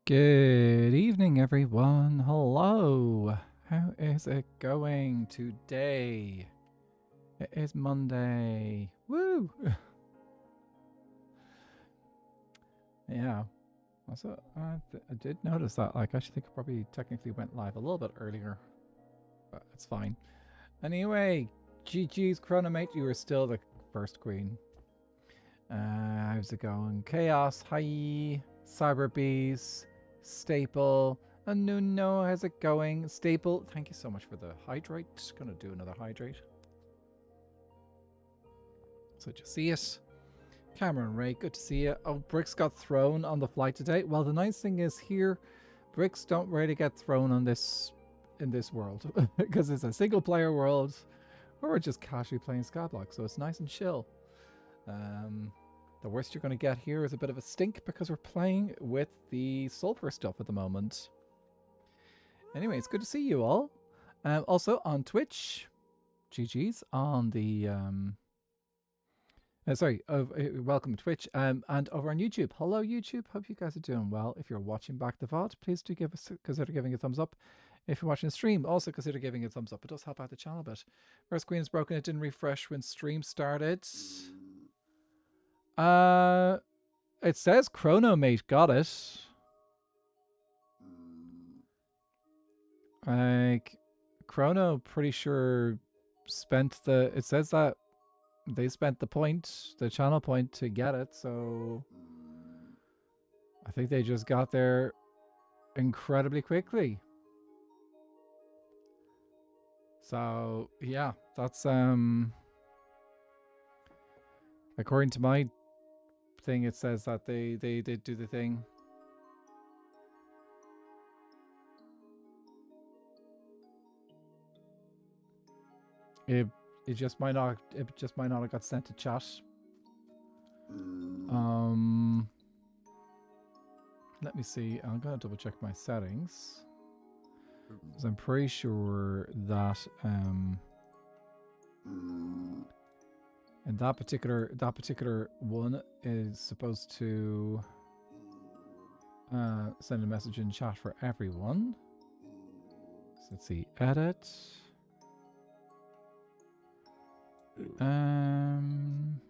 Good evening, everyone. Hello. How is it going today? It is Monday. Woo! Yeah. Also, I did notice that. Like, I should think it probably technically went live a little bit earlier, but it's fine. Anyway, GG's Chronomate. You are still the first queen. How's it going? Chaos. Hi. Cyber Bees. Staple. Nuno, how's it going? Staple, thank you so much for the hydrate. Gonna do another hydrate. So did you see it? Cameron Ray, good to see you. Oh, bricks got thrown on the flight today. Well, the nice thing is here, bricks don't really get thrown on this in this world because it's a single player world where we're just casually playing Skyblock, so it's nice and chill. The worst you're going to get here is a bit of a stink because we're playing with the Sulfur stuff at the moment. Anyway, it's good to see you all. Also on Twitch, GG's on the welcome to Twitch, and over on YouTube. Hello YouTube, hope you guys are doing well. If you're watching back the VOD, please do consider giving a thumbs up. If you're watching the stream, also consider giving a thumbs up. It does help out the channel a bit. First screen is broken, it didn't refresh when stream started. It says Chronomate got it. Like, Chrono pretty sure spent the... It says that they spent the channel point to get it, so... I think they just got there incredibly quickly. So, yeah, that's, according to my thing, it says that they did do the thing. It just might not have got sent to chat. Let me see. I'm gonna double check my settings, because I'm pretty sure that and that particular one is supposed to send a message in chat for everyone. So let's see, edit. Bum.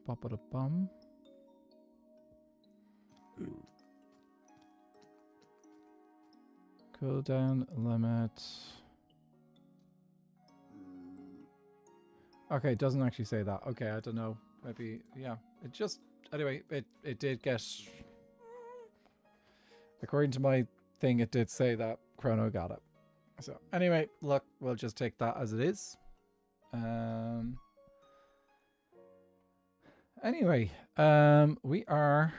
Cooldown limit. Okay, it doesn't actually say that. Okay, I don't know. Maybe, yeah. It just, anyway, it did get, according to my thing, it did say that Chrono got it. So, anyway, look, we'll just take that as it is. Anyway, we are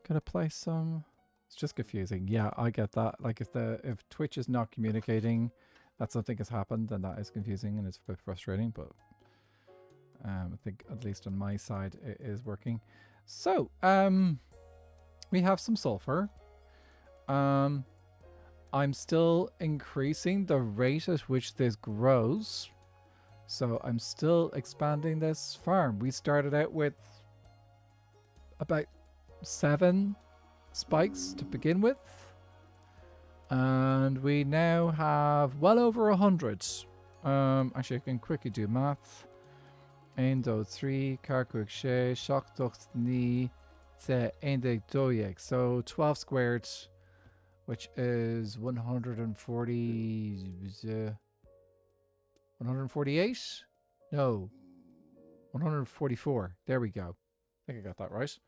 gonna play some... It's just confusing. Yeah, I get that. Like, if Twitch is not communicating that something has happened, then that is confusing and it's a bit frustrating, but I think at least on my side it is working. So, we have some sulfur. I'm still increasing the rate at which this grows. So I'm still expanding this farm. We started out with about 7 spikes to begin with. And we now have well over 100. Actually, I can quickly do math. 1, 2, 3, 4, 5, 6, 7, 8, 9, 10, 11, 12. So 12 squared, which is 140... 148? No. 144. There we go. I think I got that right.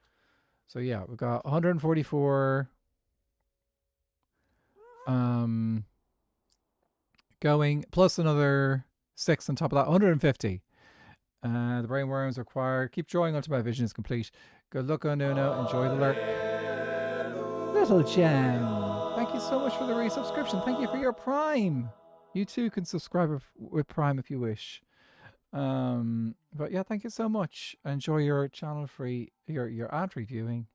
So yeah, we've got 144 going, plus another 6 on top of that, 150. The brain worms require. Keep drawing until my vision is complete. Good luck on Nuno. Enjoy the lurk. Little gem. Thank you so much for the resubscription. Thank you for your Prime. You too can subscribe with Prime if you wish. But yeah, thank you so much. Enjoy your channel free, your ad reviewing,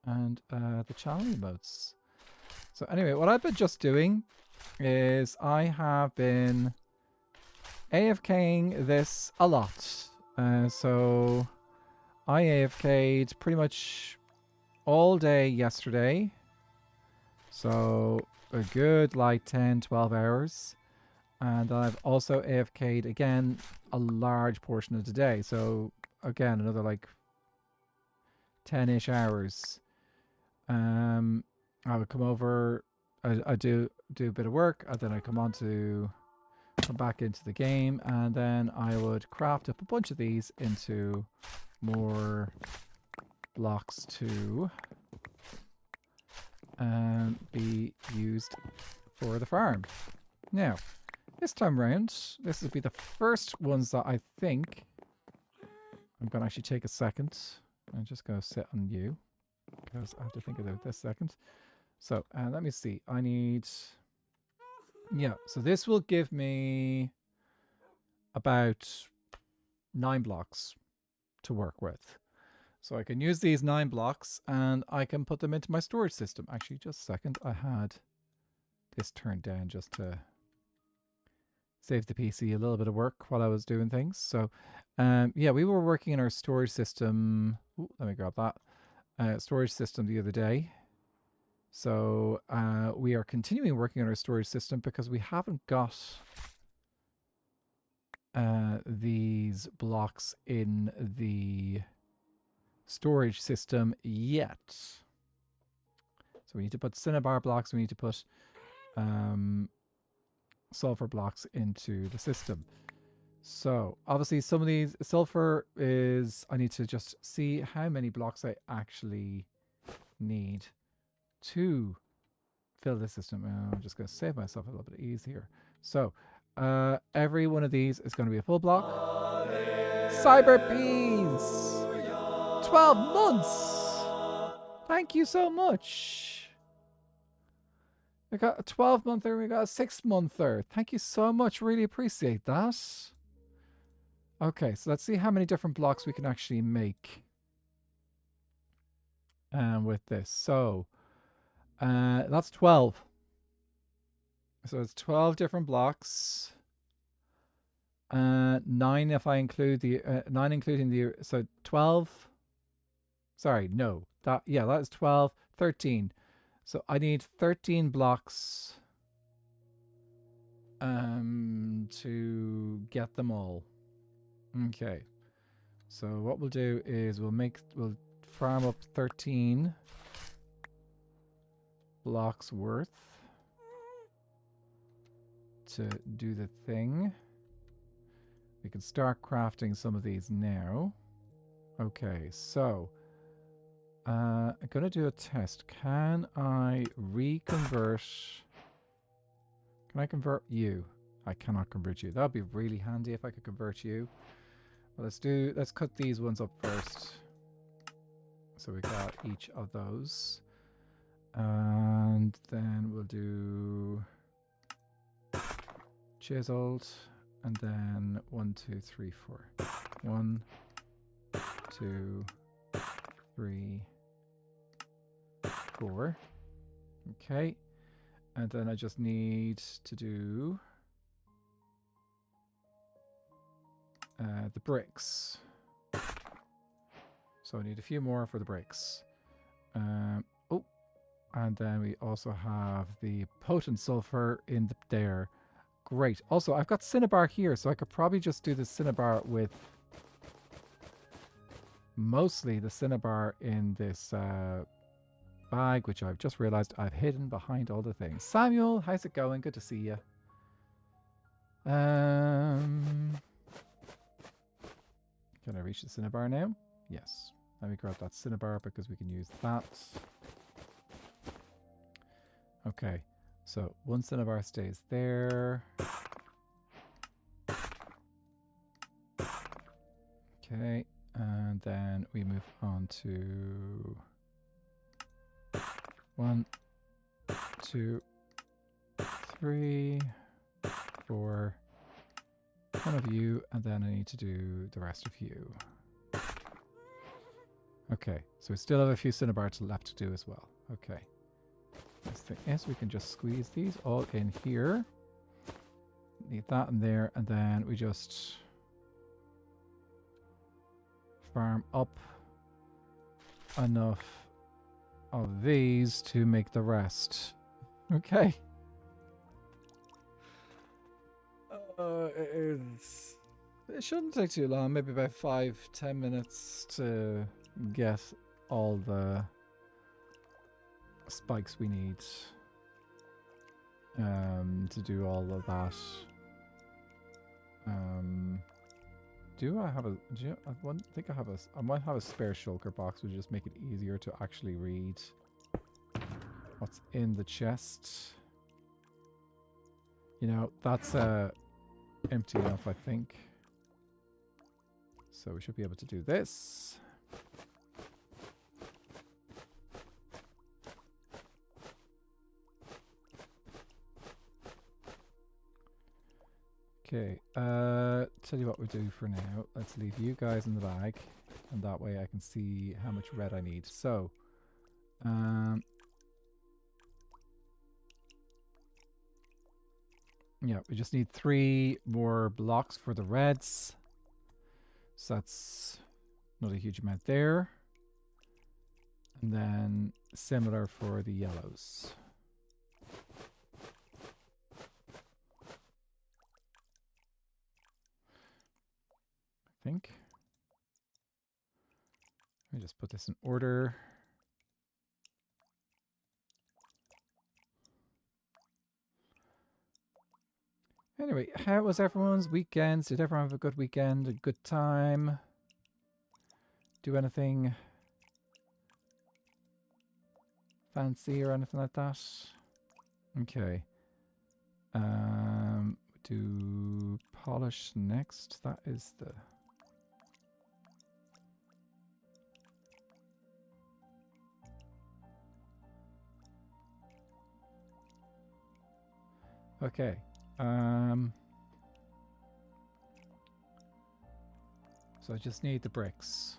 and the channel emotes. So anyway, what I've been just doing is I have been AFKing this a lot. So I AFK'd pretty much all day yesterday. So a good like 10, 12 hours. And I've also AFK'd again a large portion of the day. So again, another like 10-ish hours. I would come over, I do a bit of work, and then I come back into the game, and then I would craft up a bunch of these into more blocks to be used for the farm. Now, this time round, this will be the first ones that I think I'm going to actually take a second. I'm just going to sit on you because I have to think about this second. So let me see. I need... Yeah, so this will give me about 9 blocks to work with. So I can use these 9 blocks and I can put them into my storage system. Actually, just a second. I had this turned down just to save the PC a little bit of work while I was doing things. So yeah, we were working in our storage system. Ooh, let me grab that. Storage system the other day. So we are continuing working on our storage system because we haven't got these blocks in the storage system yet. So we need to put cinnabar blocks, we need to put sulfur blocks into the system. So obviously some of these sulfur is, I need to just see how many blocks I actually need to fill the system. I'm just going to save myself a little bit of ease here. So every one of these is going to be a full block. Cyber Beans! 12 months! Thank you so much. We got a 12-monther, we got a 6-monther. Thank you so much, really appreciate that. Okay, so let's see how many different blocks we can actually make with this. So that's 12. So it's 12 different blocks. 9 if I include the 9 including the, so 12. Sorry, no. That is 12, 13. So I need 13 blocks to get them all. Okay. So what we'll do is we'll farm up 13 blocks worth to do the thing. We can start crafting some of these now. Okay, so I'm going to do a test. Can I reconvert? Can I convert you? I cannot convert you. That would be really handy if I could convert you. Well, let's cut these ones up first. So we got each of those. And then we'll do chiseled. And then 1, 2, 3, 4. 1, 2, 3, 4. Okay. And then I just need to do the bricks. So I need a few more for the bricks. Oh, and then we also have the potent sulfur in there. Great. Also, I've got cinnabar here, so I could probably just do the cinnabar with mostly the cinnabar in this bag, which I've just realized I've hidden behind all the things. Samuel, how's it going? Good to see you. Can I reach the cinnabar now? Yes. Let me grab that cinnabar because we can use that. Okay. So 1 cinnabar stays there. Okay. And then we move on to 1, 2, 3, 4. 1 of you, and then I need to do the rest of you. Okay, so we still have a few cinnabars left to do as well. Okay. This thing is, we can just squeeze these all in here. Need that in there, and then we just farm up enough of these to make the rest. Okay. It shouldn't take too long. Maybe about 5-10 minutes to get all the spikes we need to do all of that. Do I have a? I think I have a. I might have a spare shulker box, which would just make it easier to actually read what's in the chest. You know, that's empty enough, I think. So we should be able to do this. Okay, tell you what we do for now. Let's leave you guys in the bag, and that way I can see how much red I need. So, yeah, we just need 3 more blocks for the reds. So that's not a huge amount there. And then similar for the yellows. I think. Let me just put this in order. Anyway, how was everyone's weekends? Did everyone have a good weekend? A good time? Do anything fancy or anything like that? Okay. Do polish next. That is the... Okay. So I just need the bricks.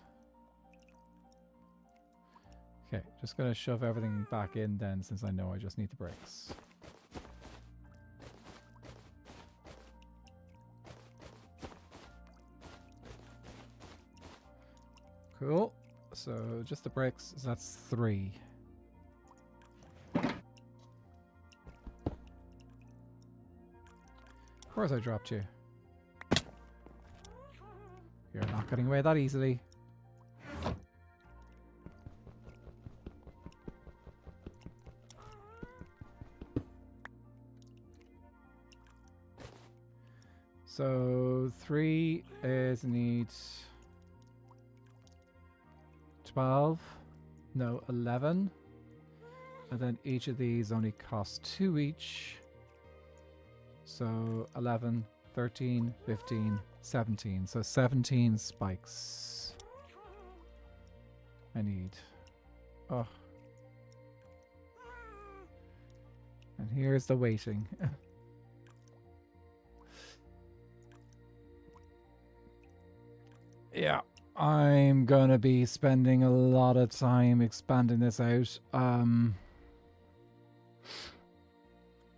Okay, just gonna shove everything back in then, since I know I just need the bricks. Cool. So just the bricks, so that's 3. Of course I dropped you. You're not getting away that easily. So 3 is needs 12. No, 11. And then each of these only costs 2 each. So 11, 13, 15, 17. So 17 spikes. I need. Oh. And here's the waiting. Yeah, I'm gonna be spending a lot of time expanding this out.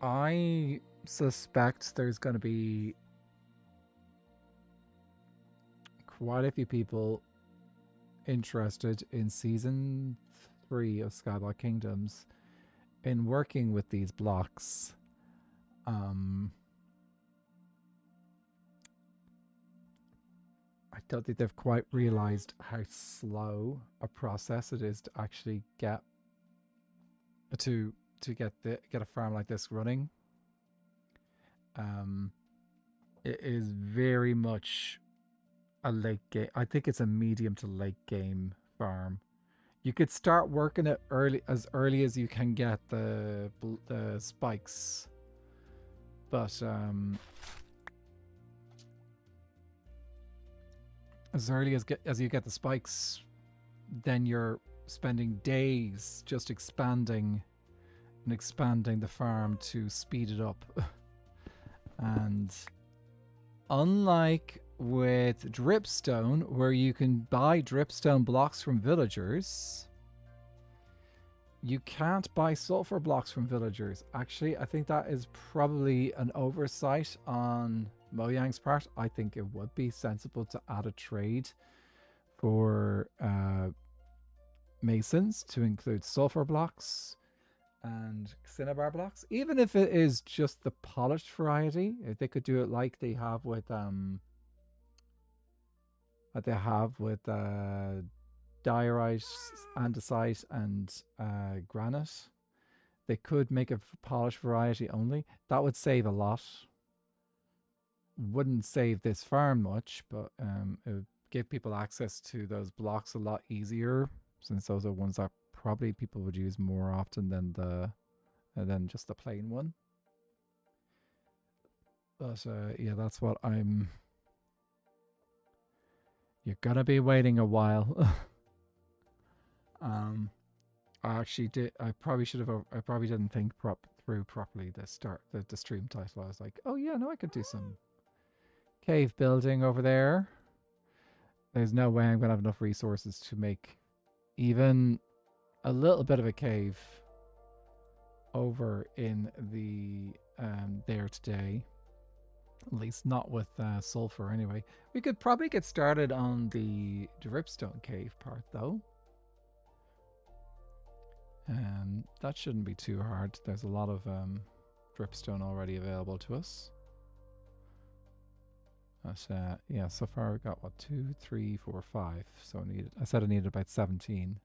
I suspect there's gonna be quite a few people interested in Season 3 of Skyblock Kingdoms in working with these blocks. I don't think they've quite realized how slow a process it is to actually get get a farm like this running. It is very much a late game. I think it's a medium to late game farm. You could start working it as early as you can get the spikes, but as early as you get the spikes, then you're spending days just expanding the farm to speed it up. And unlike with dripstone, where you can buy dripstone blocks from villagers, you can't buy sulfur blocks from villagers. Actually, I think that is probably an oversight on Mojang's part. I think it would be sensible to add a trade for masons to include sulfur blocks. and cinnabar blocks. Even if it is just the polished variety, if they could do it like they have with diorite, andesite, and granite, they could make a polished variety only. That would save a lot. Wouldn't save this farm much, but it would give people access to those blocks a lot easier, since those are ones that probably people would use more often than just the plain one. But yeah, that's what I'm. You're gonna be waiting a while. I actually did. I probably should have. I probably didn't think through properly the stream title. I was like, oh yeah, no, I could do some cave building over there. There's no way I'm gonna have enough resources to make even a little bit of a cave over in the there today. At least not with sulfur anyway. We could probably get started on the dripstone cave part though. That shouldn't be too hard. There's a lot of dripstone already available to us. But yeah, so far we got what, 2, 3, 4, 5. So I said I needed about 17.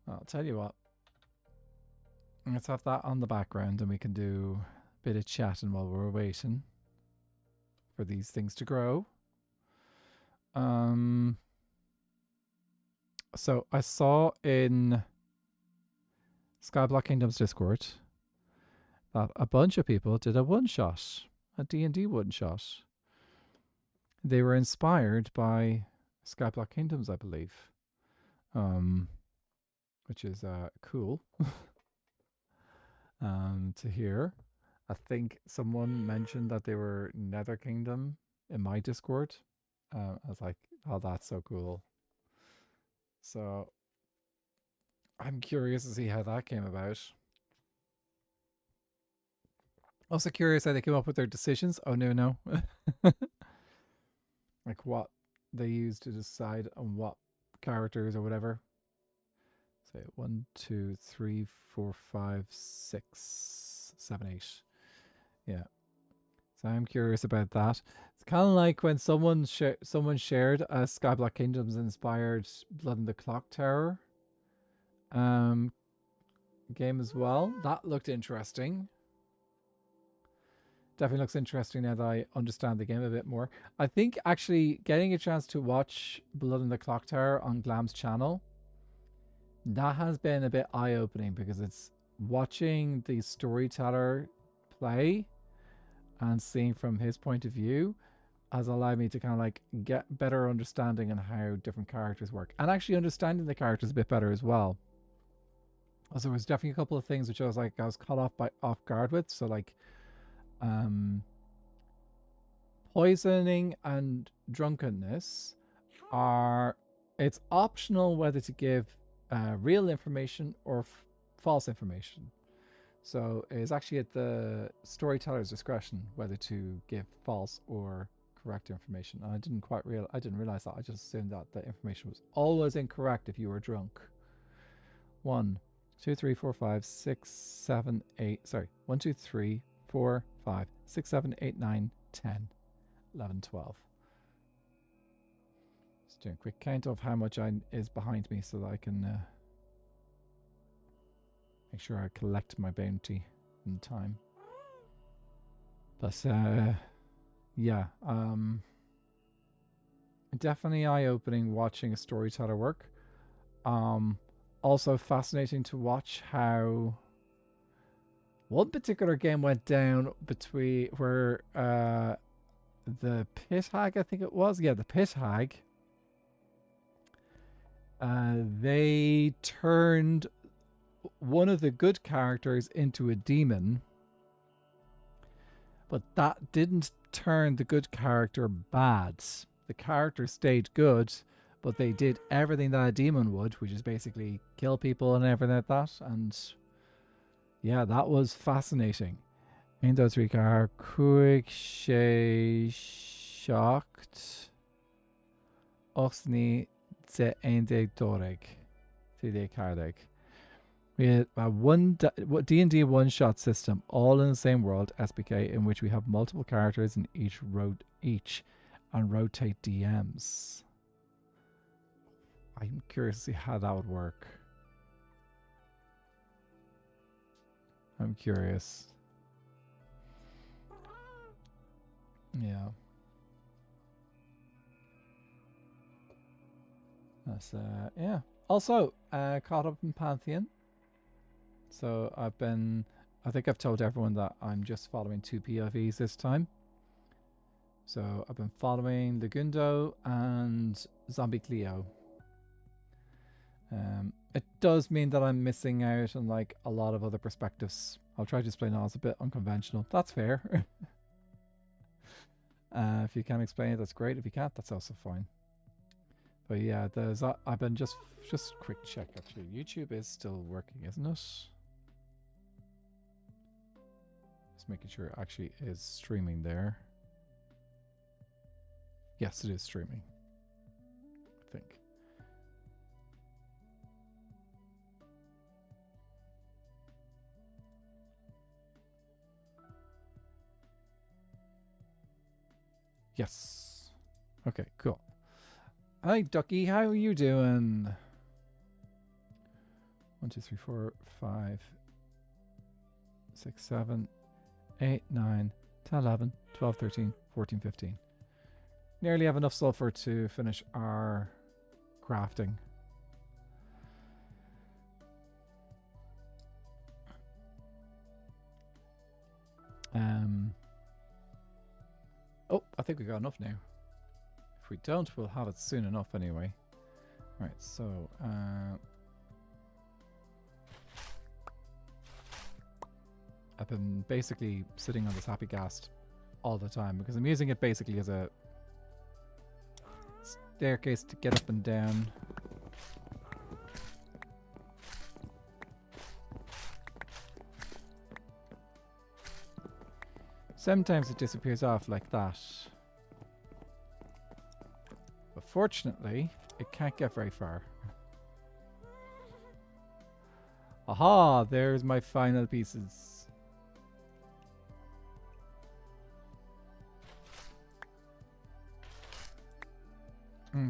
I'll tell you what. Let's have that on the background and we can do a bit of chatting while we're waiting for these things to grow. So I saw in Skyblock Kingdom's Discord that a bunch of people did a one-shot, a D&D one-shot. They were inspired by Skyblock Kingdoms, I believe, which is cool to hear. I think someone mentioned that they were Nether Kingdom in my Discord. I was like, oh, that's so cool. So I'm curious to see how that came about. Also curious how they came up with their decisions. Oh, no. Like what they used to decide on what characters or whatever. Say 1, 2, 3, 4, 5, 6, 7, 8. Yeah. So I'm curious about that. It's kind of like when someone shared a Skyblock Kingdoms inspired Blood in the Clock Tower game as well. That looked interesting. Definitely looks interesting now that I understand the game a bit more. I think actually getting a chance to watch Blood in the Clock Tower on Glam's channel, that has been a bit eye-opening because it's watching the storyteller play and seeing from his point of view has allowed me to kind of like get better understanding on how different characters work and actually understanding the characters a bit better as well. Also, there was definitely a couple of things which I was caught off guard with. So like poisoning and drunkenness it's optional whether to give real information or false information. So it's actually at the storyteller's discretion whether to give false or correct information. And I didn't realize that. I just assumed that the information was always incorrect if you were drunk. 1, 2, 3, 4, 5, 6, 7, 8. Sorry, 1, 2, 3, 4, 5, 6, 7, 8, 9, 10, 11, 12. Just doing a quick count of how much is behind me so that I can make sure I collect my bounty in time. But yeah, definitely eye-opening watching a storyteller work. Also fascinating to watch how one particular game went down between where the Pit Hag, I think it was. Yeah, the Pit Hag. They turned one of the good characters into a demon, but that didn't turn the good character bad. The character stayed good, but they did everything that a demon would, which is basically kill people and everything like that. And yeah, that was fascinating. Ein, dos, three, car, quick, shocked, osni, ze ende doreg. CD Gaeilge. We had a D&D one-shot system, all in the same world, SBK, in which we have multiple characters in each and rotate DMs. I'm curious to see how that would work. I'm curious. Yeah. That's yeah. Also, caught up in Pantheon. So I think I've told everyone that I'm just following 2 POVs this time. So I've been following Legundo and Zombie Cleo. It does mean that I'm missing out on like a lot of other perspectives. I'll try to explain how it's a bit unconventional. That's fair. If you can explain it, that's great. If you can't, that's also fine. But yeah, I've been just quick check actually. YouTube is still working, isn't it? Just making sure it actually is streaming there. Yes, it is streaming. I think. Yes. Okay, cool. Hi, Ducky. How are you doing? 1, 2, 3, 4, 5, 6, 7, 8, 9, 10, 11, 12, 13, 14, 15. Nearly have enough sulfur to finish our crafting. Oh, I think we got enough now. If we don't, we'll have it soon enough anyway. Right, so I've been basically sitting on this happy ghast all the time because I'm using it basically as a staircase to get up and down. Sometimes it disappears off like that. But fortunately, it can't get very far. Aha! There's my final pieces.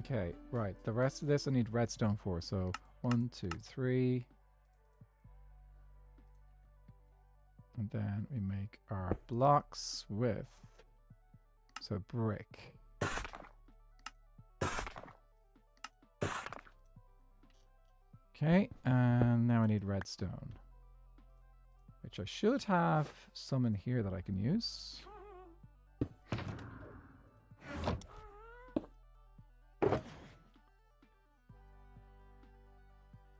Okay, right. The rest of this I need redstone for. So 1, 2, 3. And then we make our blocks with, so brick. Okay, and now I need redstone, which I should have some in here that I can use.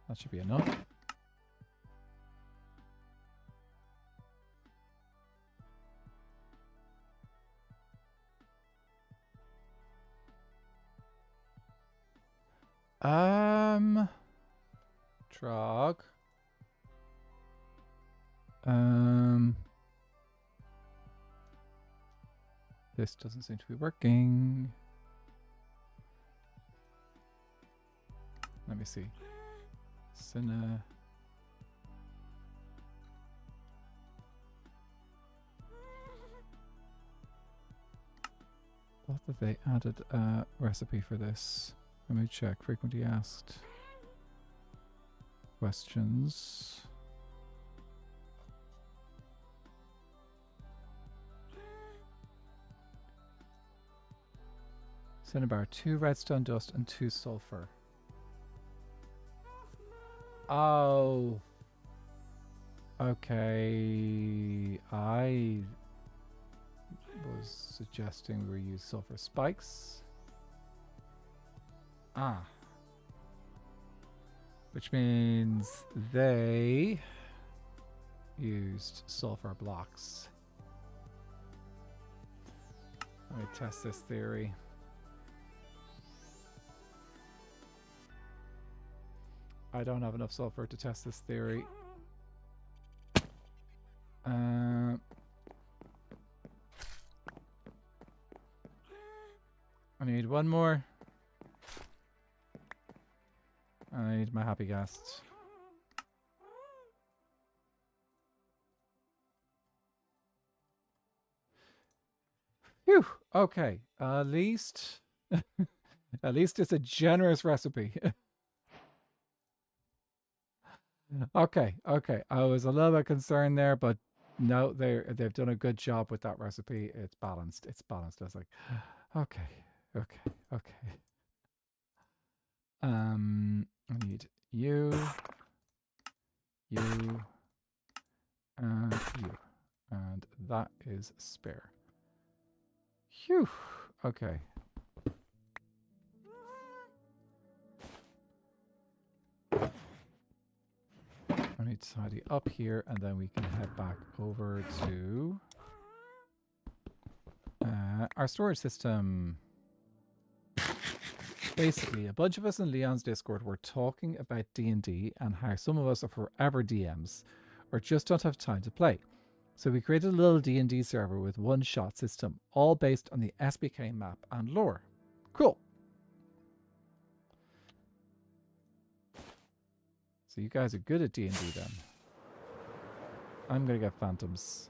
That should be enough. Trog. This doesn't seem to be working. Let me see. Cinna. Thought that they added a recipe for this. Let me check. Frequently asked questions. Cinnabar, 2 redstone dust and 2 sulfur. Oh. Okay. I was suggesting we use sulfur spikes. Ah. Which means they used sulfur blocks. Let me test this theory. I don't have enough sulfur to test this theory. I need one more. I need my happy guest. Phew. Okay. At least at least it's a generous recipe. Okay, okay. I was a little bit concerned there, but no, they've done a good job with that recipe. It's balanced. It's balanced. I was like, okay, okay, okay. I need you, you, and you, and that is spare. Phew. Okay. I need to tidy up here, and then we can head back over to our storage system. Basically, a bunch of us in Leon's Discord were talking about D&D and how some of us are forever DMs or just don't have time to play. So we created a little D&D server with one-shot system, all based on the SBK map and lore. Cool. So you guys are good at D&D then. I'm going to get phantoms.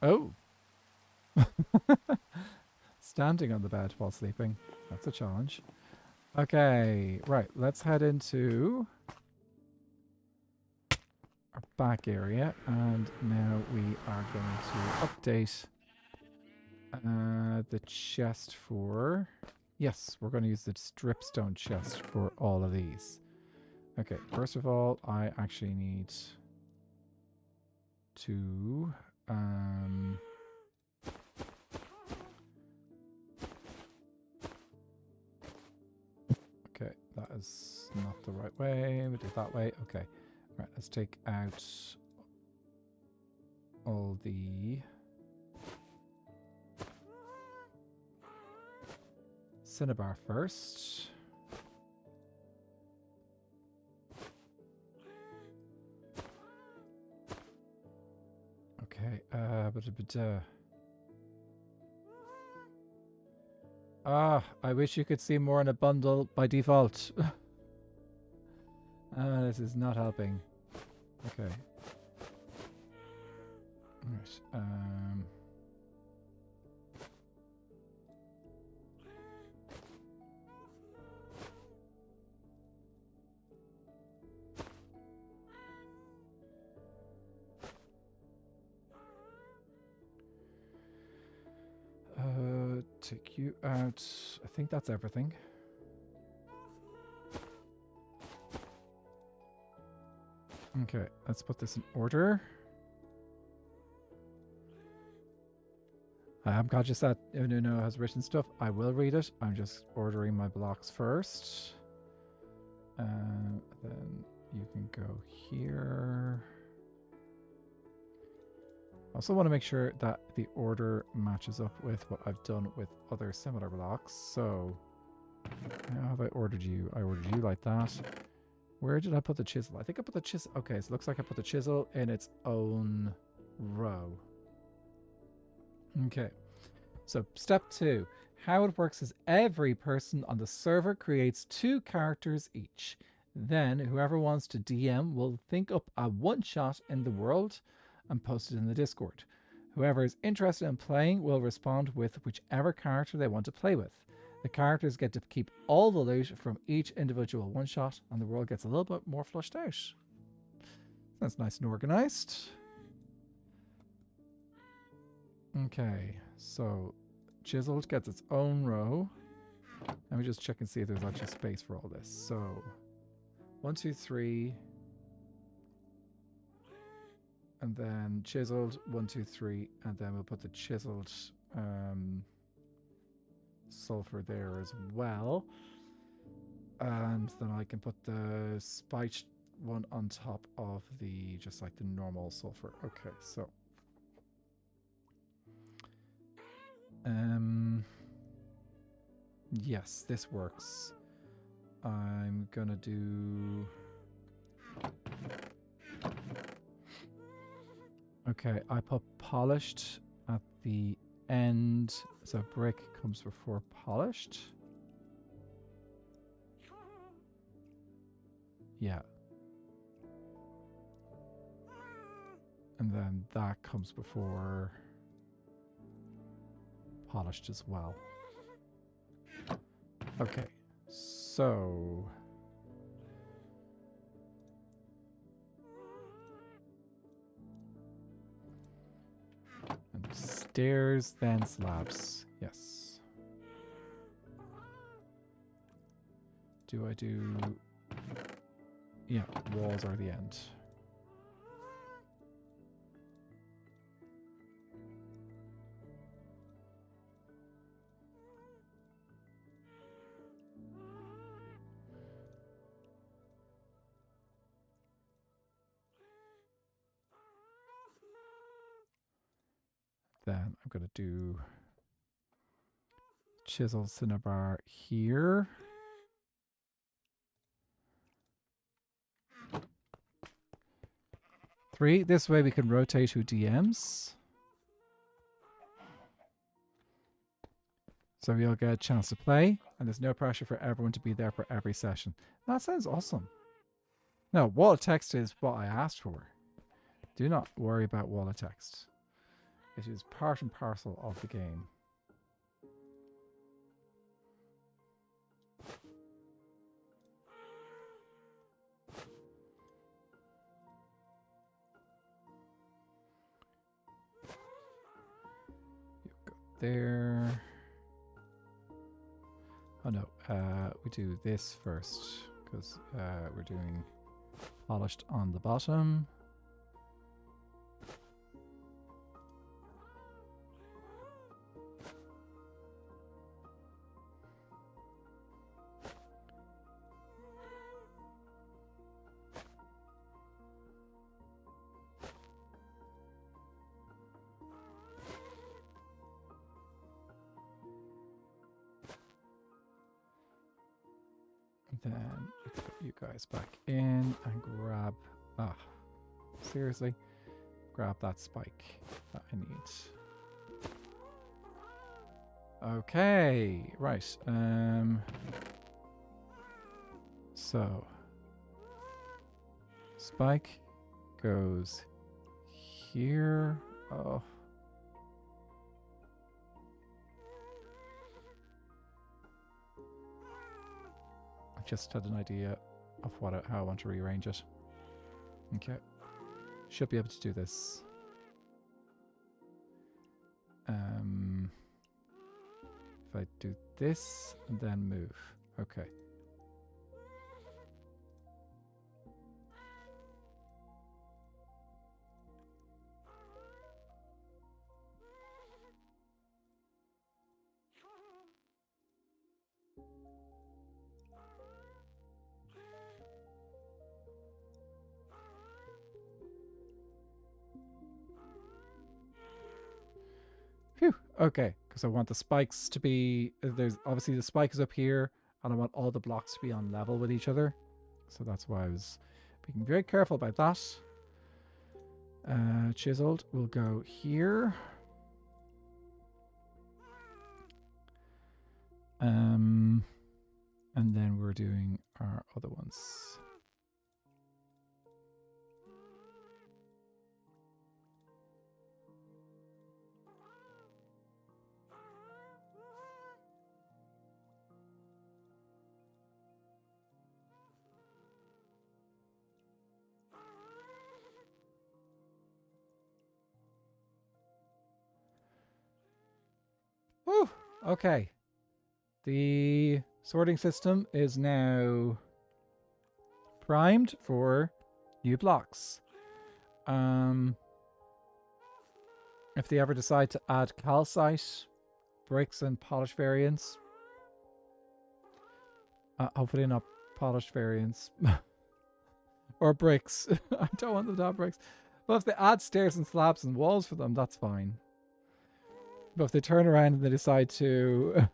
Oh. Standing on the bed while sleeping. That's a challenge. Okay, right. Let's head into our back area. And now we are going to update the chest for... Yes, we're going to use the stripstone chest for all of these. Okay, first of all, I actually need to... okay, that is not the right way. We do it that way. Okay, right, let's take out all the cinnabar first. Okay, I wish you could see more in a bundle by default. This is not helping. Okay. Right. Take you out. I think that's everything. Okay, let's put this in order. I am conscious that Ununo has written stuff. I will read it. I'm just ordering my blocks first. Then you can go here. I also want to make sure that the order matches up with what I've done with other similar blocks. So, how have I ordered you? I ordered you like that. Where did I put the chisel? I think I put the chisel... Okay, so it looks like I put the chisel in its own row. Okay. So, step 2. How it works is every person on the server creates 2 characters each. Then, whoever wants to DM will think up a one-shot in the world and post it in the Discord. Whoever is interested in playing will respond with whichever character they want to play with. The characters get to keep all the loot from each individual one-shot, and the world gets a little bit more flushed out. That's nice and organized. Okay, so Chiseled gets its own row. Let me just check and see if there's actually space for all this. So, 1, 2, 3... and then chiseled 1, 2, 3, and then we'll put the chiseled sulfur there as well. And then I can put the spiked one on top of the just like the normal sulfur. Okay, so Yes, this works. I'm gonna do... Okay, I put polished at the end, so brick comes before polished. Yeah. And then that comes before polished as well. Okay, so... And stairs, then slabs. Yes. Do I do... Yeah, walls are the end. Then I'm going to do chisel cinnabar here. Three. This way we can rotate who DMs. So we'll get a chance to play, and there's no pressure for everyone to be there for every session. That sounds awesome. No, wall of text is what I asked for. Do not worry about wall of text. It is part and parcel of the game. You go there. Oh no, we do this first because we're doing polished on the bottom. Then put you guys back in and grab... Ah, seriously? Grab that spike that I need. Okay, right. So... Spike goes here. Oh... Just had an idea of how I want to rearrange it. Okay. Should be able to do this. If I do this and then move. Okay. Phew. Okay, because I want the spikes to be... There's obviously the spike is up here, and I want all the blocks to be on level with each other. So that's why I was being very careful about that. Chiseled will go here. And then we're doing our other ones. Whew, okay. The sorting system is now primed for new blocks. If they ever decide to add calcite, bricks and polished variants, hopefully not polished variants, or bricks. I don't want them to have bricks. But if they add stairs and slabs and walls for them, that's fine. But if they turn around and they decide to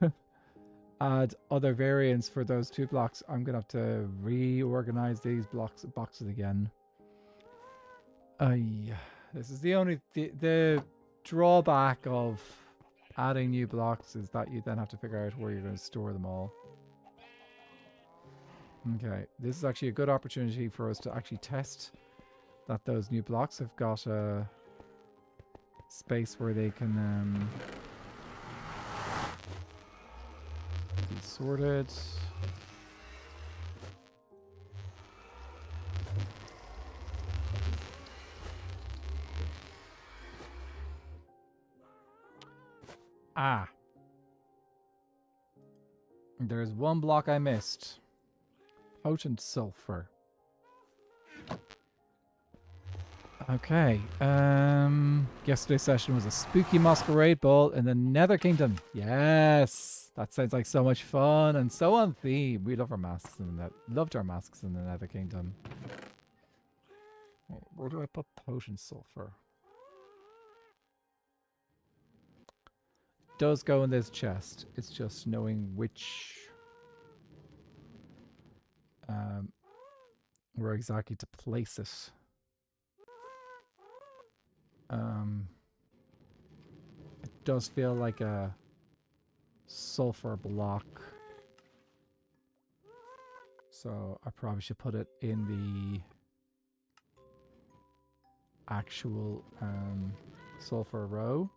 add other variants for those 2 blocks, I'm going to have to reorganize these boxes again. Yeah. This is the only... The drawback of adding new blocks is that you then have to figure out where you're going to store them all. Okay. This is actually a good opportunity for us to actually test that those new blocks have got a space where they can be sorted. Ah. There's one block I missed. Potent sulfur. Okay. Yesterday's session was a spooky masquerade ball in the Nether Kingdom. Yes. That sounds like so much fun and so on theme. We love our masks in the loved our masks in the Nether Kingdom. Okay, where do I put potent sulfur? Does go in this chest. It's just knowing which where exactly to place it. It does feel like a sulfur block, so I probably should put it in the actual sulfur row.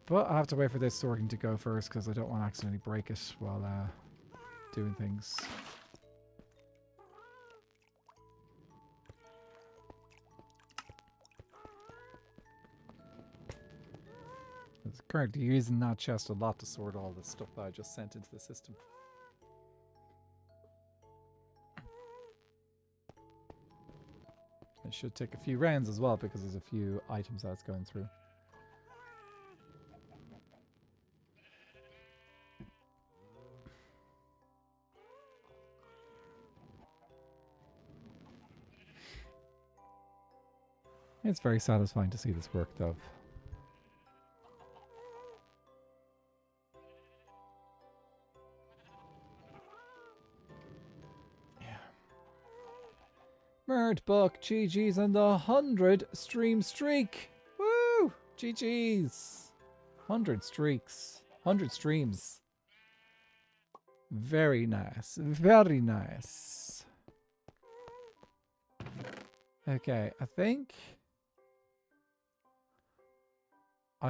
But I have to wait for this sorting to go first because I don't want to accidentally break it while doing things. I'm currently using that chest a lot to sort all the stuff that I just sent into the system. It should take a few rounds as well because there's a few items that's going through. It's very satisfying to see this work, though. Yeah. Merd Book, GG's and the 100 stream streak. Woo! GG's. 100 streaks. 100 streams. Very nice. Very nice. Okay, I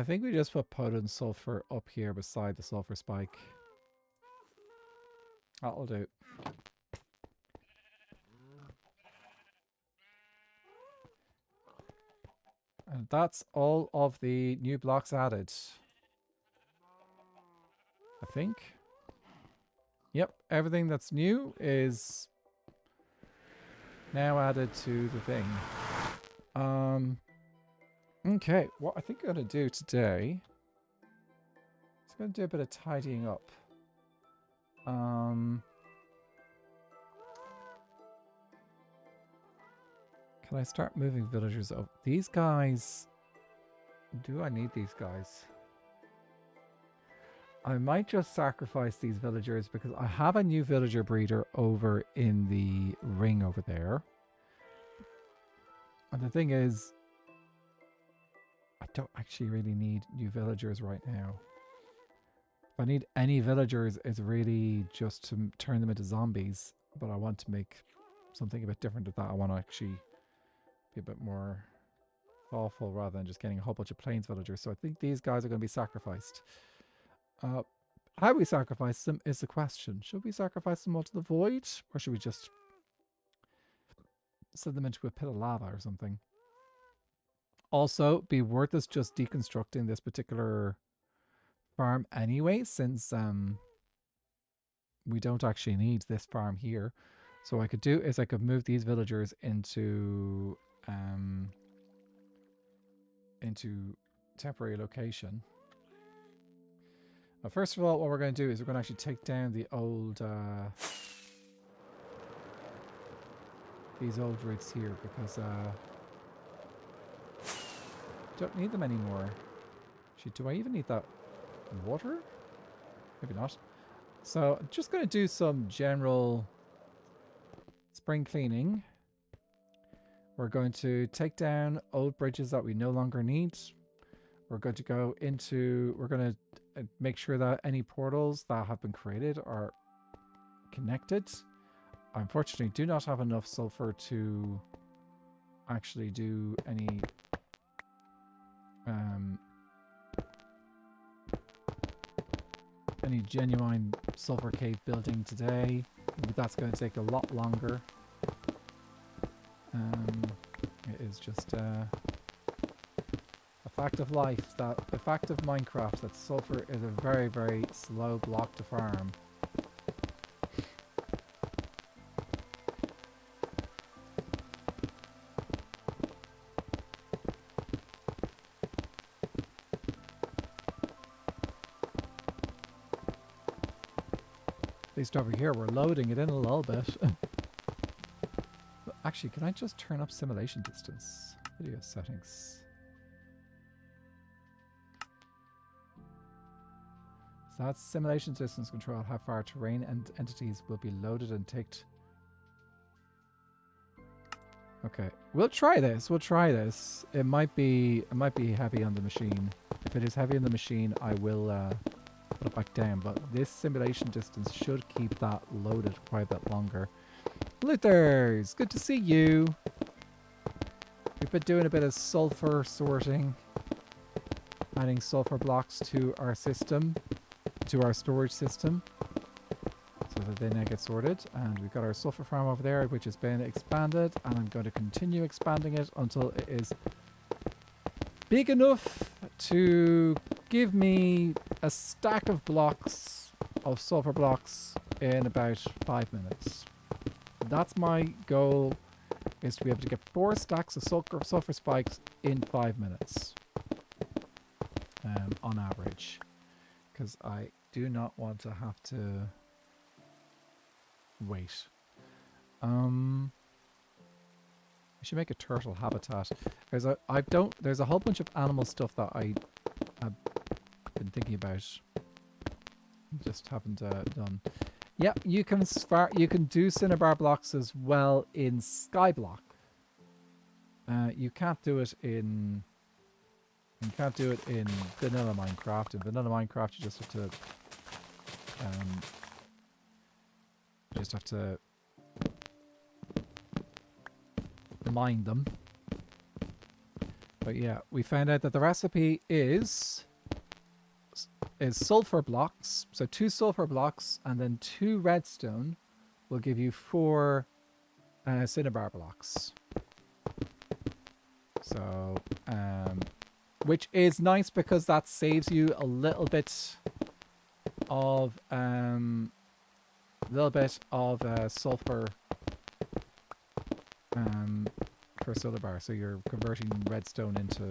think we just put potent sulfur up here beside the sulfur spike. That'll do. And that's all of the new blocks added. I think. Yep, everything that's new is now added to the thing. Okay, what I think I'm going to do today is going to do a bit of tidying up. Can I start moving villagers up? These guys... Do I need these guys? I might just sacrifice these villagers because I have a new villager breeder over in the ring over there. And the thing is, I don't actually really need new villagers right now. If I need any villagers, it's really just to turn them into zombies. But I want to make something a bit different with that. I want to actually be a bit more thoughtful rather than just getting a whole bunch of plains villagers. So I think these guys are going to be sacrificed. How we sacrifice them is the question. Should we sacrifice them all to the void? Or should we just send them into a pit of lava or something? Also, be worth us just deconstructing this particular farm anyway, since we don't actually need this farm here. So what I could do is I could move these villagers into temporary location. First of all, what we're going to do is we're going to actually take down the old these old rigs here because don't need them anymore. Actually, do I even need that water? Maybe not. So I'm just going to do some general spring cleaning. We're going to take down old bridges that we no longer need. We're going to go into, we're going to make sure that any portals that have been created are connected. I unfortunately do not have enough sulfur to actually do any genuine sulfur cave building today. That's going to take a lot longer. It is just a fact of life, that a fact of Minecraft, that sulfur is a very, very slow block to farm. At least over here we're loading it in a little bit. But actually, can I just turn up simulation distance? Video settings. So that's simulation distance control, how far terrain and entities will be loaded and ticked. Okay, we'll try this. We'll try this. It might be heavy on the machine. If it is heavy on the machine, I will put it back down. But this simulation distance should keep that loaded quite a bit longer. Luthers, good to see you. We've been doing a bit of sulfur sorting, adding sulfur blocks to our system, to our storage system, so that they now get sorted. And we've got our sulfur farm over there, which has been expanded, and I'm going to continue expanding it until it is big enough to give me a stack of blocks, of sulfur blocks, in about 5 minutes. That's my goal, is to be able to get 4 stacks of sulfur spikes in 5 minutes, on average. Because I do not want to have to wait. I should make a turtle habitat. There's a whole bunch of animal stuff that I have been thinking about, just haven't done. Yeah, you can do cinnabar blocks as well in Skyblock. You can't do it in vanilla Minecraft. In vanilla Minecraft, you just have to mine them. But yeah, we found out that the recipe is sulfur blocks. So 2 sulfur blocks and then 2 redstone will give you 4 cinnabar blocks. So, which is nice because that saves you a little bit of sulfur per cinnabar. So you're converting redstone into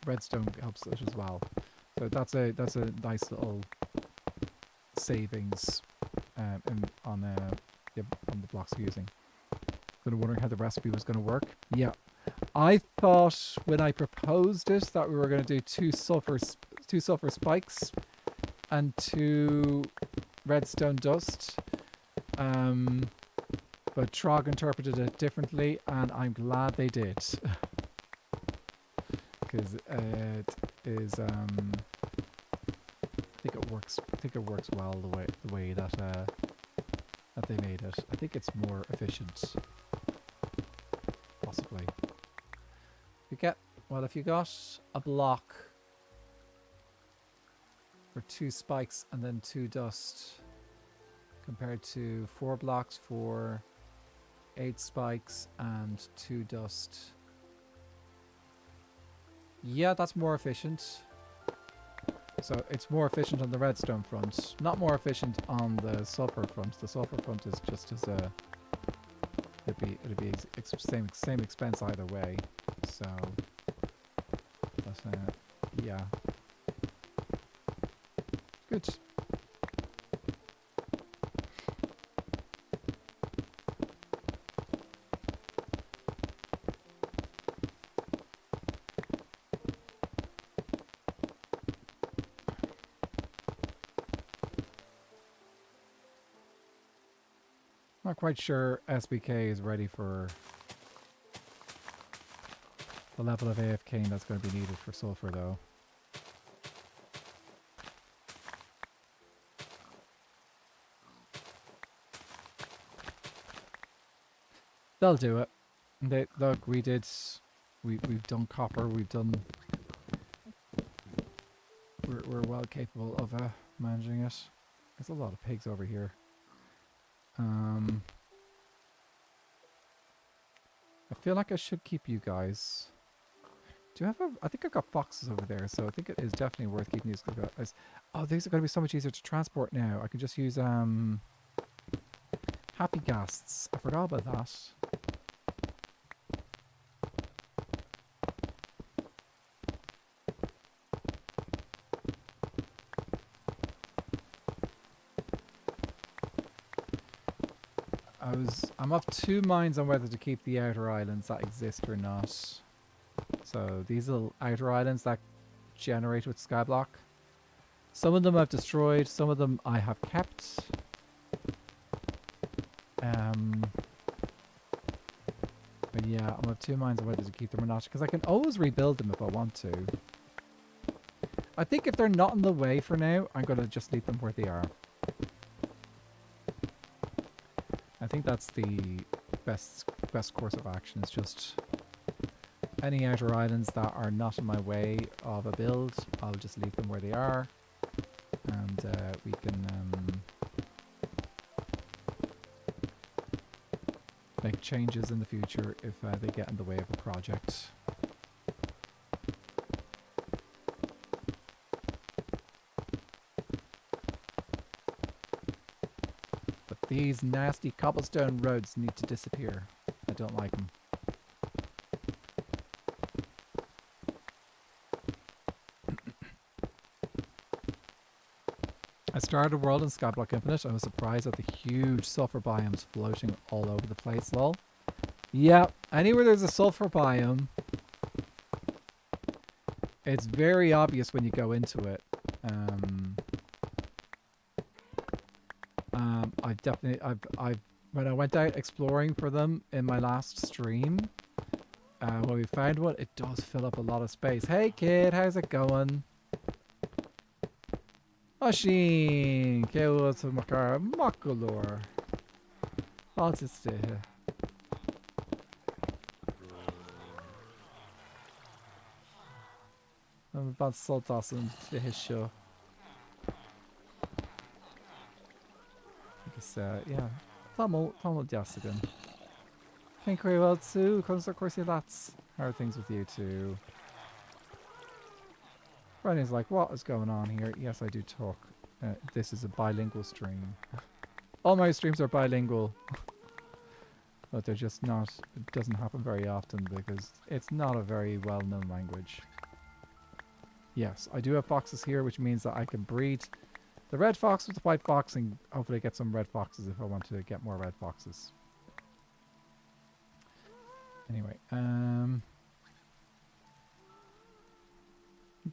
redstone helps it as well. So that's a nice little savings on the blocks you're using. Gonna wondering how the recipe was gonna work. Yeah. I thought when I proposed it that we were going to do 2 sulfur spikes and 2 redstone dust, but Trog interpreted it differently, and I'm glad they did, because it is. I think it works. I think it works well the way that they made it. I think it's more efficient, possibly. If you got a block for 2 spikes and then 2 dust, compared to 4 blocks for 8 spikes and 2 dust. Yeah, that's more efficient. So it's more efficient on the redstone front, not more efficient on the sulfur front. The sulfur front is just as a it'd be same expense either way. So, but, yeah, good. Not quite sure SBK is ready for the level of AFK that's going to be needed for Sulfur, though. They'll do it. Look, we've done copper. We're well capable of managing it. There's a lot of pigs over here. I feel like I should keep you guys. Do you have I think I've got boxes over there, so I think it is definitely worth keeping these guys. Oh, these are going to be so much easier to transport now. I can just use happy ghasts. I forgot about that. I'm of two minds on whether to keep the outer islands that exist or not. So these little outer islands that generate with Skyblock. Some of them I've destroyed, some of them I have kept. But yeah, I'm of two minds on whether to keep them or not, because I can always rebuild them if I want to. I think if they're not in the way for now, I'm going to just leave them where they are. I think that's the best course of action, is just any outer islands that are not in my way of a build, I'll just leave them where they are, and we can make changes in the future if they get in the way of a project. These nasty cobblestone roads need to disappear. I don't like them. I started World in Skyblock Infinite. I was surprised at the huge sulfur biomes floating all over the place, lol. Yeah, anywhere there's a sulfur biome, it's very obvious when you go into it. When I went out exploring for them in my last stream, when we found one, it does fill up a lot of space. Hey kid, how's it going? Oshin, que to makar makulor. How's it stay here? I'm about to salt us into his show. Yeah, Tamil Jasigan. Thank you very well too. Comes of course that's how are things with you too. Brendan's like, what is going on here? Yes, I do talk. This is a bilingual stream. All my streams are bilingual. But they're just not, it doesn't happen very often because it's not a very well-known language. Yes, I do have foxes here, which means that I can breed the red fox with the white fox and hopefully get some red foxes if I want to get more red foxes. Anyway,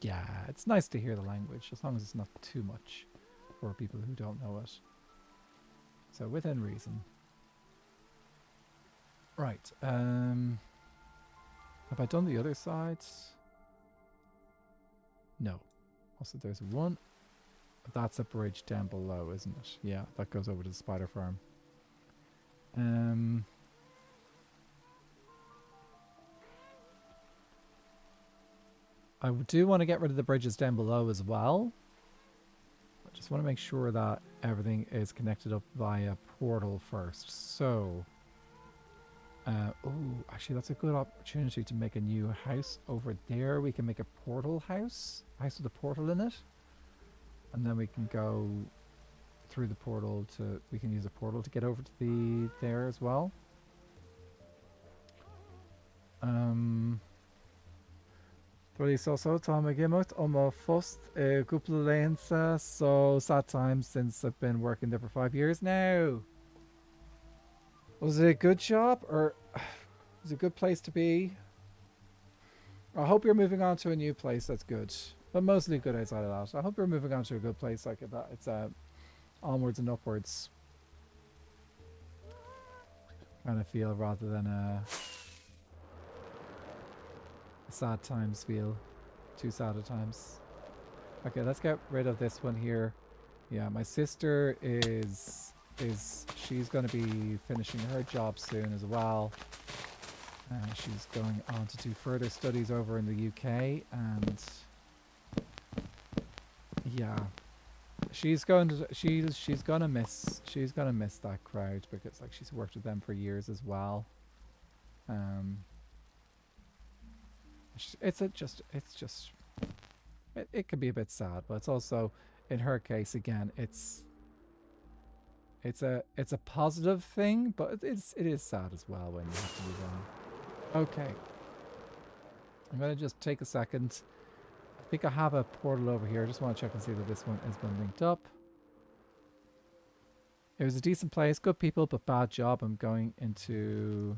yeah, it's nice to hear the language as long as it's not too much for people who don't know it. So within reason. Right, have I done the other sides? No. Also there's one. That's a bridge down below, isn't it? Yeah, that goes over to the spider farm. I do want to get rid of the bridges down below as well. I just want to make sure that everything is connected up via portal first. So, oh, actually that's a good opportunity to make a new house over there. We can make a portal house with a portal in it. And then we can go through the portal to, we can use a portal to get over to there as well. Thorley so Tom Gimot almost first couple of lanes so sad times since I've been working there for 5 years now. Was it a good job or was it a good place to be? I hope you're moving on to a new place that's good. But mostly good outside of that. I hope you're moving on to a good place like that. It's onwards and upwards. kind of feel rather than a sad times feel. Too sad at times. Okay, let's get rid of this one here. Yeah, my sister is she's going to be finishing her job soon as well. She's going on to do further studies over in the UK, and yeah, she's gonna miss that crowd because like she's worked with them for years as well. It can be a bit sad, but it's also, in her case again, it's a positive thing, but it is sad as well when you have to move on. Okay, I'm gonna just take a second. I think I have a portal over here. I just want to check and see that this one has been linked up. It was a decent place, good people, but bad job. I'm going into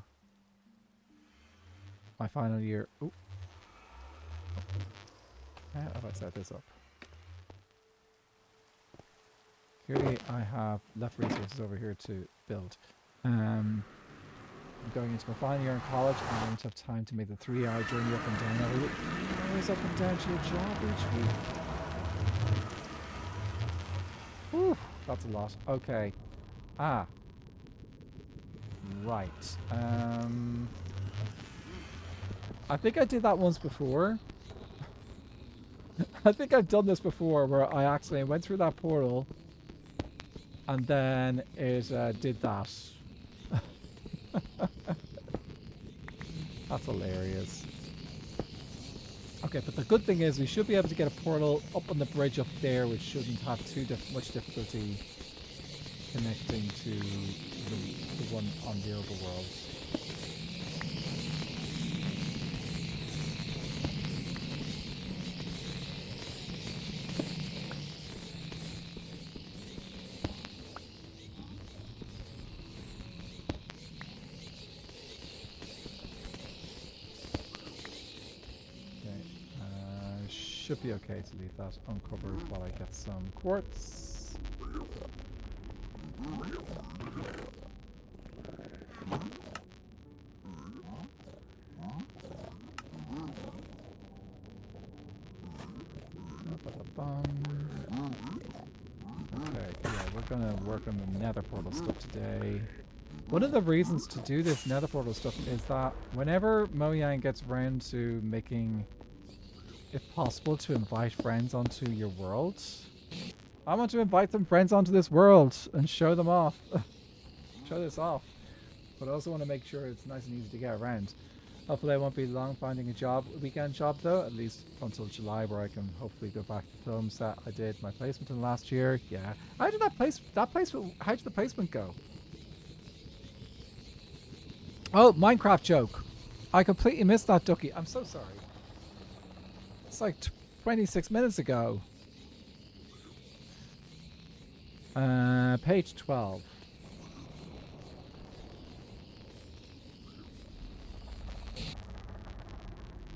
my final year. Ooh. How have I set this up? Clearly I have left resources over here to build. I'm going into my final year in college and I don't have time to make the 3-hour journey up and down every week. Hours up and down to your job each week. Whew, that's a lot. Okay. Ah. Right. I think I did that once before. I think I've done this before where I accidentally went through that portal and then it did that. That's hilarious. Okay, but the good thing is we should be able to get a portal up on the bridge up there, which shouldn't have too much difficulty connecting to the one on the overworld. Should be okay to leave that uncovered while I get some quartz. Okay, yeah, we're gonna work on the nether portal stuff today. One of the reasons to do this nether portal stuff is that whenever Mojang gets around to making if possible to invite friends onto your world, I want to invite them friends onto this world and show them off. Show this off. But I also want to make sure it's nice and easy to get around. Hopefully I won't be long finding a weekend job though, at least until July, where I can hopefully go back to the film set I did my placement in last year. Yeah. How did how did the placement go? Oh, Minecraft joke. I completely missed that, Ducky. I'm so sorry. It's like 26 minutes ago. Page 12.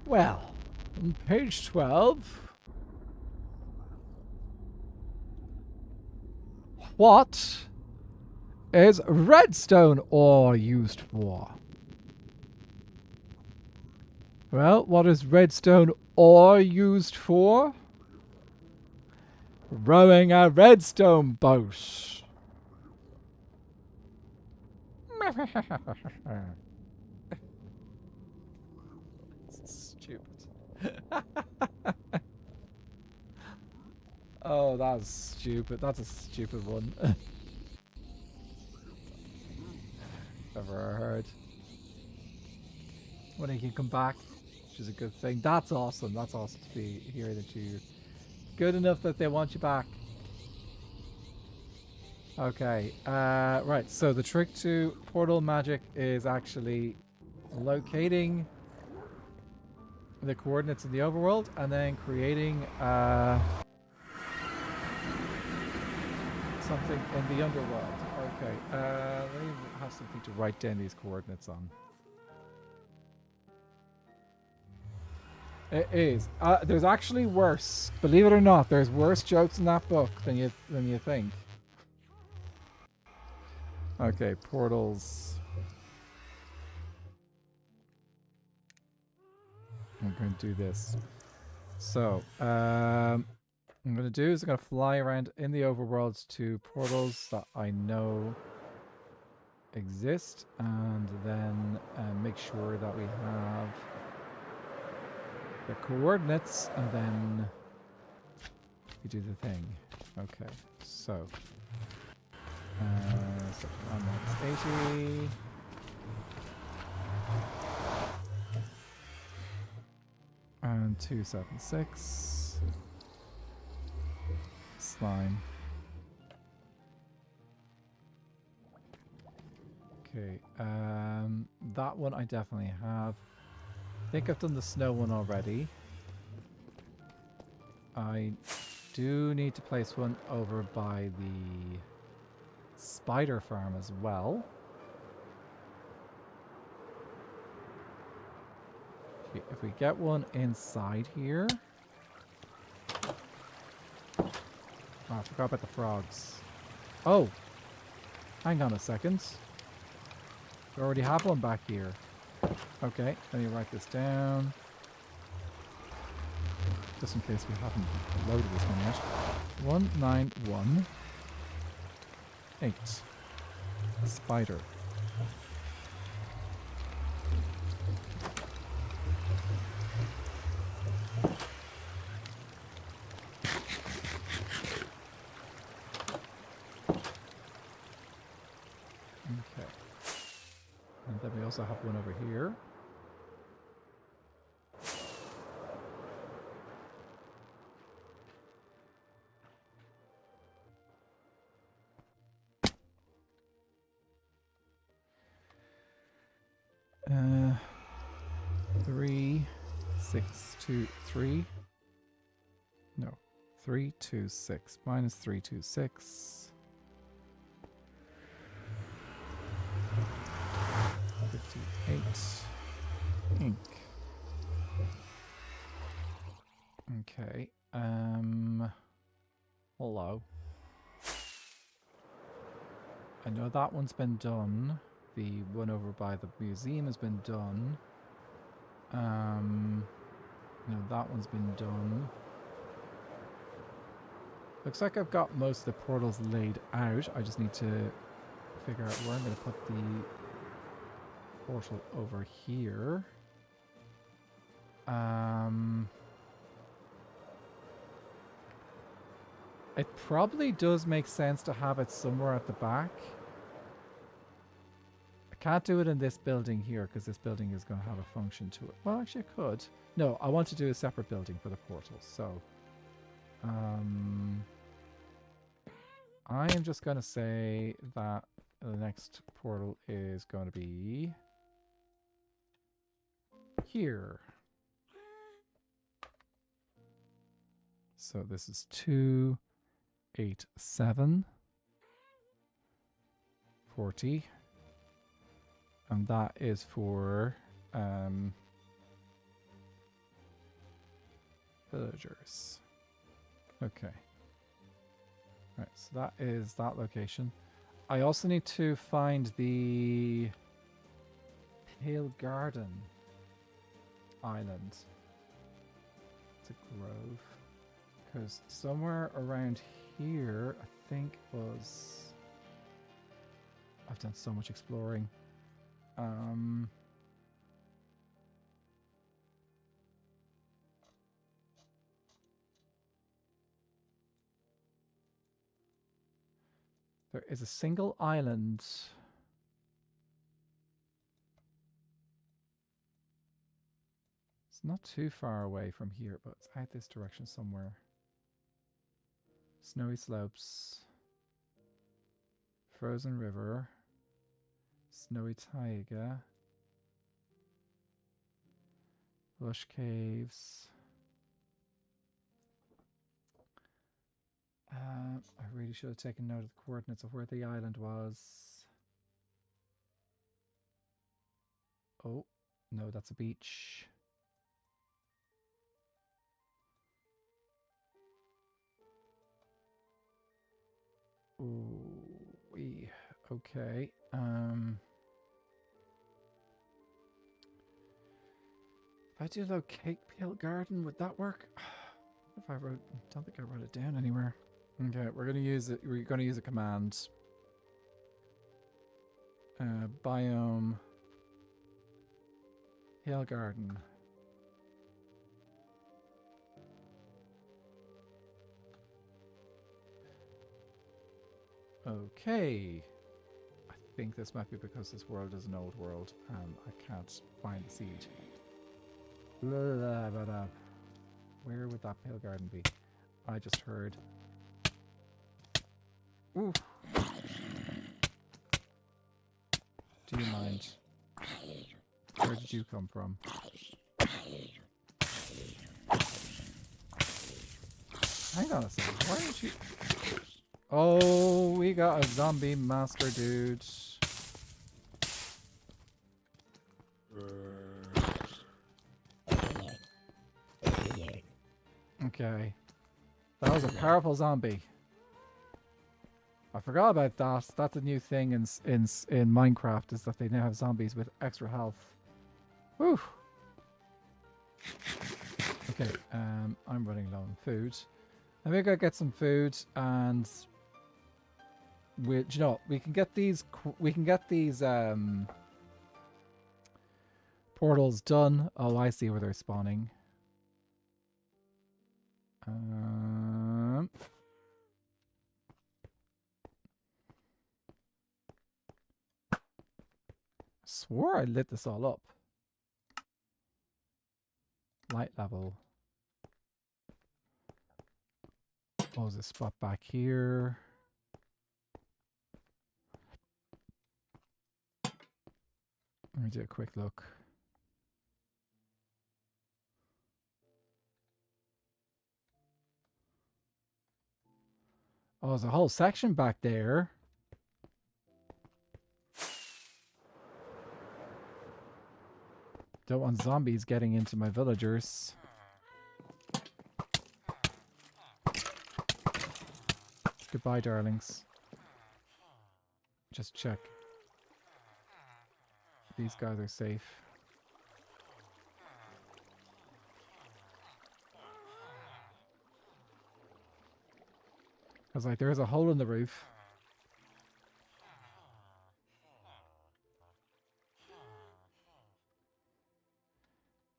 Well, on page 12. What is redstone ore used for? Well, what is redstone ore used for? Rowing a redstone boat. Stupid. Oh, that's stupid. That's a stupid one. Never heard. When he can come back, which is a good thing. That's awesome. That's awesome to be here that you're good enough that they want you back. Okay. Right. So the trick to portal magic is actually locating the coordinates in the overworld and then creating something in the underworld. Okay. Let me have something to write down these coordinates on. It is. There's actually worse. Believe it or not, there's worse jokes in that book than you think. Okay, portals. I'm going to do this. So, I'm going to do is I'm going to fly around in the overworld to portals that I know exist, and then make sure that we have the coordinates, and then we do the thing. Okay, so, so I'm at 80. And 276. Slime. Okay, that one I definitely have. I think I've done the snow one already. I do need to place one over by the spider farm as well. If we get one inside here... Oh, I forgot about the frogs. Oh! Hang on a second. We already have one back here. Okay, let me write this down. Just in case we haven't loaded this one yet. 1918. Spider. Okay. And then we also have one over here. Uh, 3, 6, 2, 3. No, 3, 2, 6. Minus 3, 2, 6. 58. Ink. Okay. Hello. I know that one's been done. The one over by the museum has been done. No, that one's been done. Looks like I've got most of the portals laid out. I just need to figure out where I'm going to put the portal over here. It probably does make sense to have it somewhere at the back. I can't do it in this building here because this building is going to have a function to it. Well, actually I could. No, I want to do a separate building for the portal. So, I am just going to say that the next portal is going to be here. So this is 2, 8, 7, 40. And that is for villagers. Okay. Right, so that is that location. I also need to find the Pale Garden Island. It's a grove. Because somewhere around here, I think was... I've done so much exploring. There is a single island. It's not too far away from here, but it's out this direction somewhere. Snowy slopes. Frozen river. Snowy taiga. Lush caves. I really should have taken note of the coordinates of where the island was. Oh, no, that's a beach. Ooh, okay. If I do the cake peel garden, would that work? If I wrote, don't think I wrote it down anywhere. Okay, we're gonna use it. We're gonna use a command. Biome pale garden. Okay. I think this might be because this world is an old world and I can't find the seed. Where would that pale garden be? I just heard. Ooh. Do you mind? Where did you come from? Hang on a second. Why didn't you... Oh, we got a zombie master, dude. Okay. That was a powerful zombie. I forgot about that. That's a new thing in Minecraft, is that they now have zombies with extra health. Whew. Okay, I'm running low on food. Let me go get some food, and we can get these portals done. Oh, I see where they're spawning. Swore I lit this all up. Light level. Oh, there's a spot back here. Let me do a quick look. Oh, there's a whole section back there. Don't want zombies getting into my villagers. Goodbye, darlings. Just check. These guys are safe. I was like, there's a hole in the roof.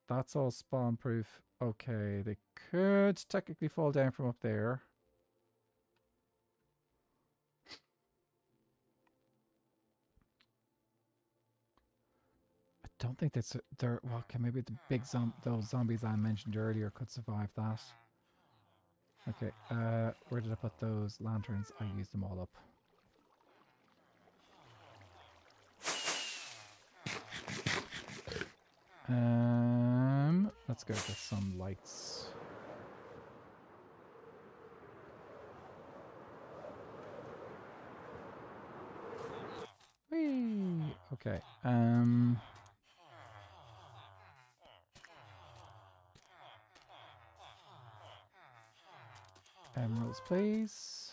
That's all spawn proof. Okay, they could technically fall down from up there. I don't think that's there. Well, okay, maybe the big those zombies I mentioned earlier could survive that. Okay, where did I put those lanterns? I used them all up. Let's go get some lights. Whee! Okay, emeralds, please.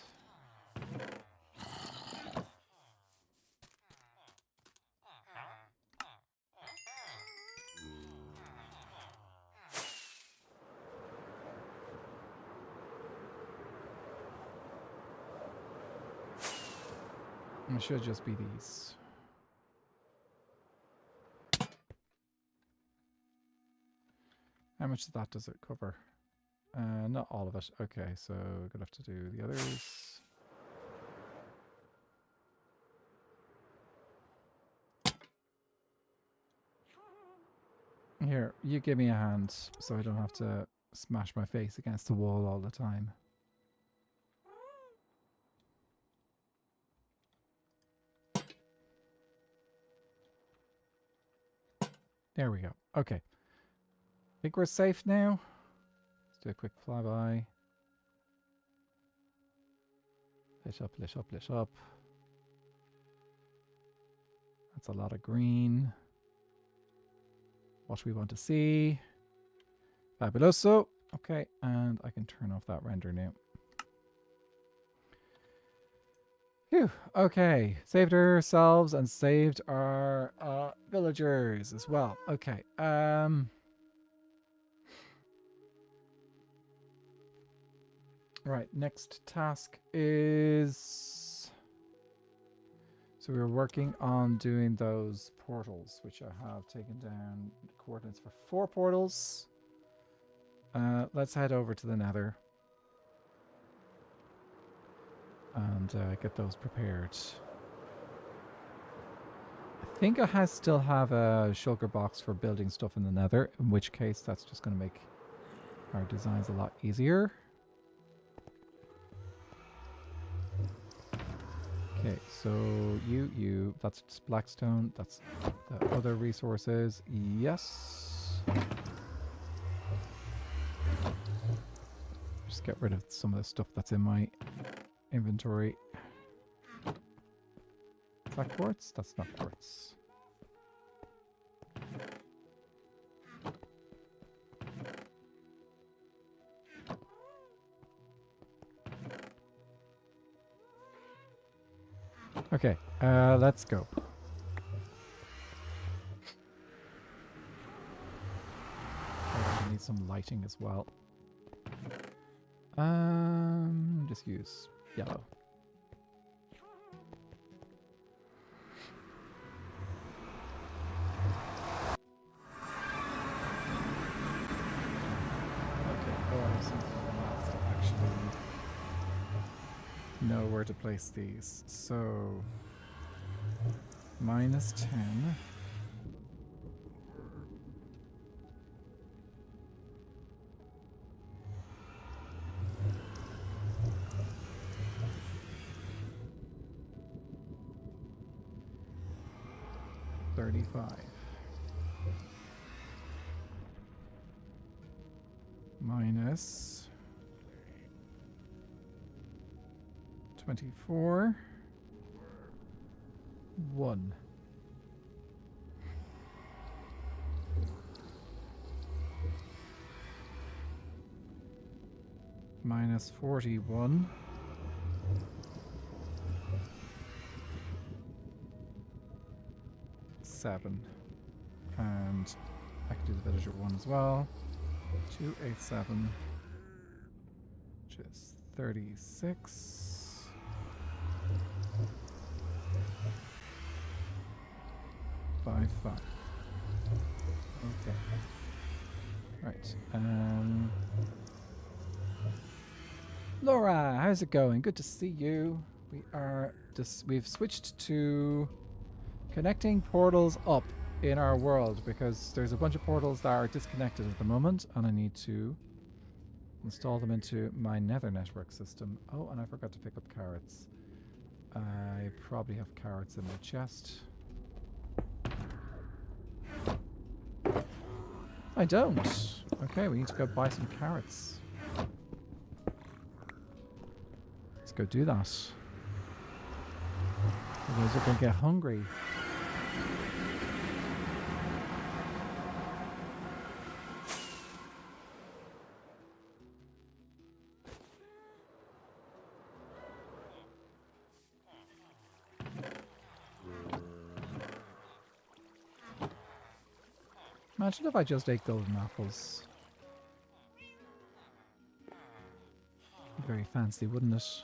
It should just be these. How much of that does it cover? Not all of it. Okay, so we're gonna have to do the others. Here, you give me a hand so I don't have to smash my face against the wall all the time. There we go. Okay. I think we're safe now. Let's do a quick flyby. Lit up, lit up, lit up. That's a lot of green. What we want to see. Fabuloso. Okay, and I can turn off that render now. Phew. Okay, saved ourselves and saved our villagers as well. Okay. Right, next task is... So we were working on doing those portals, which I have taken down coordinates for 4 portals. Let's head over to the Nether and get those prepared. I think I still have a shulker box for building stuff in the Nether, in which case that's just going to make our designs a lot easier. Okay, so that's just Blackstone, that's the other resources, yes. Just get rid of some of the stuff that's in my inventory. Is that quartz? That's not quartz. Okay, let's go. I need some lighting as well. Just use yellow. Okay, oh, I have something else to actually know where to place these. So, -10. -35. -24. 1. -41. 7. And I can do the villager one as well. 287. Which is 36. 55. Okay. Right. Laura, how's it going? Good to see you. We've switched to connecting portals up in our world because there's a bunch of portals that are disconnected at the moment and I need to install them into my Nether network system. Oh, and I forgot to pick up carrots. I probably have carrots in my chest. I don't. Okay, we need to go buy some carrots. Let's go do that. Otherwise we're going to get hungry. Imagine if I just ate golden apples. Very fancy, wouldn't it?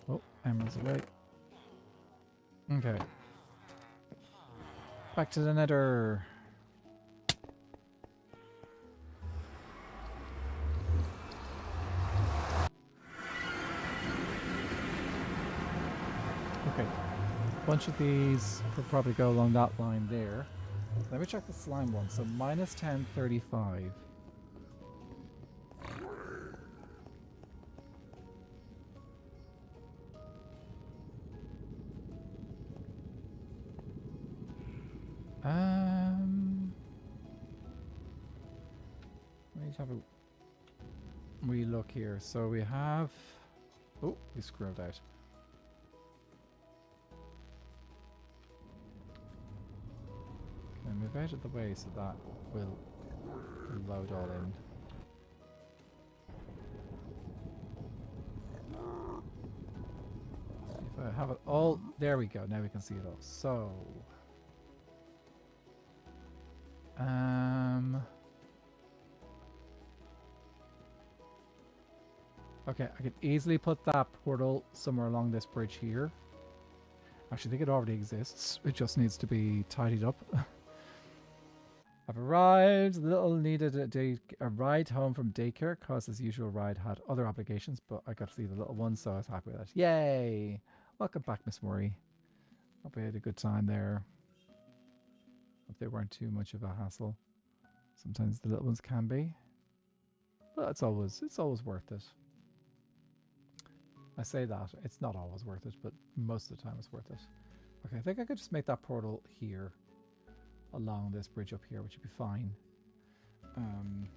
Oh, Emerald's away. Okay. Back to the Nether. Okay. A bunch of these will probably go along that line there. Let me check the slime one. So -10, 35. Let's have a wee look here. So we have... Oh, we scrolled out. Can I move out of the way so that will Load all in. See if I have it all. There we go. Now we can see it all. So, okay, I could easily put that portal somewhere along this bridge here. Actually, I think it already exists. It just needs to be tidied up. I've arrived. Little needed a ride home from daycare because his usual ride had other obligations, but I got to see the little one, so I was happy with that. Yay! Welcome back, Miss Murray. Hope we had a good time there. Hope they weren't too much of a hassle. Sometimes the little ones can be, but it's always worth it. I say that it's not always worth it, but most of the time it's worth it. Okay, I think I could just make that portal here, along this bridge up here, which would be fine. And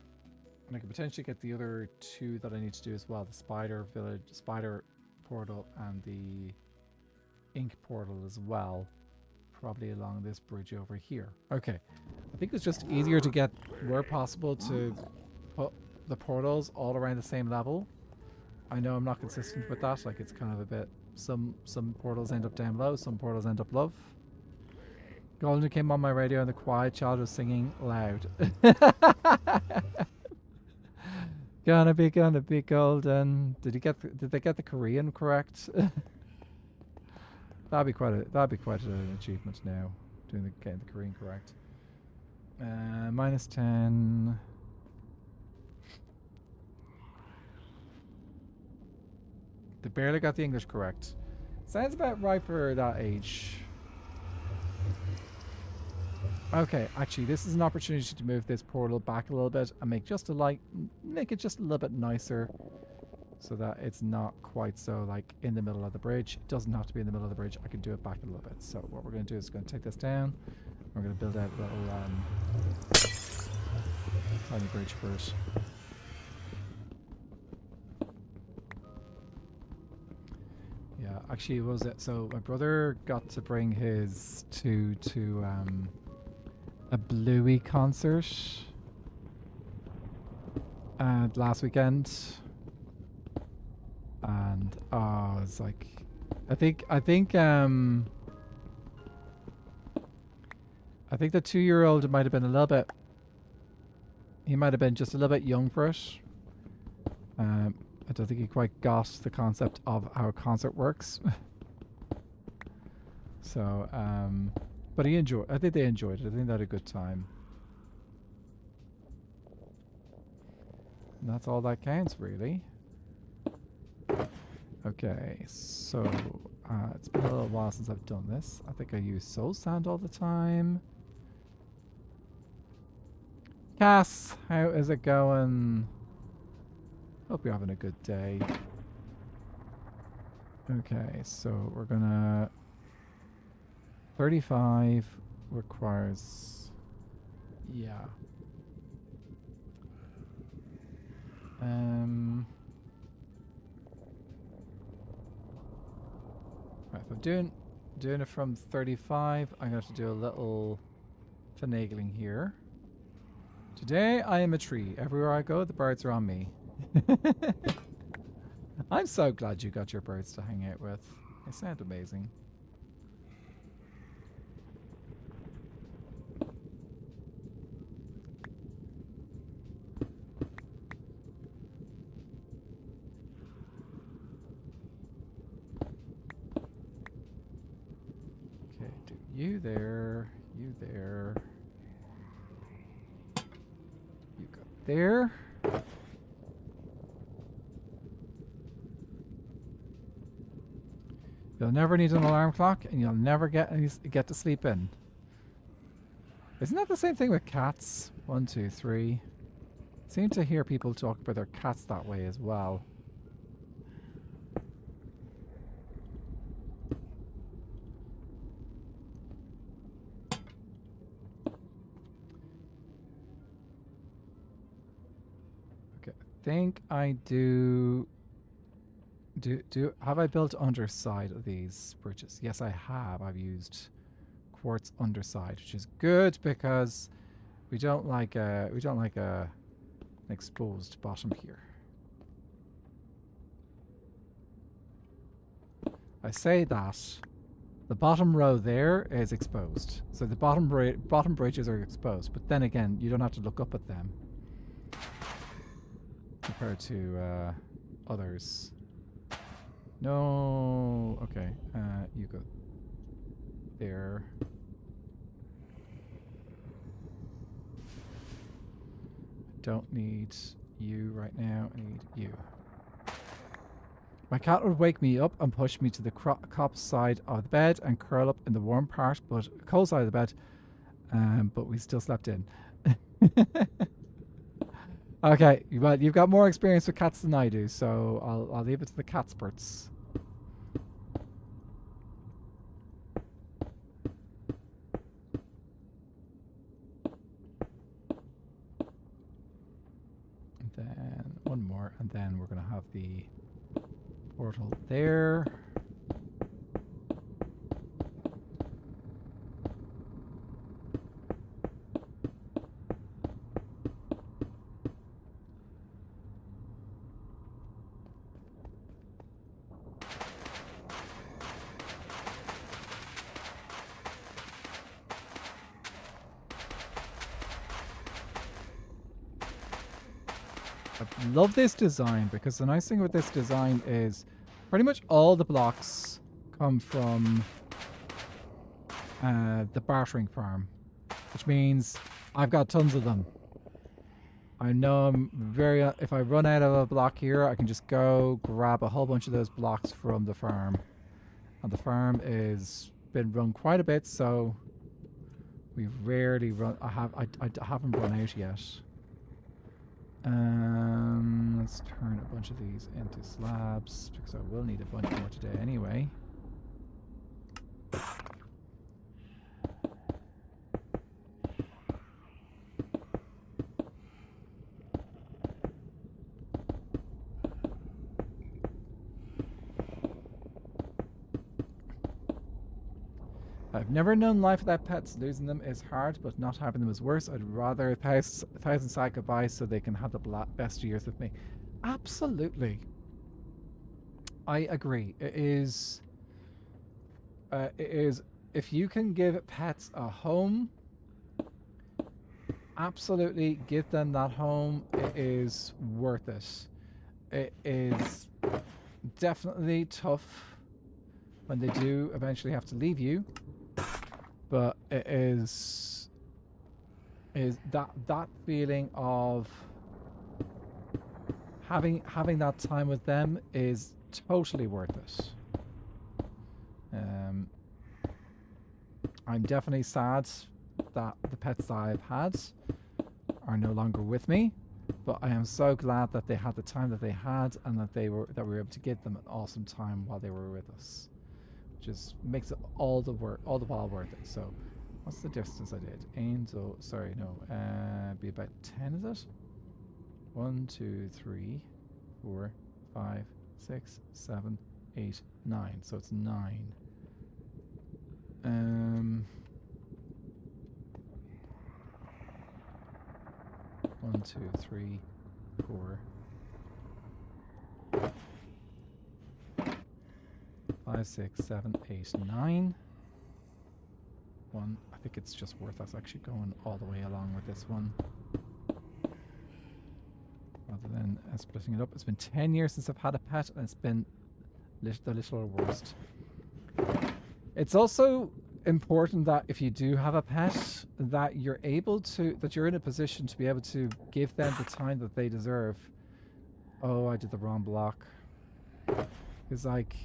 I could potentially get the other two that I need to do as well: the spider village, spider portal, and the ink portal as well. Probably along this bridge over here. Okay, I think it's just easier to get, where possible, to put the portals all around the same level. I know I'm not consistent with that. Like, it's kind of a bit. Some portals end up down low, some portals end up low. Golden came on my radio and the quiet child was singing loud. Gonna be golden. Did they get the Korean correct? That'd be quite an achievement now, getting the Korean correct. -10. They barely got the English correct. Sounds about right for that age. Okay, actually, this is an opportunity to move this portal back a little bit and make it just a little bit nicer, so that it's not quite so like in the middle of the bridge. It doesn't have to be in the middle of the bridge. I can do it back a little bit. So what we're going to do is going to take this down. We're going to build out a little tiny bridge for it. Yeah, actually, what was it? So my brother got to bring his to a Bluey concert last weekend, and it's like, I think the 2-year-old might have been a little bit. He might have been just a little bit young for it. I don't think he quite got the concept of how a concert works. So, but I think they enjoyed it. I think they had a good time. And that's all that counts, really. Okay, so it's been a little while since I've done this. I think I use soul sand all the time. Cass, how is it going? Hope you're having a good day. Okay, so we're gonna... 35 requires... Yeah. Right, if I'm doing it from 35, I'm going to have to do a little finagling here. Today I am a tree. Everywhere I go, the birds are on me. I'm so glad you got your birds to hang out with. They sound amazing. Okay, do you there, you there. You go there. You'll never need an alarm clock, and you'll never get to sleep in. Isn't that the same thing with cats? 1, 2, 3. Seem to hear people talk about their cats that way as well. Okay, I think I do. Have I built underside of these bridges? Yes, I have. I've used quartz underside, which is good because We don't like an exposed bottom here. I say that the bottom row there is exposed, so the bottom bridges are exposed. But then again, you don't have to look up at them compared to others. No, okay. You go there. Don't need you right now. I need you. My cat would wake me up and push me to the cop side of the bed and curl up in the warm part, but cold side of the bed. But we still slept in. Okay, well, you've got more experience with cats than I do, so I'll leave it to the catspurts. And then one more, and then we're gonna have the portal there. I love this design because the nice thing with this design is pretty much all the blocks come from the bartering farm, which means I've got tons of them. I know I'm very... if I run out of a block here, I can just go grab a whole bunch of those blocks from the farm. And the farm is been run quite a bit, so we rarely run... I haven't run out yet. Let's turn a bunch of these into slabs, because I will need a bunch more today anyway. I've never known life without pets. Losing them is hard, but not having them is worse. I'd rather a thousand sad goodbyes so they can have the best years with me. Absolutely. I agree. It is, if you can give pets a home, absolutely give them that home. It is worth it. It is definitely tough when they do eventually have to leave you. But it is that feeling of having that time with them is totally worth it. I'm definitely sad that the pets that I've had are no longer with me, but I am so glad that they had the time that they had and that we were able to give them an awesome time while they were with us. Just makes it all the while worth it. So what's the distance I did? Angel, sorry, no, be about 10, is it? 1, 2, 3, 4, 5, 6, 7, 8, 9. So it's 9. 1, 2, 3, 4, 5, 6, 7, 8, 9. One. I think it's just worth us actually going all the way along with this one, rather than splitting it up. It's been 10 years since I've had a pet, and it's been the little worst. It's also important that if you do have a pet, that you're in a position to be able to give them the time that they deserve. Oh, I did the wrong block. Because like,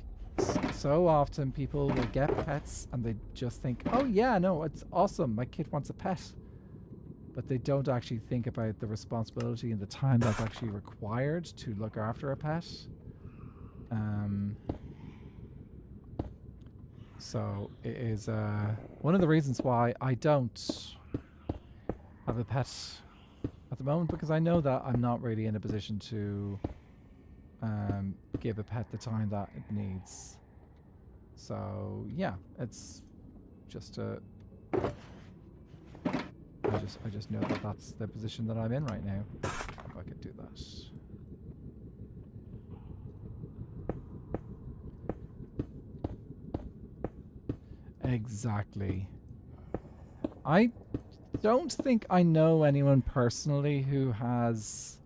so often people will get pets and they just think, oh yeah, no, it's awesome, my kid wants a pet. But they don't actually think about the responsibility and the time that's actually required to look after a pet. So it is one of the reasons why I don't have a pet at the moment, because I know that I'm not really in a position to give a pet the time that it needs. So yeah, it's just a I just know that that's the position that I'm in right now. If I could do that. Exactly. I don't think I know anyone personally who has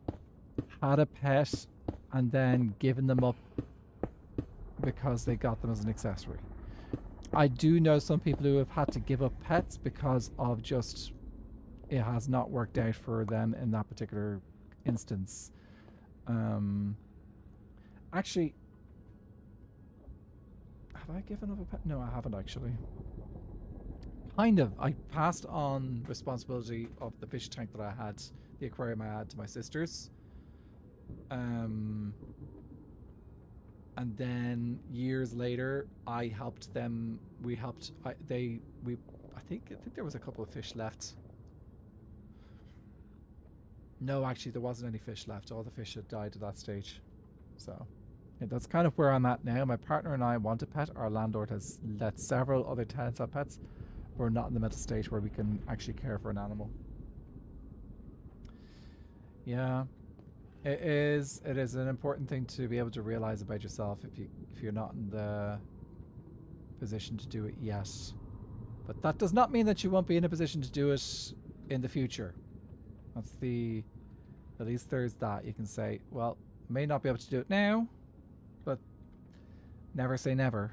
had a pet and then given them up because they got them as an accessory. I do know some people who have had to give up pets because of just it has not worked out for them in that particular instance. Actually, have I given up a pet? No, I haven't actually. Kind of. I passed on responsibility of the fish tank that I had, the aquarium I had, to my sisters. And then years later, I helped them. We helped. I think there was a couple of fish left. No, actually, there wasn't any fish left. All the fish had died at that stage. So, yeah, that's kind of where I'm at now. My partner and I want a pet. Our landlord has let several other tenants have pets. We're not in the mental state where we can actually care for an animal. Yeah, it is. It is an important thing to be able to realize about yourself if you're not in the position to do it yet. But that does not mean that you won't be in a position to do it in the future. That's at least there's that. You can say, well, may not be able to do it now, but never say never.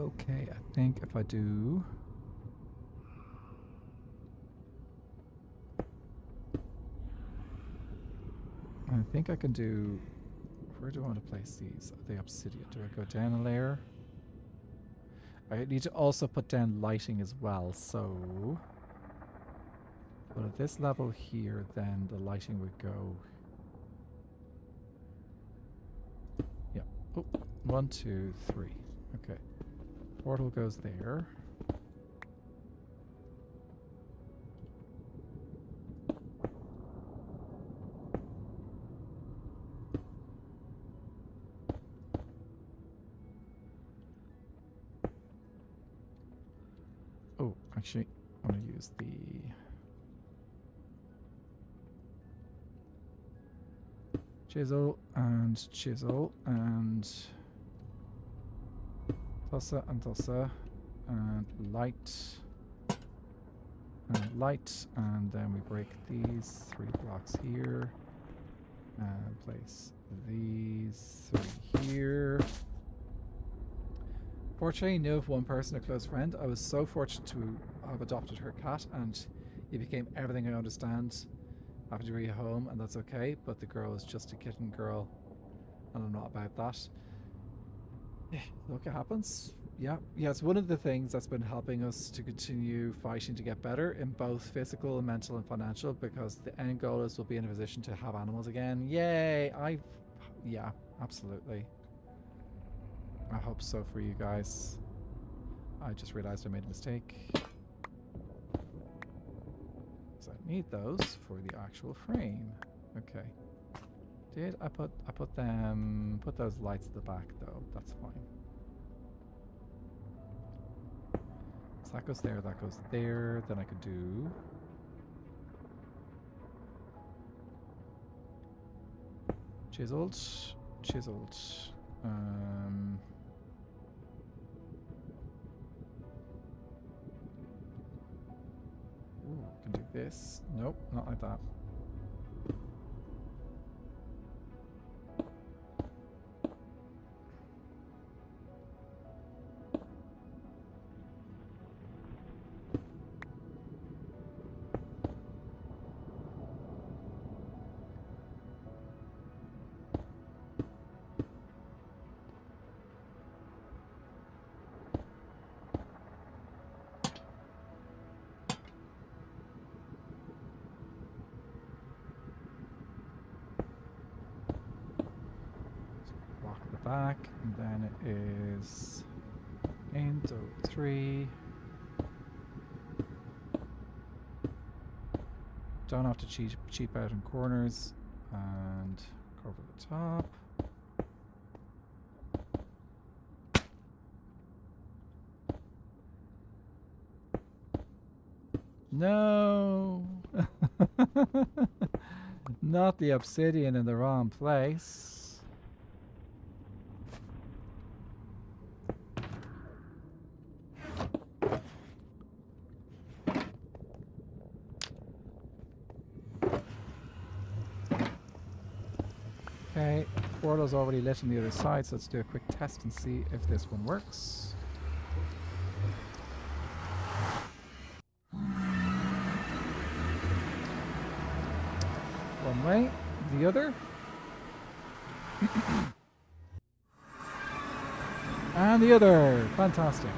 Okay, I think if I do... I think I can do... Where do I want to place these? The obsidian. Do I go down a layer? I need to also put down lighting as well, so... But at this level here, then the lighting would go... Yeah. Oh, 1, 2, 3. Okay. Portal goes there. Oh, actually, I want to use the... chisel and Tulsa and light and light, and then we break these 3 blocks here and place these 3 here. Fortunately, I knew of one person, a close friend. I was so fortunate to have adopted her cat, and it became everything I understand. Having to bring it home, and that's okay, but the girl is just a kitten girl, and I'm not about that. Yeah, look, it happens. Yeah, it's one of the things that's been helping us to continue fighting to get better in both physical and mental and financial, because the end goal is we'll be in a position to have animals again. Yay! Yeah, absolutely. I hope so for you guys. I just realized I made a mistake. I need those for the actual frame. Okay. Did I put those lights at the back though? That's fine. So that goes there, that goes there. Then I could do chiseled. Ooh, can do this. Nope, not like that. Back, and then it is into 3. Don't have to cheap out in corners, and cover the top. No! Not the obsidian in the wrong place. Okay, portal's already lit on the other side, so let's do a quick test and see if this one works. One way, the other. And the other. Fantastic.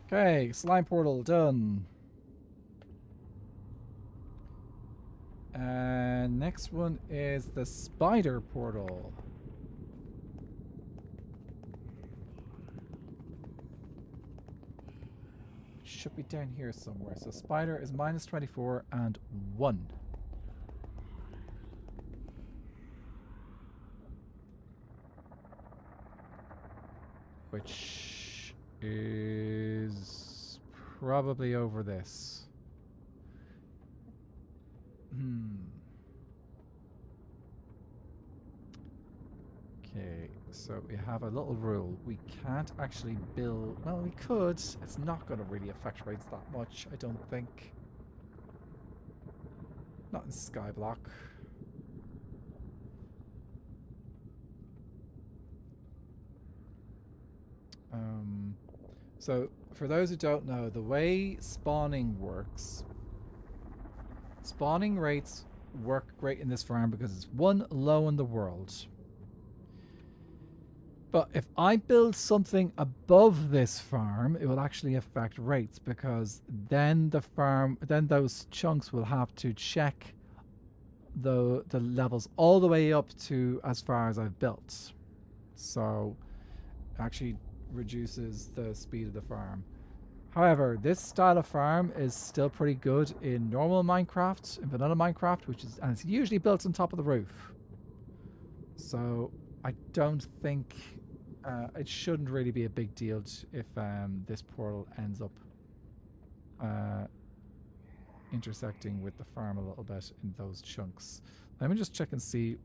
Okay, slime portal done. And next one is the spider portal. Should be down here somewhere. So spider is -24 and 1. Which is probably over this. Okay, so we have a little rule. We can't actually build... Well, we could. It's not going to really affect rates that much, I don't think. Not in Skyblock. So, for those who don't know, the way spawning works... Spawning rates work great in this farm because it's one, low in the world. But if I build something above this farm, it will actually affect rates because then then those chunks will have to check the levels all the way up to as far as I've built. So actually reduces the speed of the farm. However, this style of farm is still pretty good in normal Minecraft, in vanilla Minecraft, and it's usually built on top of the roof. So I don't think it shouldn't really be a big deal if this portal ends up intersecting with the farm a little bit in those chunks. Let me just check and see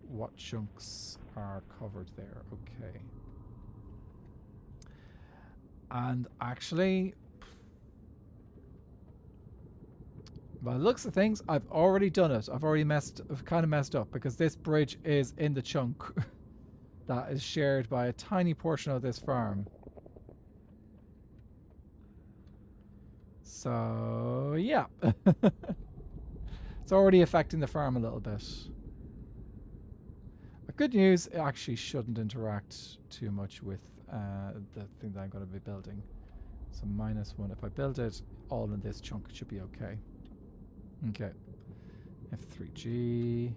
what chunks are covered there. Okay. And actually, by the looks of things, I've already done it. I've kind of messed up because this bridge is in the chunk that is shared by a tiny portion of this farm. So, yeah. It's already affecting the farm a little bit. But good news, it actually shouldn't interact too much with the thing that I'm going to be building. So -1. If I build it all in this chunk, it should be okay. Okay. F3G.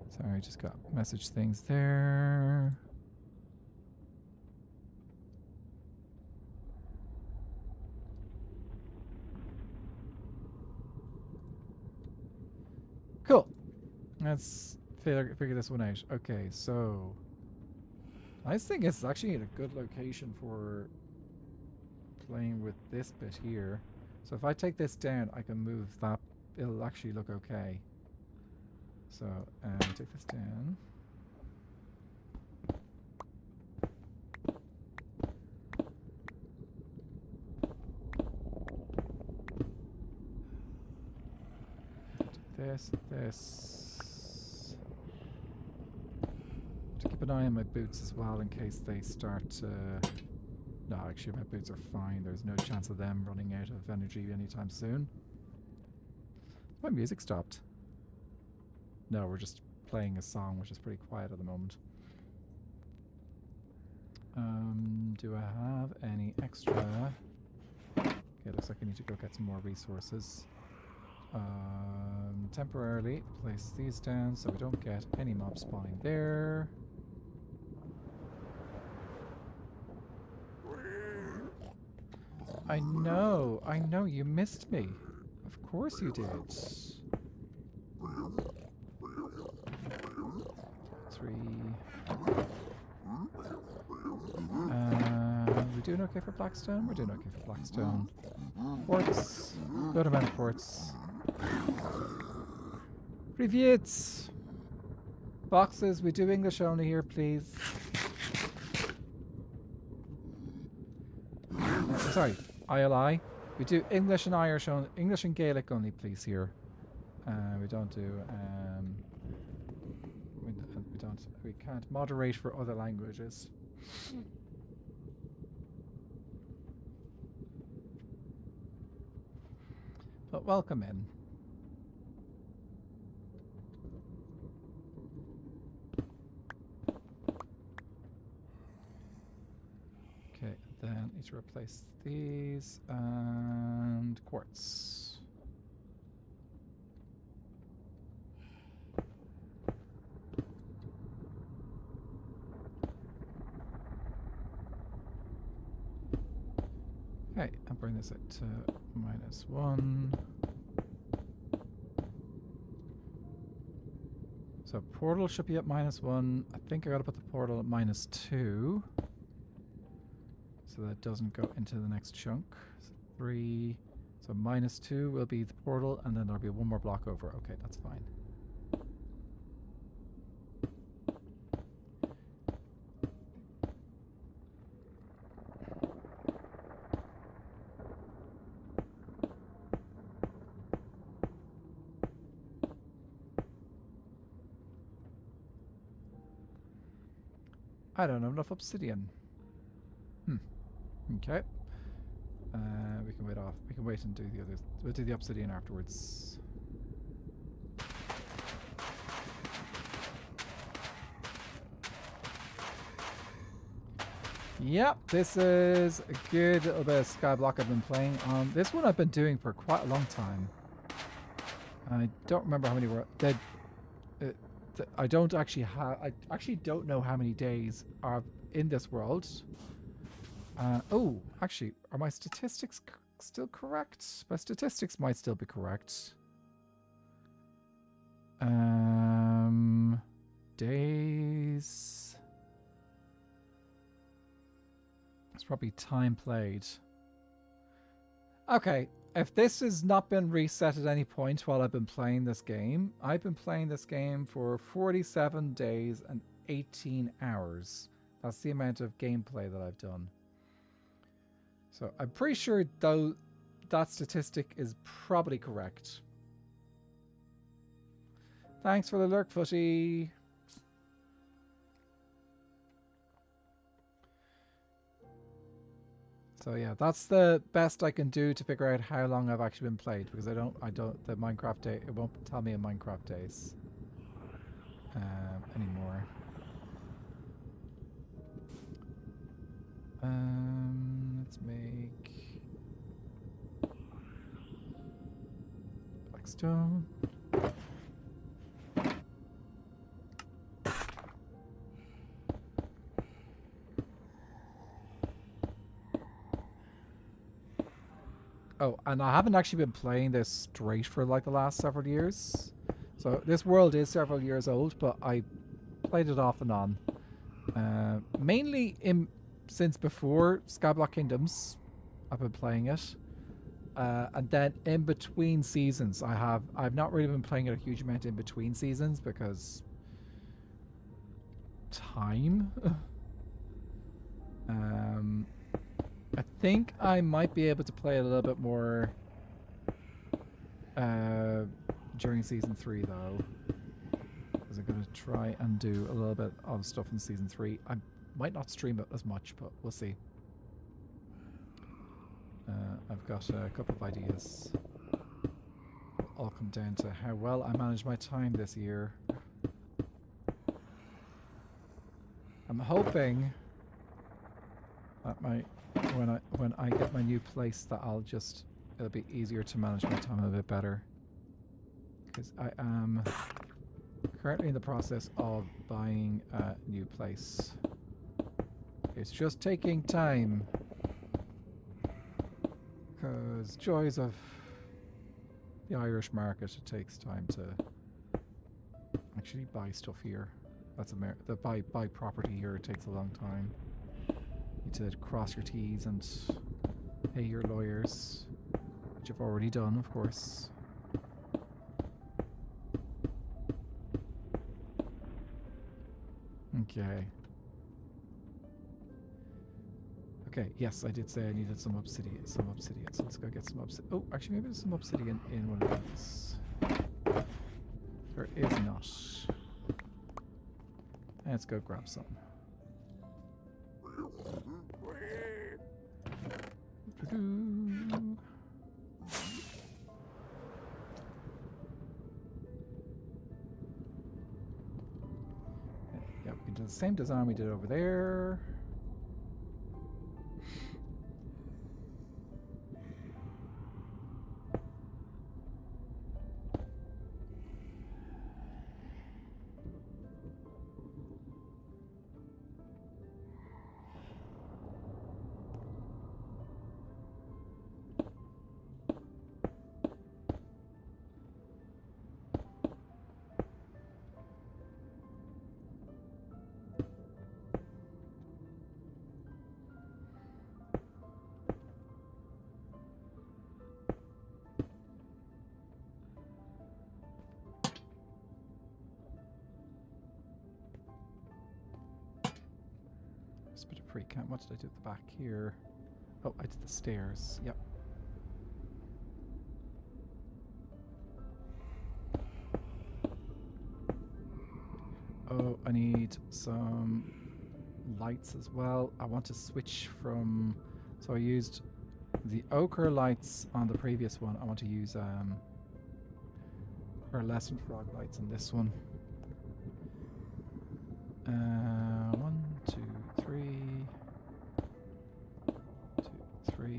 Sorry, just got message things there. Cool. Let's figure this one out. Okay, so I think it's actually in a good location for playing with this bit here. So if I take this down, I can move that. It'll actually look okay. So take this down. This. To keep an eye on my boots as well in case they start. No, actually, my boots are fine. There's no chance of them running out of energy anytime soon. My music stopped. No, we're just playing a song, which is pretty quiet at the moment. Do I have any extra? Okay, looks like I need to go get some more resources. Temporarily place these down so we don't get any mob spawning there. I know, you missed me. Of course you did. 3. We're doing okay for Blackstone? We're doing okay for Blackstone. Quartz. Good amount of quartz. Привет! Boxes, we do English only here, please. Sorry, ILI. We do English and Irish only, English and Gaelic only, please, here. We don't do, we can't moderate for other languages. But welcome in. Okay, then need to replace these and quartz. Okay, I'll bring this up to -1. So portal should be at -1. I think I gotta put the portal at -2. So that doesn't go into the next chunk. So 3. So -2 will be the portal, and then there'll be one more block over. Okay, that's fine. I don't have enough obsidian. Okay. We can wait off. We can wait and do the others. We'll do the obsidian afterwards. Yep, this is a good little bit of Skyblock I've been playing on. This one I've been doing for quite a long time. I don't remember how many were dead. I don't actually have. I actually don't know how many days are in this world. Oh, actually, are my statistics still correct? My statistics might still be correct. Days. It's probably time played. Okay, if this has not been reset at any point while I've been playing this game, I've been playing this game for 47 days and 18 hours. That's the amount of gameplay that I've done. So I'm pretty sure though that statistic is probably correct. Thanks for the lurk, Footy. So yeah, that's the best I can do to figure out how long I've actually been played, because the Minecraft day, it won't tell me in Minecraft days anymore. Let's make blackstone. Oh, and I haven't actually been playing this straight for like the last several years. So this world is several years old, but I played it off and on. Mainly since before Skyblock Kingdoms, I've been playing it. And then in between seasons, I've not really been playing it a huge amount in between seasons because time. I think I might be able to play a little bit more during season 3 though, because I'm going to try and do a little bit of stuff in season 3. I might not stream it as much, but we'll see. I've got a couple of ideas. It'll all come down to how well I manage my time this year. I'm hoping that when I get my new place, that it'll be easier to manage my time a bit better, because I am currently in the process of buying a new place. It's just taking time, because joys of the Irish market, it takes time to actually buy stuff here. That's the buy property here takes a long time. You need to cross your T's and pay your lawyers, which you've already done, of course. Okay. Okay, yes, I did say I needed some obsidian. So let's go get some obsidian. Oh, actually, maybe there's some obsidian in one of these. There is not. Let's go grab some. Yeah, we can do the same design we did over there. Just a bit of pre-camp. What did I do at the back here? Oh, I did the stairs. Yep. Oh, I need some lights as well. I want to switch from... So I used the ochre lights on the previous one. I want to use pearlescent frog lights on this one. 1, 2, 3. 2, 3.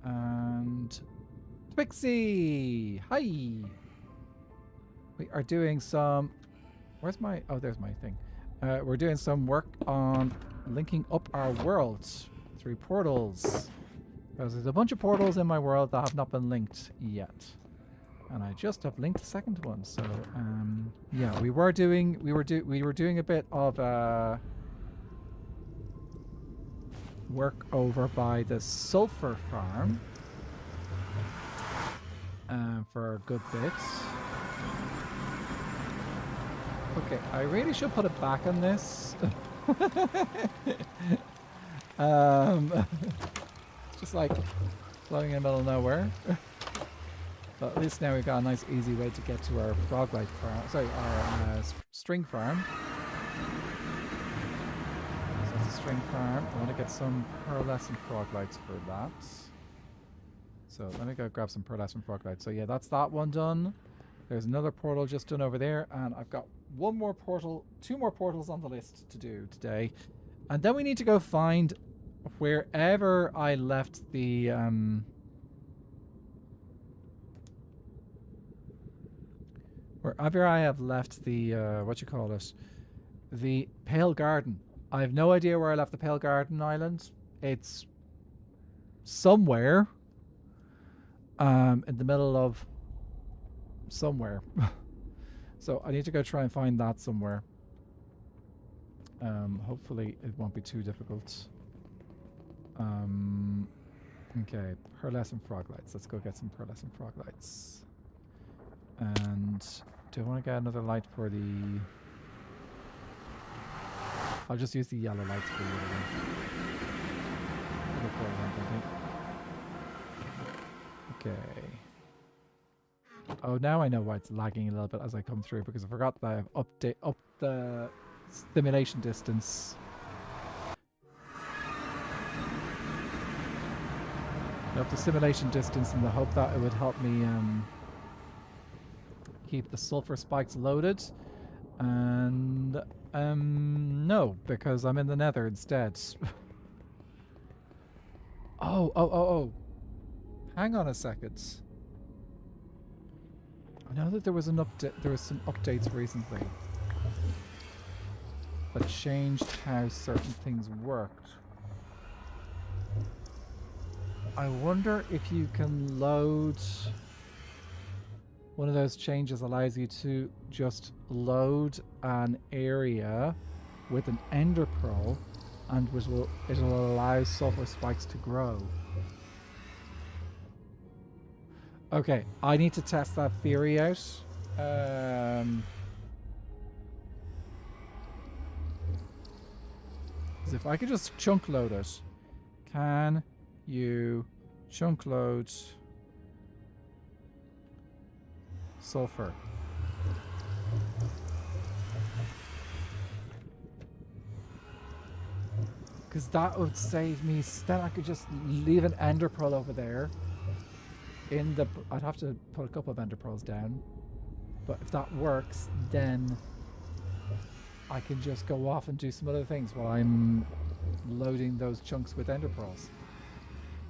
And Twixie! Hi! We are doing some... Where's my... Oh, there's my thing. We're doing some work on linking up our worlds through portals. Because there's a bunch of portals in my world that have not been linked yet. And I just have linked a second one. So, yeah, we were doing a bit of work over by the Sulfur farm for a good bit. Okay, I really should put it back on this. Just like floating in the middle of nowhere. But at least now we've got a nice easy way to get to our frog-light farm. Sorry, our string farm. So it's a string farm. I want to get some pearlescent frog lights for that. So let me go grab some pearlescent frog lights. So yeah, that's that one done. There's another portal just done over there, and I've got one more portal, 2 more portals on the list to do today. And then we need to go find wherever I left the wherever I have left the what you call it, the Pale Garden. I have no idea where I left the Pale Garden Island. It's somewhere in the middle of somewhere. So I need to go try and find that somewhere. Hopefully it won't be too difficult. Okay, pearlescent frog lights. Let's go get some pearlescent frog lights. And do I want to get another light for the... I'll just use the yellow lights for the other one. Okay. Oh, now I know why it's lagging a little bit as I come through, because I forgot that I've upped the stimulation distance. Up the stimulation distance in the hope that it would help me keep the sulfur spikes loaded. And no, because I'm in the nether instead. Oh. Hang on a second. I know that there was an update. There was some updates recently that changed how certain things worked. I wonder if you can load... One of those changes allows you to just load an area with an ender pearl, and it'll allow sulfur spikes to grow. Okay, I need to test that theory out. Because if I could just chunk load it, can you chunk load sulfur? Because that would save me. Then I could just leave an ender pearl over there. I'd have to put a couple of ender pearls down. But if that works, then I can just go off and do some other things while I'm loading those chunks with ender pearls.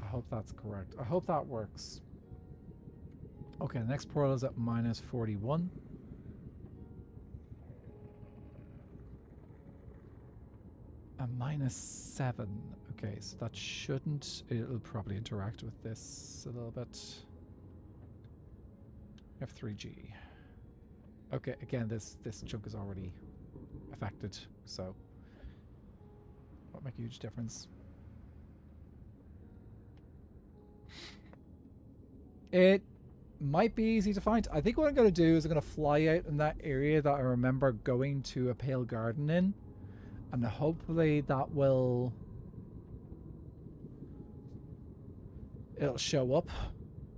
I hope that's correct. I hope that works. Okay, the next portal is at minus 41. A minus 7. Okay, so that shouldn't... It'll probably interact with this a little bit. F3G. Okay, again, this chunk is already affected, so... Won't make a huge difference. It might be easy to find. I think what I'm going to do is I'm going to fly out in that area that I remember going to a pale garden in. And hopefully that will... It'll show up.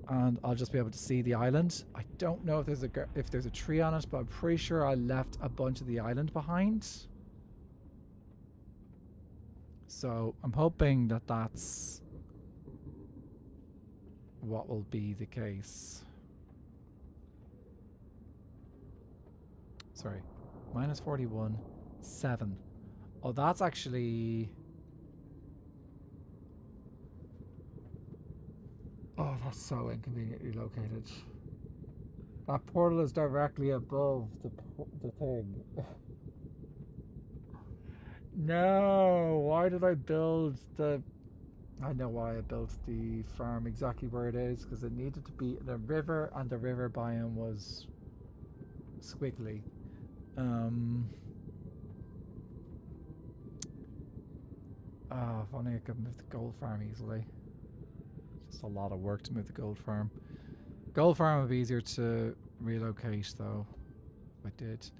And I'll just be able to see the island. I don't know if there's a tree on it, but I'm pretty sure I left a bunch of the island behind. So I'm hoping that that's what will be the case. Sorry, minus 41, 7. Oh, that's actually... Oh, that's so inconveniently located. That portal is directly above the thing. No, why did I build the... I know why I built the farm exactly where it is, because it needed to be in a river, and the river biome was squiggly. Oh, if only I could move the gold farm easily. Just a lot of work to move the gold farm. Gold farm would be easier to relocate, though. If I did.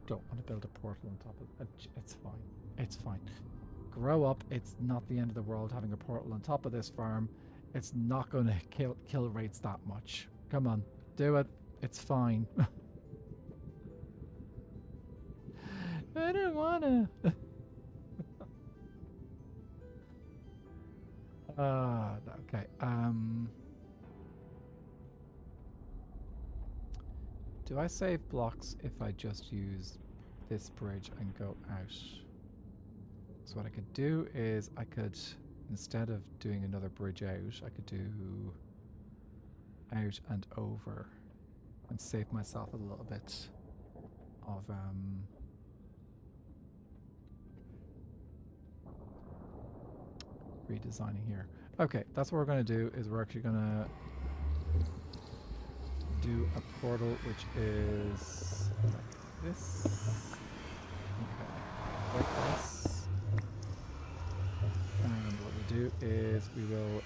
Don't want to build a portal on top of it. It's fine. It's fine. Grow up. It's not the end of the world having a portal on top of this farm. It's not going to kill rates that much. Come on, do it. It's fine. I don't wanna. Okay. Do I save blocks if I just use this bridge and go out? So what I could do is I could, instead of doing another bridge out, I could do out and over and save myself a little bit of redesigning here. Okay, that's what we're going to do, is we're actually going to do a portal which is like this. Okay, like this. And what we'll do is we will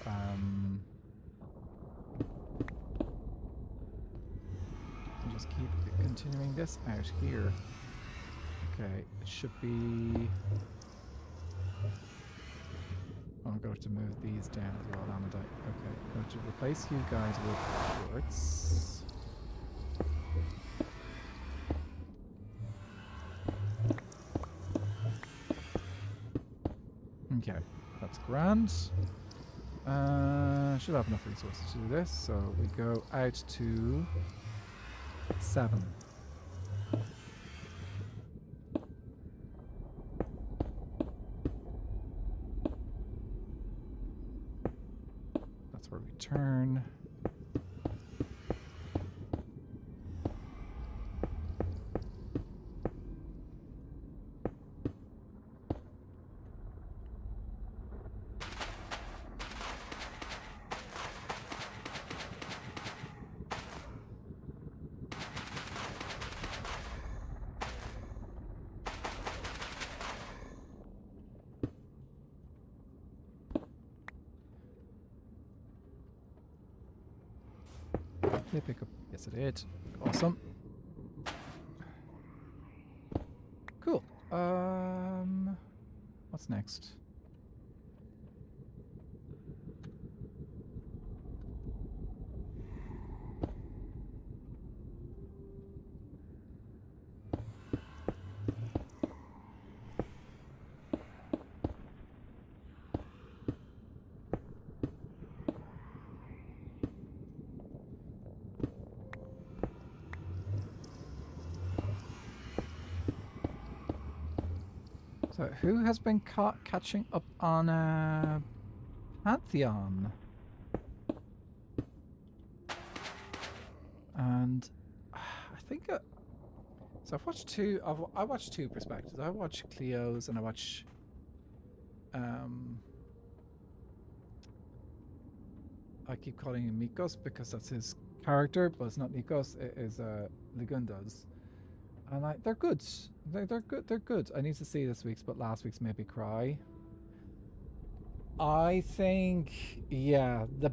just keep continuing this out here. Okay, it should be... Oh, I'm going to move these down as well, haven't I? Okay, I'm going to replace you guys with quartz. Okay, that's grand. Should have enough resources to do this, so we go out to 7. That's where we turn. Did it pick up? Yes, it did. Awesome. Cool. What's next? So, who has been catching up on Pantheon? And I think so. I've watched two. I watched two perspectives. I watched Cleo's and I watch I keep calling him Mikos because that's his character, but it's not Nikos. It is Ligunda's. And they're good. They're good. They're good. I need to see this week's, but last week's made me cry. I think, yeah, the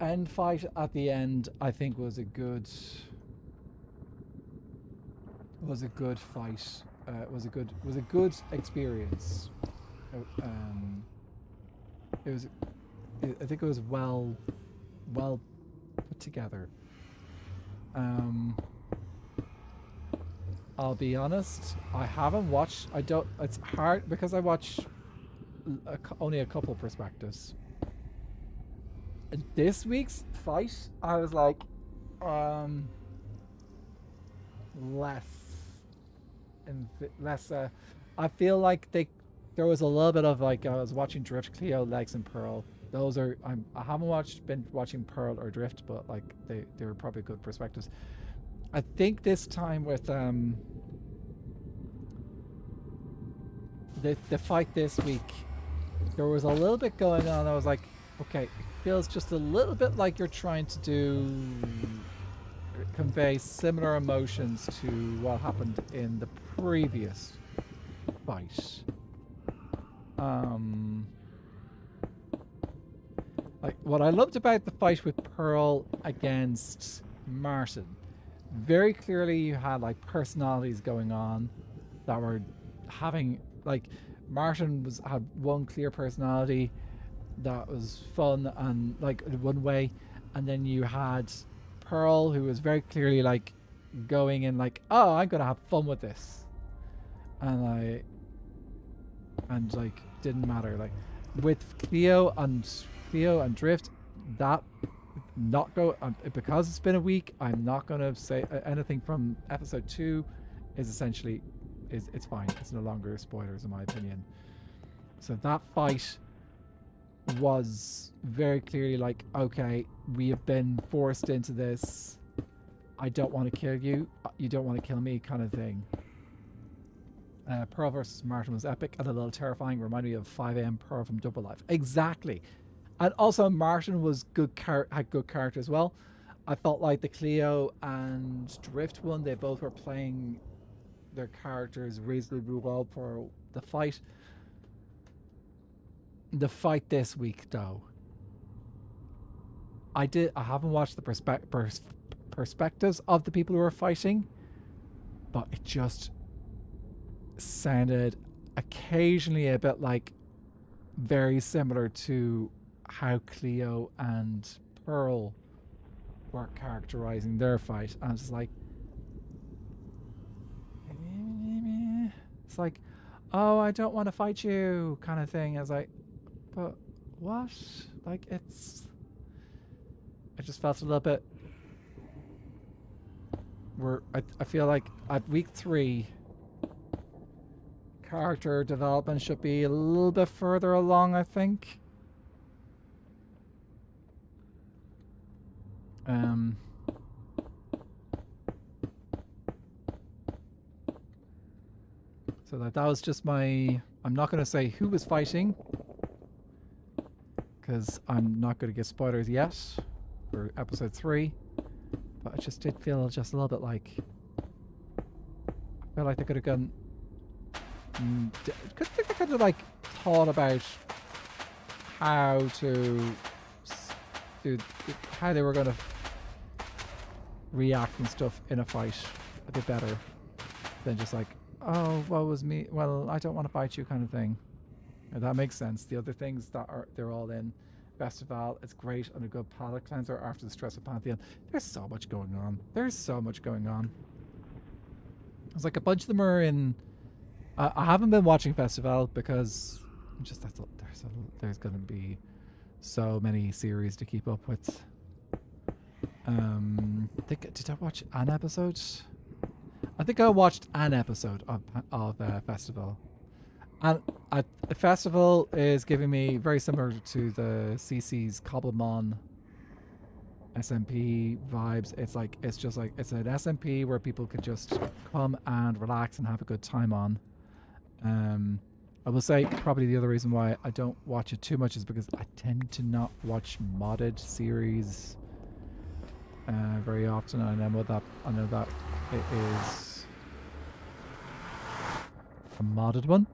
end fight at the end, I think was a good fight. Was a good experience. It was. I think it was well put together. I'll be honest, I haven't watched. I don't. It's hard because I watch only a couple perspectives. This week's fight, I was like, less. I feel like there was a little bit of like I was watching Drift, Cleo, Legs, and Pearl. Those are I haven't been watching Pearl or Drift, but like they were probably good perspectives. I think this time with the fight this week, there was a little bit going on. I was like, okay, it feels just a little bit like you're trying to convey similar emotions to what happened in the previous fight. Like what I loved about the fight with Pearl against Martin, very clearly you had like personalities going on that were having like Martin had one clear personality that was fun and like one way, and then you had Pearl who was very clearly like going in like, oh, I'm gonna have fun with this, and like didn't matter. Like with Cleo and Drift, that not go because it's been a week. I'm not gonna say anything from episode 2. Is essentially it's fine. It's no longer spoilers in my opinion. So that fight was very clearly like, okay, we have been forced into this. I don't want to kill you. You don't want to kill me, kind of thing. Pearl versus Martin was epic and a little terrifying. Reminded me of 5 AM Pearl from Double Life. Exactly. And also Martin was had good character as well. I felt like the Cleo and Drift one, they both were playing their characters reasonably well for the fight. The fight this week, though, I haven't watched the perspectives of the people who are fighting, but it just sounded occasionally a bit like very similar to how Cleo and Pearl were characterizing their fight. And I was just like, it's like, oh, I don't want to fight you kind of thing. I was like, but what? Like, I just felt a little bit I feel like at week 3 character development should be a little bit further along, I think. So that was just my... I'm not going to say who was fighting, because I'm not going to get spoilers yet for episode 3. But I just did feel just a little bit like... I feel like they could have gone... they could have like thought about how to do... how they were going to react and stuff in a fight a bit better than just like, oh, what was me? Well, I don't want to fight you kind of thing. And that makes sense. The other things that they're all in. Festival, it's great and a good palate cleanser after the stress of Pantheon. There's so much going on. There's so much going on. It's like a bunch of them are in. I haven't been watching Festival because just there's going to be so many series to keep up with. Did I watch an episode? I think I watched an episode of Festival. And the Festival is giving me very similar to the CC's Cobblemon SMP vibes. It's just like it's an SMP where people can just come and relax and have a good time on. I will say probably the other reason why I don't watch it too much is because I tend to not watch modded series very often. I know that it is a modded one.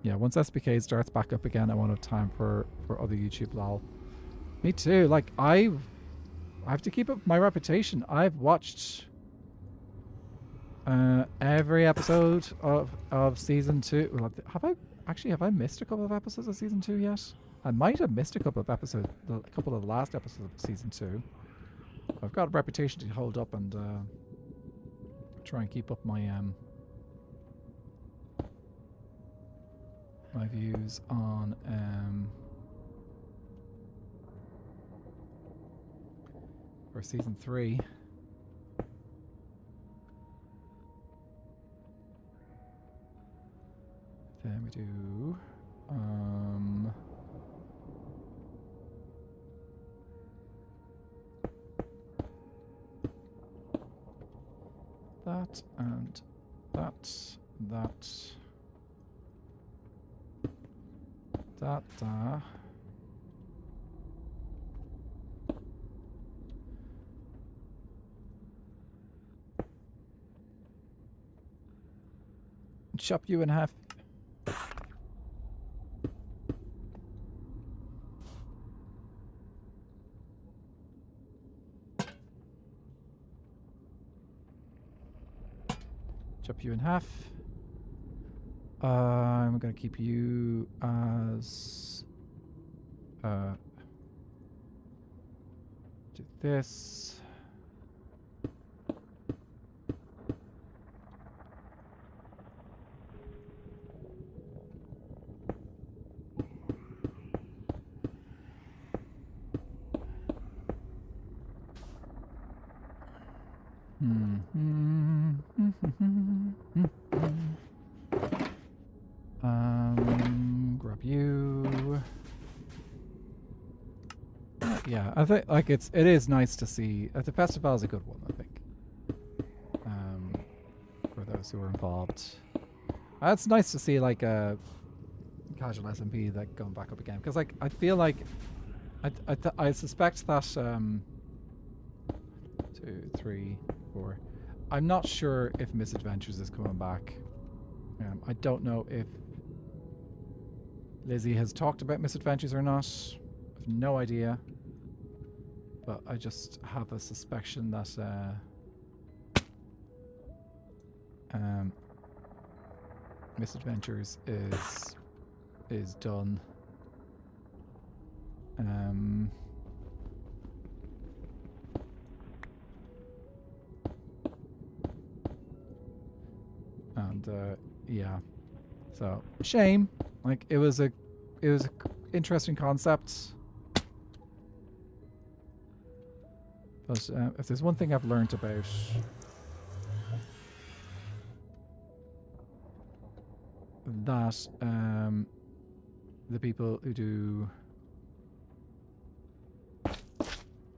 Yeah, once SBK starts back up again, I won't have time for other YouTube lol. Me too. Like I have to keep up my reputation. I've watched every episode of season 2. Have I missed a couple of episodes of season 2 yet? I might have missed a couple of the last episodes of season 2. I've got a reputation to hold up and try and keep up my my views on for season 3. Then we do that and that. Chop you in half. Chop you in half. I'm gonna keep you as do this. Grab you. Yeah, I think like it is nice to see. The festival is a good one, I think. For those who are involved, it's nice to see like a casual SMP like going back up again because like I feel like I suspect that 2, 3, 4. I'm not sure if Misadventures is coming back. I don't know if Lizzie has talked about Misadventures or not. I have no idea. But I just have a suspicion that Misadventures is done. And yeah, so shame. Like it was a interesting concept. But if there's one thing I've learned about that, the people who do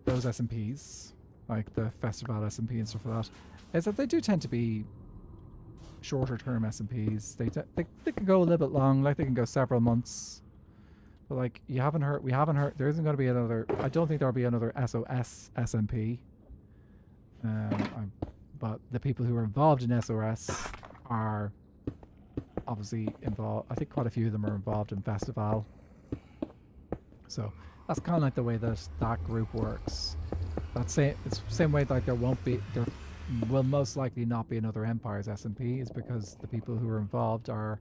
those SMPs, like the festival SMP and stuff like that, is that they do tend to be shorter term SMPs. They can go a little bit long, like they can go several months. But like we haven't heard there isn't going to be another. I don't think there'll be another SOS SMP. But the people who are involved in SOS are obviously involved. I think quite a few of them are involved in Festival. So That's kind of like the way that that group works. It's the same way like there will most likely not be another Empire's SMP is because the people who are involved are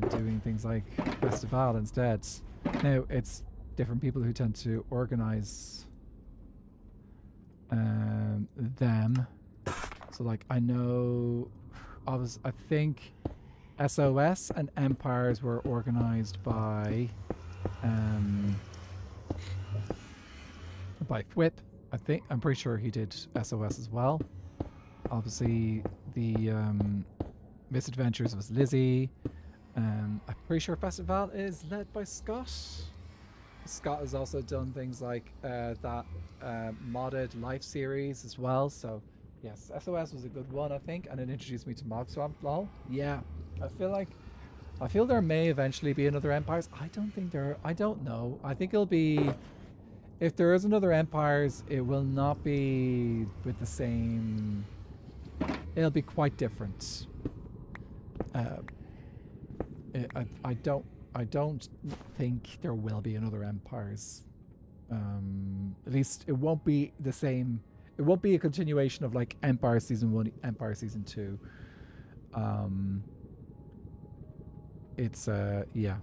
doing things like Festival instead. Now it's different people who tend to organize them. So like I know, I think SOS and Empires were organized by Whip. I'm pretty sure he did SOS as well. Obviously, the Misadventures was Lizzie. I'm pretty sure Festival is led by Scott. Scott has also done things like that modded life series as well. So yes, SOS was a good one, I think, and it introduced me to Mog Swamp LOL. Yeah, I feel there may eventually be another Empires. I don't know. I think it'll be, if there is another Empires, it will not be with the same. It'll be quite different. I don't think there will be another Empires. At least it won't be the same. It won't be a continuation of like Empire Season 1, Empire Season 2. It's yeah.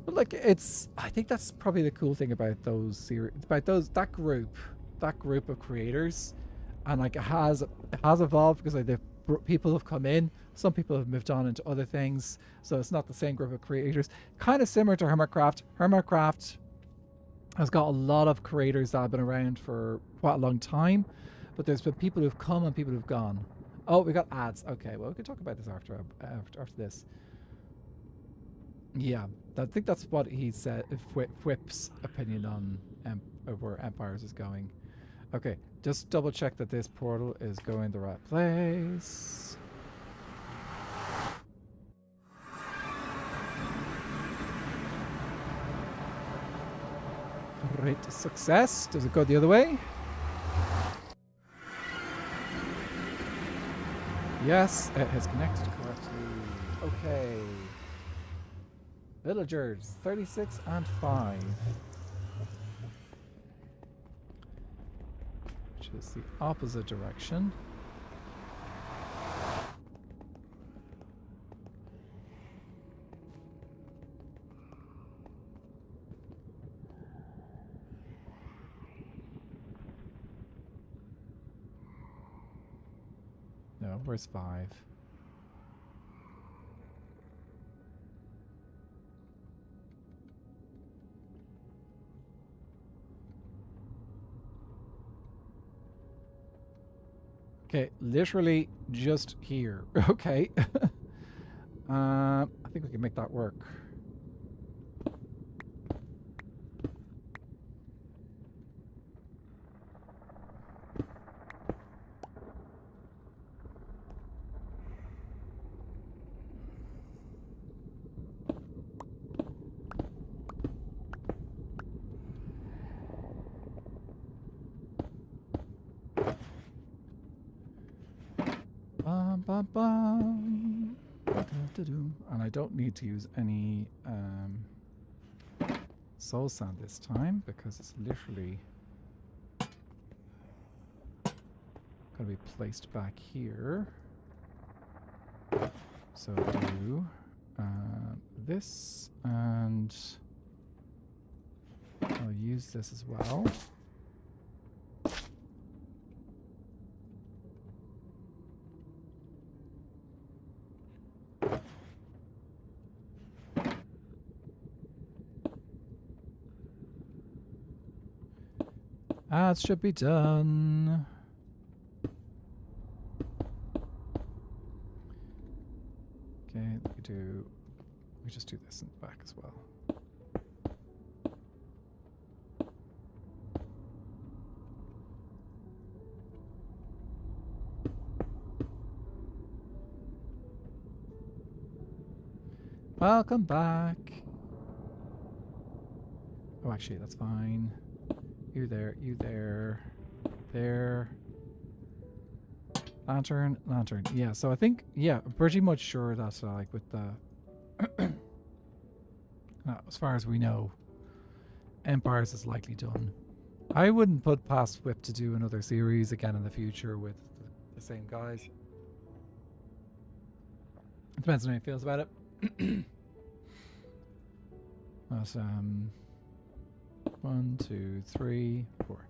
But like I think that's probably the cool thing about those series, about that group of creators, and like it has evolved because like the people have come in, some people have moved on into other things, so it's not the same group of creators. Kind of similar to Hermitcraft. Hermitcraft has got a lot of creators that have been around for quite a long time, but there's been people who've come and people who've gone. Oh, we got ads. Okay, well we can talk about this after this. Yeah, I think that's what he said. Whip's opinion on where Empires is going. Okay, just double check that this portal is going the right place. Great success. Does it go the other way? Yes, it has connected correctly. Okay. Villagers, 36 and 5. Which is the opposite direction. No, where's 5? Okay, literally just here. Okay. I think we can make that work. And I don't need to use any soul sand this time because it's literally going to be placed back here. So do this, and I'll use this as well. Ads should be done. Okay, we just do this in the back as well. Welcome back. Oh, actually, that's fine. You there, you there, there. Lantern, lantern. Yeah, so I think, yeah, I'm pretty much sure that's like with the, as far as we know, Empires is likely done. I wouldn't put past Whip to do another series again in the future with the same guys. It depends on how he feels about it. But 1, 2, 3, 4.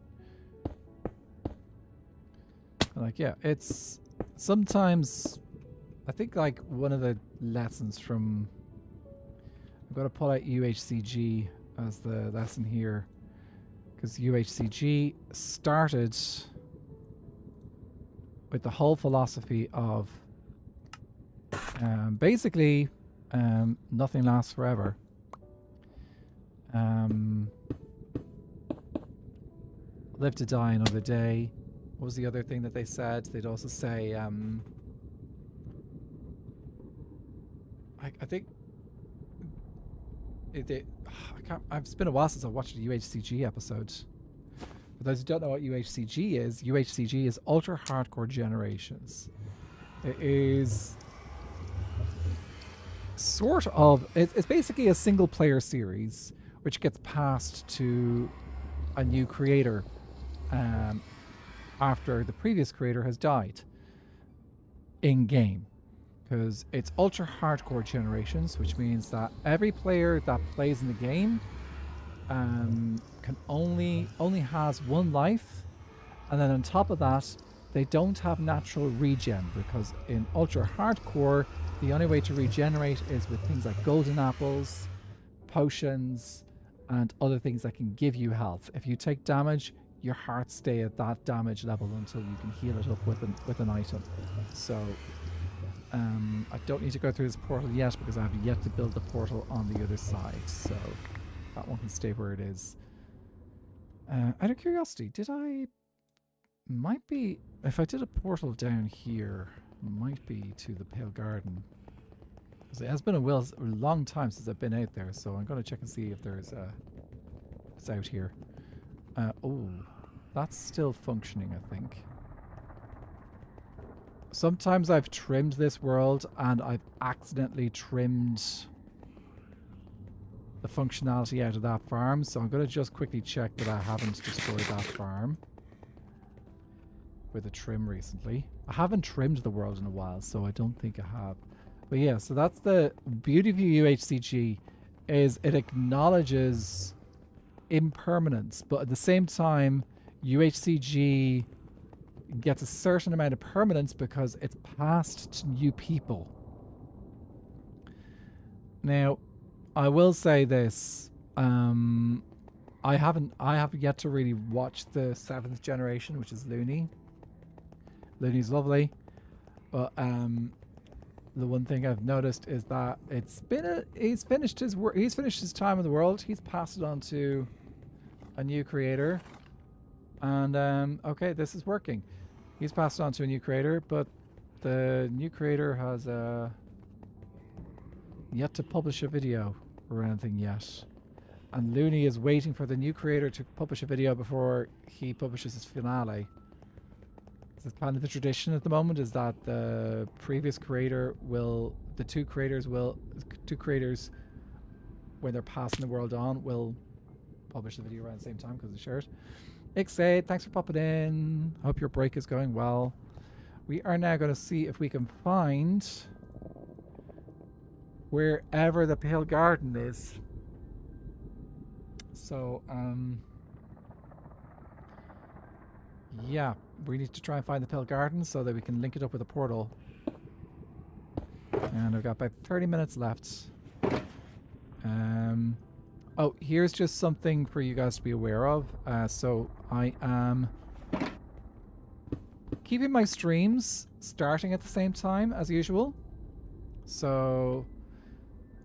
Like, yeah, it's sometimes I think like one of the lessons from I've got to pull out UHCG as the lesson here, because UHCG started with the whole philosophy of basically nothing lasts forever. Live to die another day. What was the other thing that they said? They'd also say I think it's been a while since I watched a UHCG episode. For those who don't know what UHCG is Ultra Hardcore Generations. It is sort of, it's basically a single player series which gets passed to a new creator after the previous creator has died in game. Because it's Ultra Hardcore Generations, which means that every player that plays in the game can only has one life, and then on top of that they don't have natural regen, because in Ultra Hardcore the only way to regenerate is with things like golden apples, potions, and other things that can give you health. If you take damage, your hearts stay at that damage level until you can heal it up with an item. So I don't need to go through this portal yet because I have yet to build the portal on the other side, so that one can stay where it is. Out of curiosity, if I did a portal down here, might be to the Pale Garden. It has been a long time since I've been out there, so I'm going to check and see if there's it's out here. Oh, that's still functioning, I think. Sometimes I've trimmed this world and I've accidentally trimmed the functionality out of that farm, so I'm going to just quickly check that I haven't destroyed that farm with a trim recently. I haven't trimmed the world in a while, so I don't think I have. But yeah, so that's the beauty of UHCG, is it acknowledges impermanence, but at the same time UHCG gets a certain amount of permanence because it's passed to new people. Now, I will say this: I have yet to really watch the 7th generation, which is Looney. Looney's lovely, but the one thing I've noticed is that he's finished his work. He's finished his time in the world. He's passed it on to a new creator, and okay, this is working. He's passed on to a new creator, but the new creator has yet to publish a video or anything yet. And Looney is waiting for the new creator to publish a video before he publishes his finale. It's kind of the tradition at the moment, is that the previous creator the two creators, when they're passing the world on, will publish the video around the same time because it's shared. Ixade, thanks for popping in. Hope your break is going well. We are now going to see if we can find wherever the Pale Garden is. So, yeah, we need to try and find the Pale Garden so that we can link it up with a portal. And I've got about 30 minutes left. Oh, here's just something for you guys to be aware of. So I am keeping my streams starting at the same time as usual. So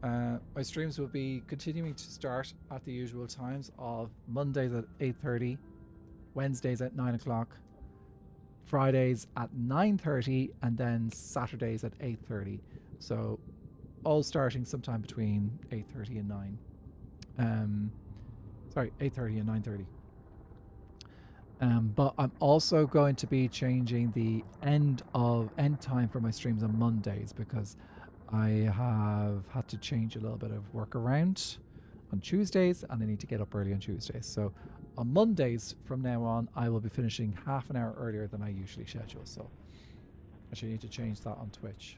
my streams will be continuing to start at the usual times of Mondays at 8:30, Wednesdays at 9 o'clock, Fridays at 9:30, and then Saturdays at 8:30. So all starting sometime between 8:30 and 9. Sorry, 8:30 and 9:30. But I'm also going to be changing the end time for my streams on Mondays, because I have had to change a little bit of work around on Tuesdays, and I need to get up early on Tuesdays. So on Mondays from now on, I will be finishing half an hour earlier than I usually schedule. So I should need to change that on Twitch.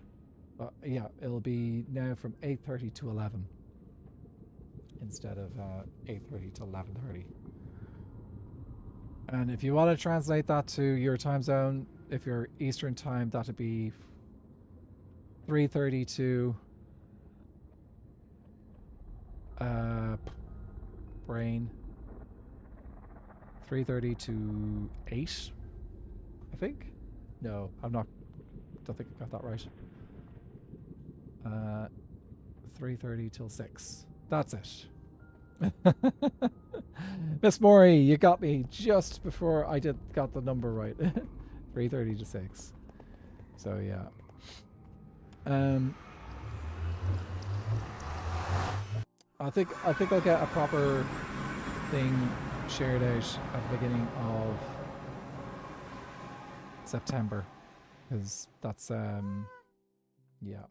But yeah, it'll be now from 8:30 to 11 instead of 8:30 to 11:30. And if you want to translate that to your time zone, if you're Eastern time, that'd be 3:30 to brain 3:30 to 8, I think. No, I'm not. Don't think I got that right. 3:30 till 6. That's it. Miss Maury, you got me just before I got the number right. 3:30 to 6. So yeah. I think I'll get a proper thing shared out at the beginning of September, because that's yeah.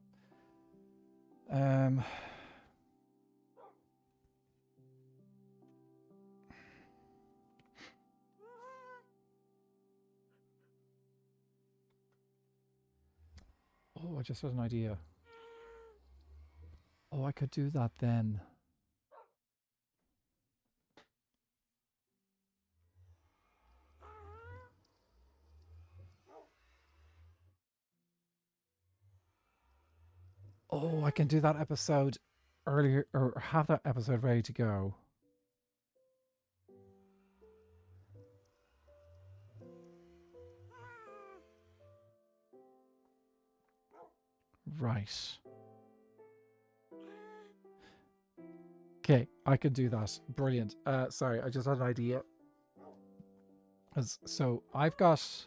Oh, I just had an idea. Oh, I could do that then. Oh, I can do that episode earlier, or have that episode ready to go. Right. Okay, I can do that. Brilliant. Sorry, I just had an idea. So I've got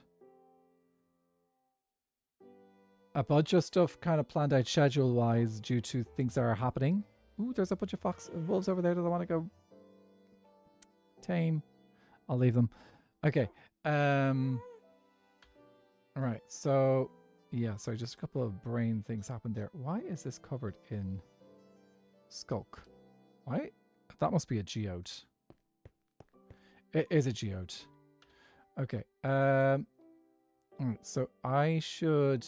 a bunch of stuff kind of planned out schedule-wise due to things that are happening. Ooh, there's a bunch of wolves over there that I want to go tame. I'll leave them. Okay. All right. So yeah. So just a couple of brain things happened there. Why is this covered in skulk? Why? That must be a geode. It is a geode. Okay. So I should.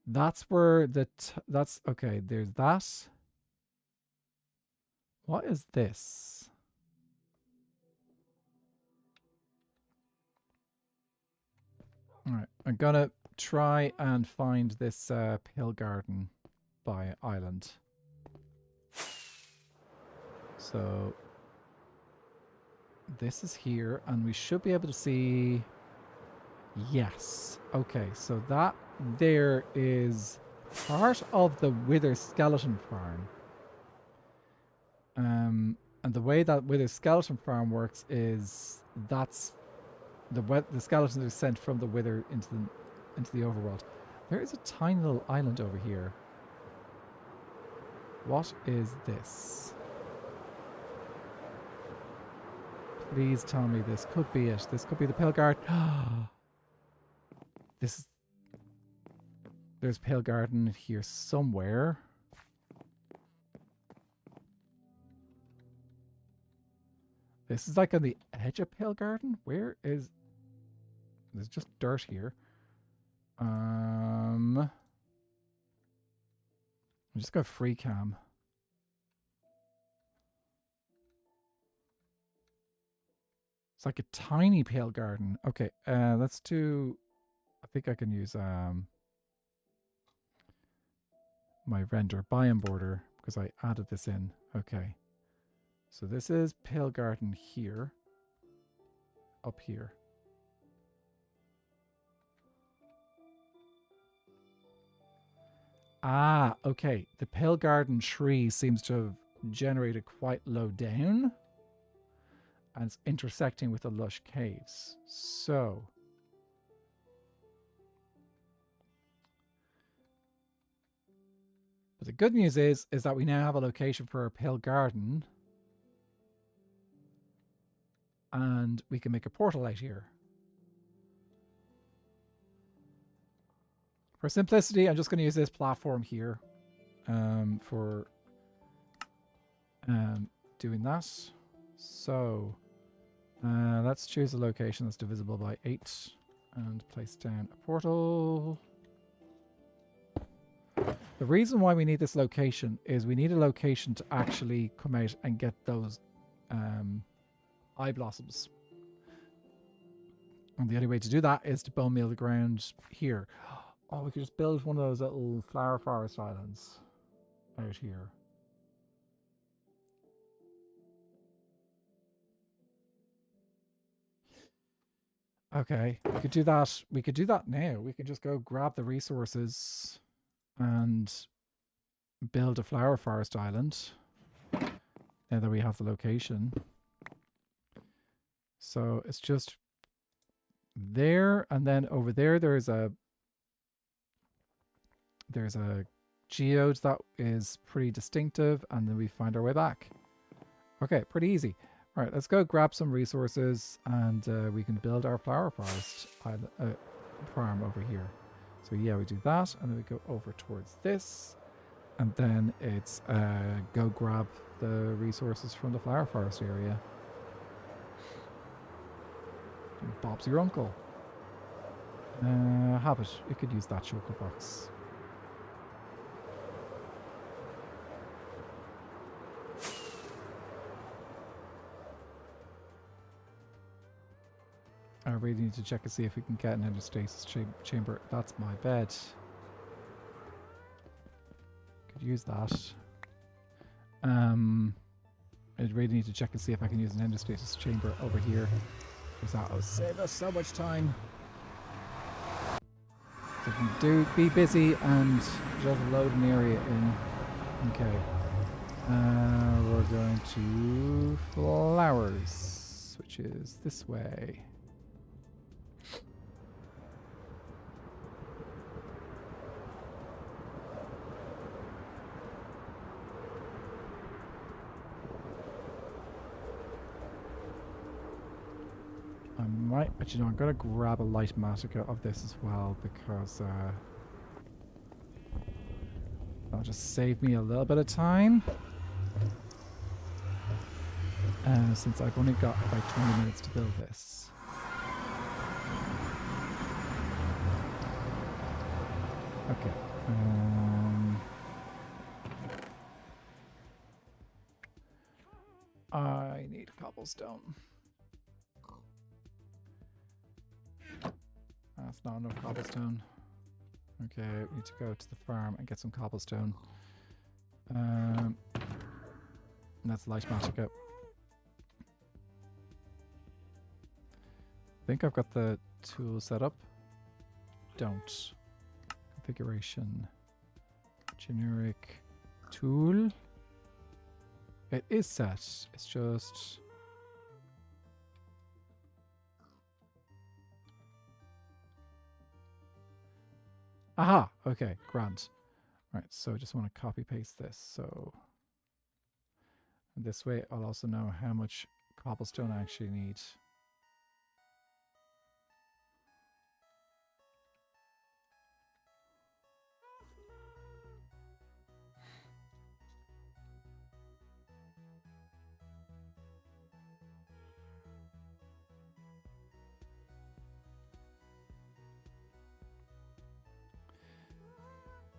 That's where that's okay. There's that. What is this? All right, I'm gonna try and find this pill garden by island. So this is here, and we should be able to see. Yes. Okay, so that there is part of the Wither skeleton farm. And the way that Wither skeleton farm works is that's the skeletons are sent from the Wither into the overworld. There is a tiny little island over here. What is this? Please tell me this could be it. This could be the Pale Guard. There's Pale Garden here somewhere. This is like on the edge of Pale Garden. Where is... There's just dirt here. I'm just going to free cam. It's like a tiny Pale Garden. Okay, let's do... I think I can use my render biome border because I added this in. Okay. So this is Pale Garden here. Up here. Ah, okay. The Pale Garden tree seems to have generated quite low down. And it's intersecting with the lush caves. So... But the good news is that we now have a location for our Pale Garden. And we can make a portal out here. For simplicity, I'm just going to use this platform here for doing that. So let's choose a location that's divisible by 8 and place down a portal. The reason why we need this location is we need a location to actually come out and get those eye blossoms. And the only way to do that is to bone meal the ground here. Oh, we could just build one of those little flower forest islands out here. Okay, we could do that. We could do that now. We could just go grab the resources and build a flower forest island now that we have the location. So it's just there, and then over there there's a geode that is pretty distinctive, and then we find our way back. Okay, pretty easy. All right, let's go grab some resources, and we can build our flower forest farm over here. So yeah, we do that, and then we go over towards this, and then it's go grab the resources from the flower forest area. And Bob's your uncle. Habit, you could use that chocolate box. I really need to check and see if we can get an endostasis chamber. That's my bed. Could use that. I really need to check and see if I can use an endostasis chamber over here, because that will save us so much time. So we can be busy and just load an area in. Okay. We're going to flowers, which is this way. I might, but you know, I'm going to grab a light matica of this as well, because that'll just save me a little bit of time. Since I've only got about 20 minutes to build this. Okay. I need cobblestone. That's not enough cobblestone. Okay, we need to go to the farm and get some cobblestone. That's light matica. I think I've got the tool set up. Don't. Configuration. Generic tool. It is set. It's just... Aha! Okay, grand. Right, so I just want to copy paste this. So this way I'll also know how much cobblestone I actually need.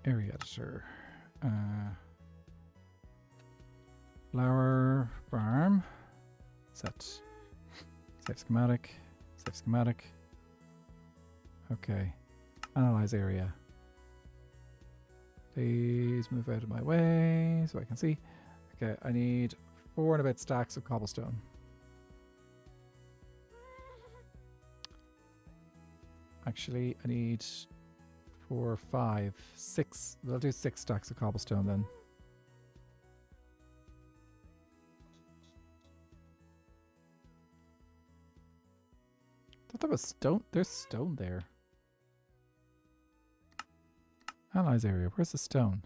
Area editor. Flower farm. Set. Save schematic. Save schematic. Okay. Analyze area. Please move out of my way so I can see. Okay, I need 4 and a bit stacks of cobblestone. Actually, I need 4, 5, 6. We'll do 6 stacks of cobblestone then. I thought there was stone. There's stone there. Analyze area. Where's the stone?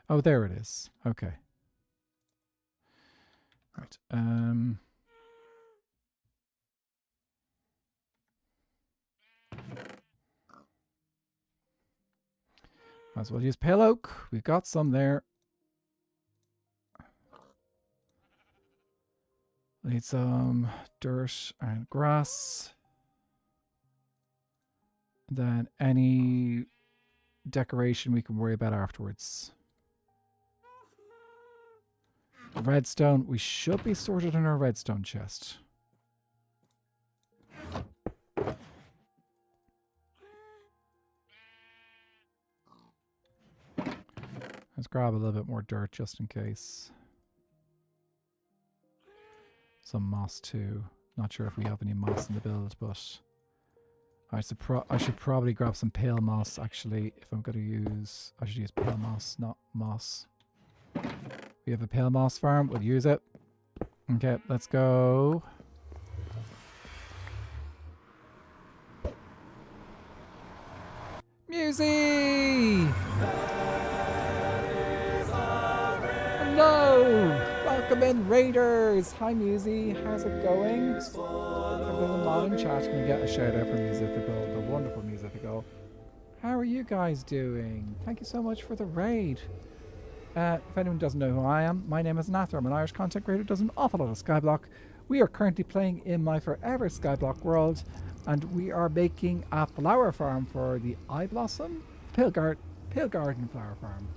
Oh, there it is. Okay. Right. Might as well use pale oak. We've got some there. Need some dirt and grass. Then any decoration we can worry about afterwards. Redstone. We should be sorted in our redstone chest. Let's grab a little bit more dirt just in case. Some moss too. Not sure if we have any moss in the build, but I should probably grab some pale moss actually. If I'm going to use, I should use pale moss, not moss. We have a pale moss farm. We'll use it. Okay, let's go. Musi! Hello! Welcome in, Raiders! Hi, Musi. How's it going? If there's a mod in chat, can we get a shout out from Musifical, the wonderful Musifical. How are you guys doing? Thank you so much for the raid. If anyone doesn't know who I am, my name is Nather. I'm an Irish content creator who does an awful lot of Skyblock. We are currently playing in my Forever Skyblock World, and we are making a flower farm for the Eye Blossom Pale Garden Flower Farm.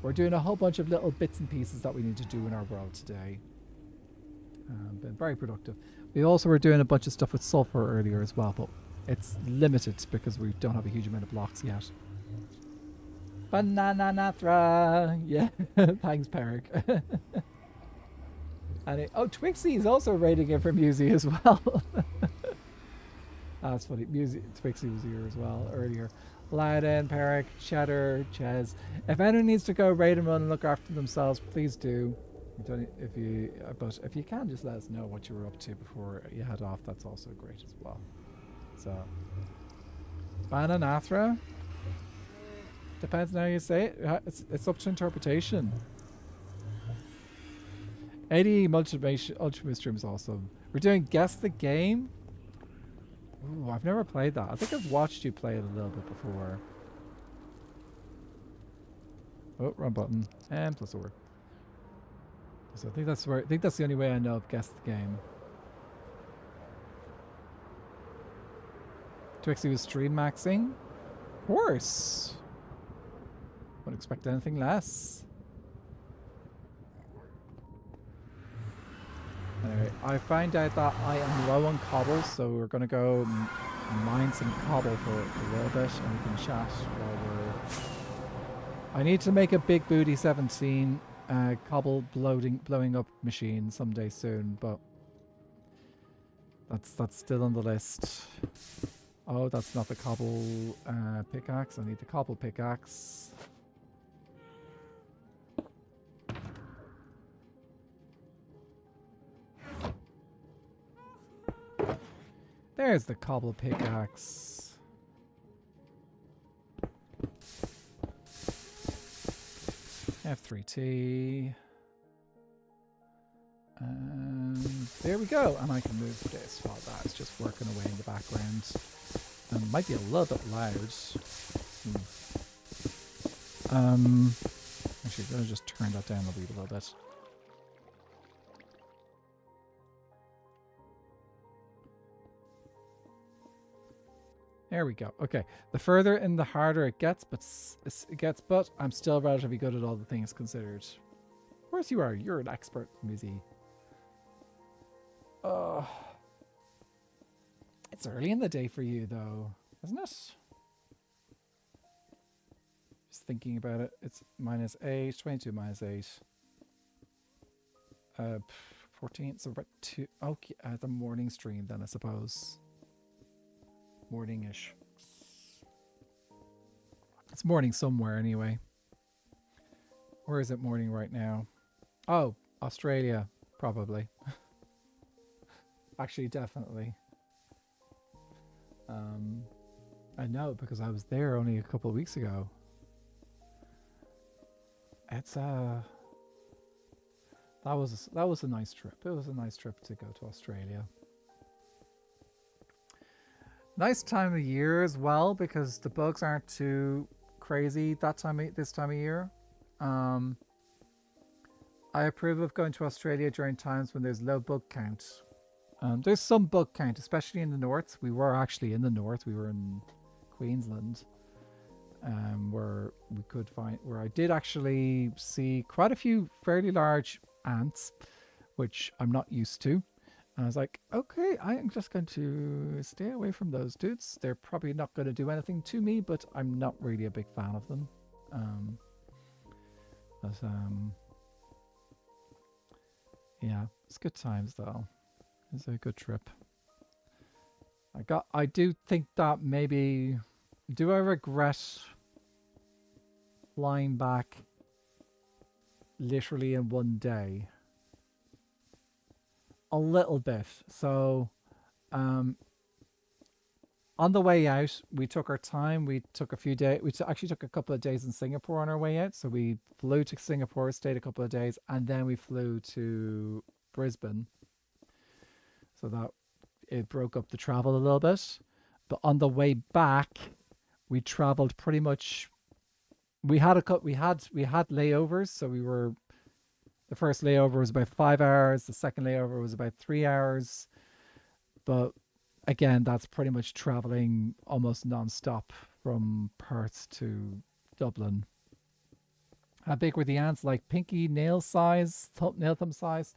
We're doing a whole bunch of little bits and pieces that we need to do in our world today. Been very productive. We also were doing a bunch of stuff with Sulfur earlier as well, but it's limited because we don't have a huge amount of blocks yet. Banana Natra! Yeah, thanks, Peric. And oh, Twixie is also rating it for Musi as well. That's funny. Twixie was here as well earlier. Loudon, Peric, Cheddar, Ches. If anyone needs to go raid and run and look after themselves, please do. But if you can, just let us know what you were up to before you head off. That's also great as well. So, Bananathra. Depends on how you say it. It's up to interpretation. 80 Ultimate Stream is awesome. We're doing Guess the Game. Ooh, I've never played that. I think I've watched you play it a little bit before. Oh, wrong button. And plus over. So I think that's the only way I know of Guess the Game. Twixie was stream maxing. Of course. Wouldn't expect anything less. Anyway, I found out that I am low on cobble, so we're going to go mine some cobble for a little bit, and we can chat while we're... I need to make a big booty 17 cobble blowing up machine someday soon, but that's still on the list. Oh, that's not the cobble pickaxe. I need the cobble pickaxe. There's the cobble pickaxe. F3T. And there we go. And I can move this while that's just working away in the background. And might be a little bit loud. Actually, I'm going to just turn that down a little bit. There we go. Okay, the further in the harder it gets, but I'm still relatively good at all the things considered. Of course you are. You're an expert, Musi. It's early in the day for you, though, isn't it? Just thinking about it. It's -8, 22 -8. 14, so about 2. Okay, the morning stream then, I suppose. Morning-ish. It's morning somewhere anyway. Where is it morning right now? Oh, Australia, probably. Actually, definitely. I know because I was there only a couple of weeks ago. It's that was a nice trip. It was a nice trip to go to Australia. Nice time of year as well because the bugs aren't too crazy this time of year. I approve of going to Australia during times when there's low bug count. There's some bug count, especially in the north. We were actually in the north. We were in Queensland, where I did actually see quite a few fairly large ants, which I'm not used to. And I was like, okay, I am just going to stay away from those dudes. They're probably not going to do anything to me, but I'm not really a big fan of them. Yeah, it's good times though. It's a good trip. I do think that maybe, do I regret flying back literally in one day? A little bit. So, on the way out, we took our time. We took a few days. Actually took a couple of days in Singapore on our way out. So we flew to Singapore, stayed a couple of days, and then we flew to Brisbane. So that it broke up the travel a little bit. But on the way back, we traveled pretty much. We had layovers. So the first layover was about 5 hours. The second layover was about 3 hours. But again, that's pretty much traveling almost non-stop from Perth to Dublin. How big were the ants? Like pinky nail size, nail thumb size?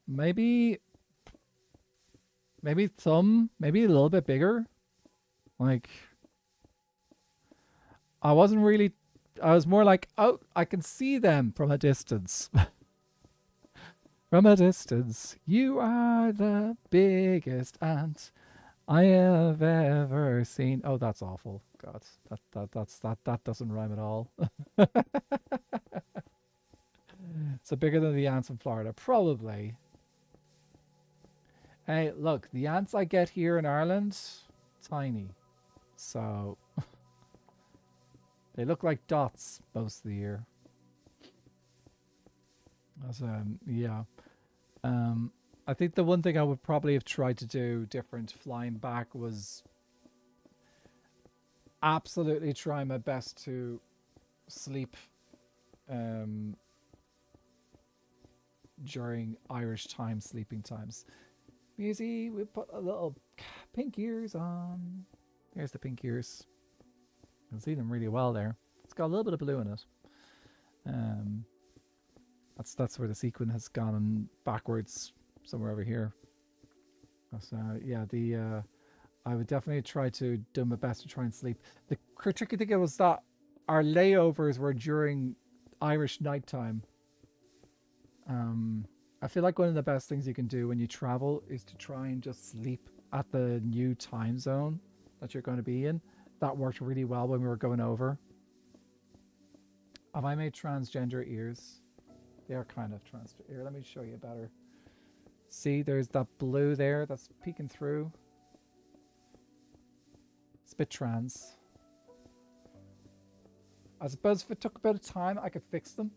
Maybe thumb, maybe a little bit bigger. Like, I was more like, oh, I can see them from a distance. From a distance, you are the biggest ant I have ever seen. Oh, that's awful. God, that doesn't rhyme at all. So bigger than the ants in Florida, probably. Hey, look, the ants I get here in Ireland, tiny. So they look like dots most of the year. Yeah. I think the one thing I would probably have tried to do different flying back was absolutely try my best to sleep during Irish time, sleeping times. Easy, we put a little pink ears on. There's the pink ears. You can see them really well there. It's got a little bit of blue in it. That's where the sequin has gone backwards somewhere over here. So yeah, I would definitely try to do my best to try and sleep. The tricky thing was that our layovers were during Irish nighttime. I feel like one of the best things you can do when you travel is to try and just sleep at the new time zone that you're going to be in. That worked really well when we were going over. Have I made transgender ears? They are kind of transgender. Here, let me show you better. See, there's that blue there that's peeking through. It's a bit trans. I suppose if it took a bit of time, I could fix them.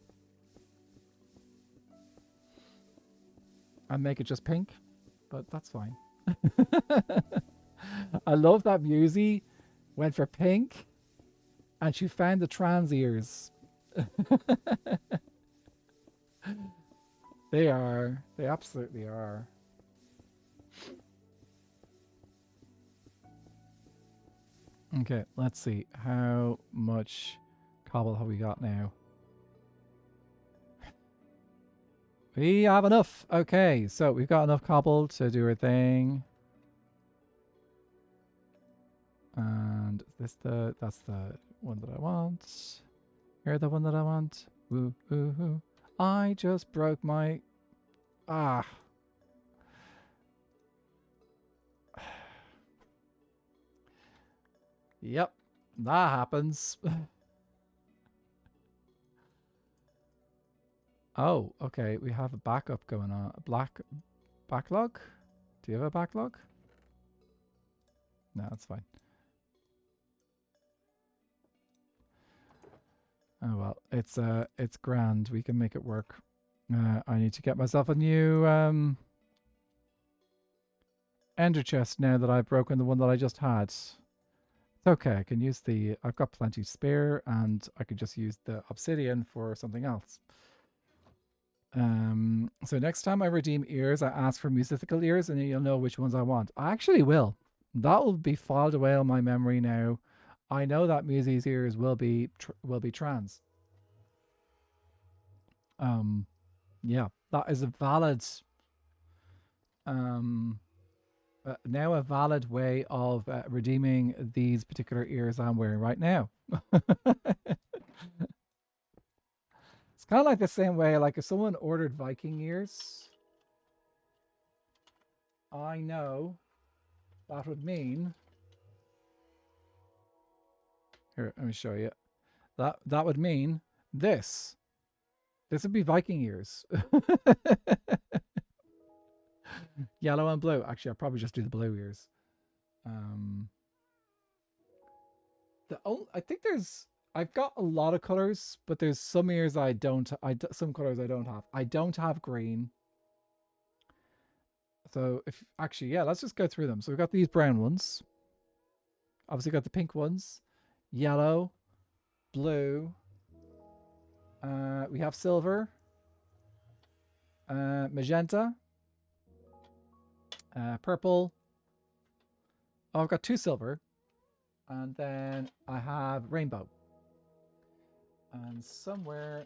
And make it just pink, but that's fine. I love that Musi went for pink and she found the trans ears. They absolutely are. Okay, let's see. How much cobble have we got now? We have enough. Okay, so we've got enough cobble to do our thing. And that's the one that I want. You're the one that I want. Woo hoo hoo. I just broke my Yep, that happens. Oh, okay. We have a backup going on. Backlog? Do you have a backlog? No, that's fine. Oh well, it's grand. We can make it work. I need to get myself a new ender chest now that I've broken the one that I just had. It's okay. I can use the. I've got plenty spare, and I could just use the obsidian for something else. So next time I redeem ears, I ask for musical ears, and you'll know which ones I want. I actually will. That will be filed away on my memory now. I know that Musie's ears will be trans. Yeah, that is a valid now a valid way of redeeming these particular ears I'm wearing right now. It's kind of like the same way, like if someone ordered Viking ears, I know that would mean. Here, let me show you. That would mean this. This would be Viking ears. Yellow and blue. Actually, I'll probably just do the blue ears. I think I've got a lot of colors, but there's some ears I don't. Some colors I don't have. I don't have green. So if actually, yeah, let's just go through them. So we've got these brown ones. Obviously, got the pink ones, yellow, blue. We have silver, magenta, purple. Oh, I've got 2 silver. And then I have rainbow. And somewhere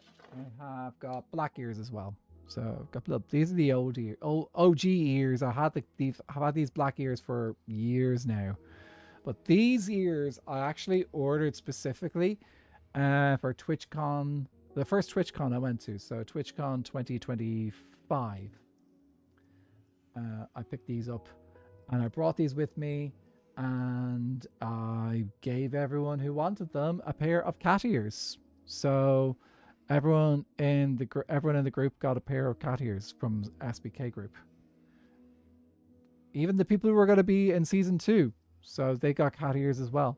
I have got black ears as well. So I've got these are the OG ears. I've had these black ears for years now. But these ears I actually ordered specifically for TwitchCon, the first TwitchCon I went to. So TwitchCon 2025. I picked these up and I brought these with me, and I gave everyone who wanted them a pair of cat ears. So everyone in the group got a pair of cat ears from SBK group. Even the people who were going to be in season 2, so they got cat ears as well.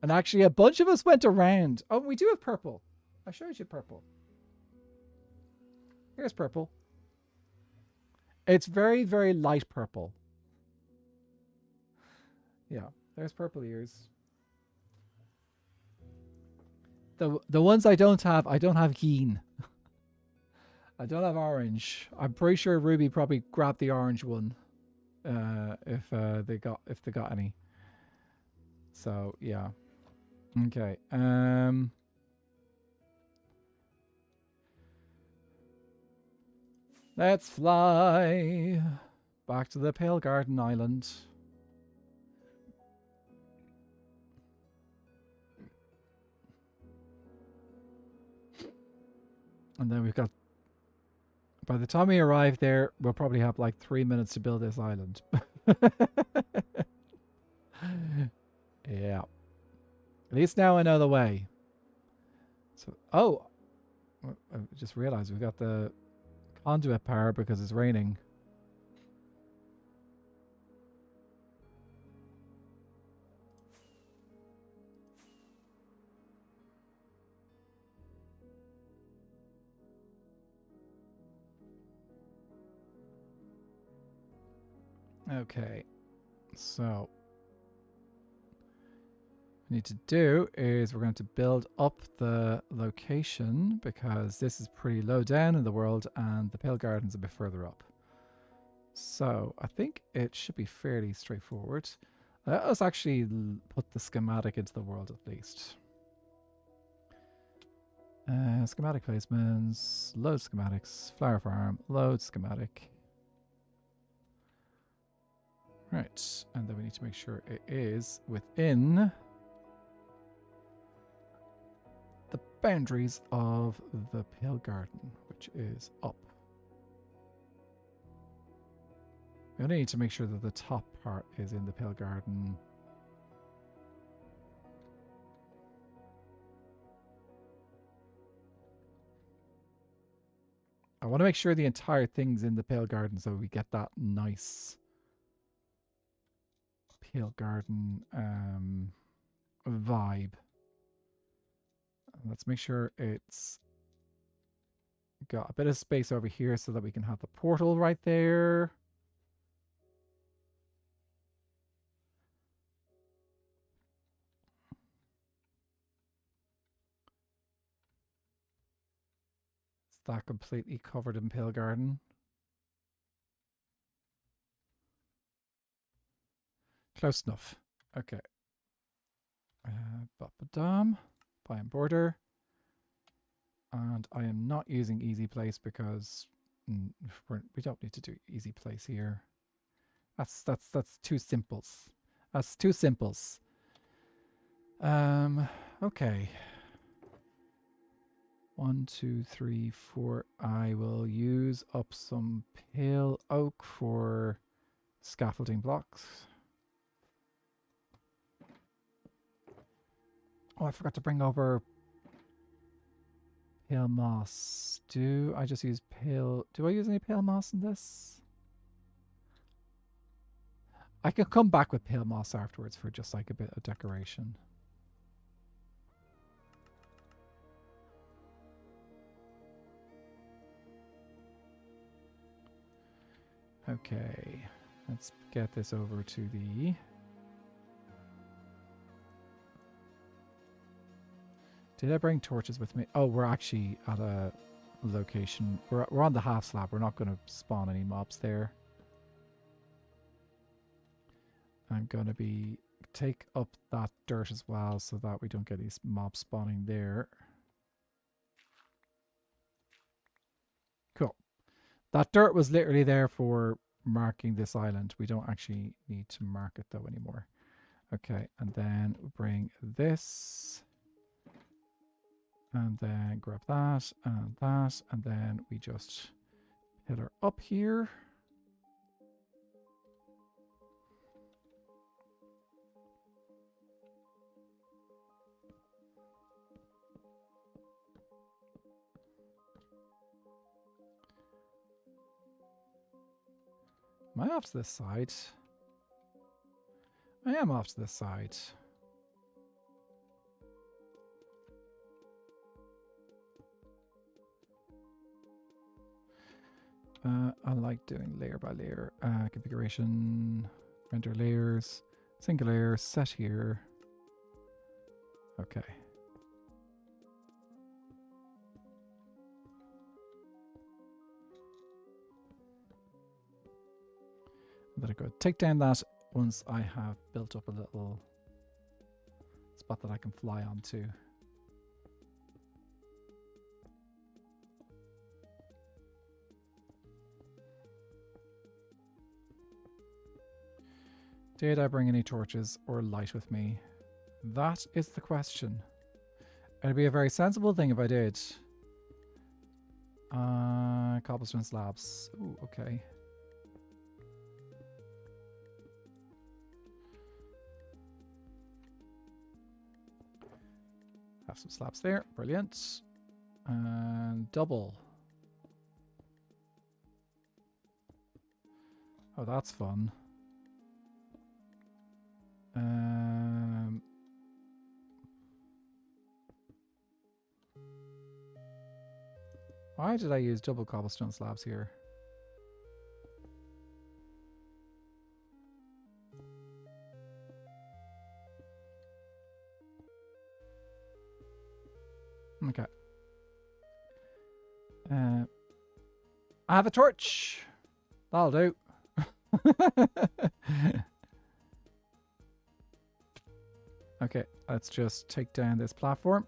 And actually, a bunch of us went around. Oh, we do have purple. I showed you purple. Here's purple. It's very, very light purple. Yeah, there's purple ears. The ones I don't have green. I don't have orange. I'm pretty sure Ruby probably grabbed the orange one, if they got any. So yeah. Okay. Let's fly back to the Pale Garden Island. And then we've got, by the time we arrive there, we'll probably have like 3 minutes to build this island. Yeah. At least now I know the way. So, oh, I just realized we've got the conduit power because it's raining. Okay, so what we need to do is we're going to build up the location because this is pretty low down in the world and the Pale Garden's a bit further up. So I think it should be fairly straightforward. Let us actually put the schematic into the world at least. Schematic placements, load schematics, flower farm, load schematic. Right, and then we need to make sure it is within the boundaries of the Pale Garden, which is up. We only need to make sure that the top part is in the Pale Garden. I want to make sure the entire thing's in the Pale Garden so we get that nice Pale Garden vibe. Let's make sure it's got a bit of space over here so that we can have the portal right there. that completely covered in pill garden? Close enough. Okay. Dom. Buy and border. And I am not using easy place because we don't need to do easy place here. That's two simples. That's two simples. Okay. 1, 2, 3, 4. I will use up some pale oak for scaffolding blocks. Oh, I forgot to bring over pale moss. Do I just use pale? Do I use any pale moss in this? I can come back with pale moss afterwards for just like a bit of decoration. Okay, let's get this over to the... Did I bring torches with me? Oh, we're actually at a location. We're on the half slab. We're not going to spawn any mobs there. I'm going to take up that dirt as well so that we don't get these mobs spawning there. Cool. That dirt was literally there for marking this island. We don't actually need to mark it though anymore. Okay, and then bring this. And then grab that, and then we just pillar up here. Am I off to this side? I am off to this side. I like doing layer by layer configuration, render layers, single layer, set here. Okay. Then I go take down that once I have built up a little spot that I can fly onto. Did I bring any torches or light with me? That is the question. It'd be a very sensible thing if I did. Cobblestone slabs. Ooh, okay. Have some slabs there. Brilliant. And double. Oh, that's fun. Why did I use double cobblestone slabs here? Okay. I have a torch. That'll do. Okay, let's just take down this platform.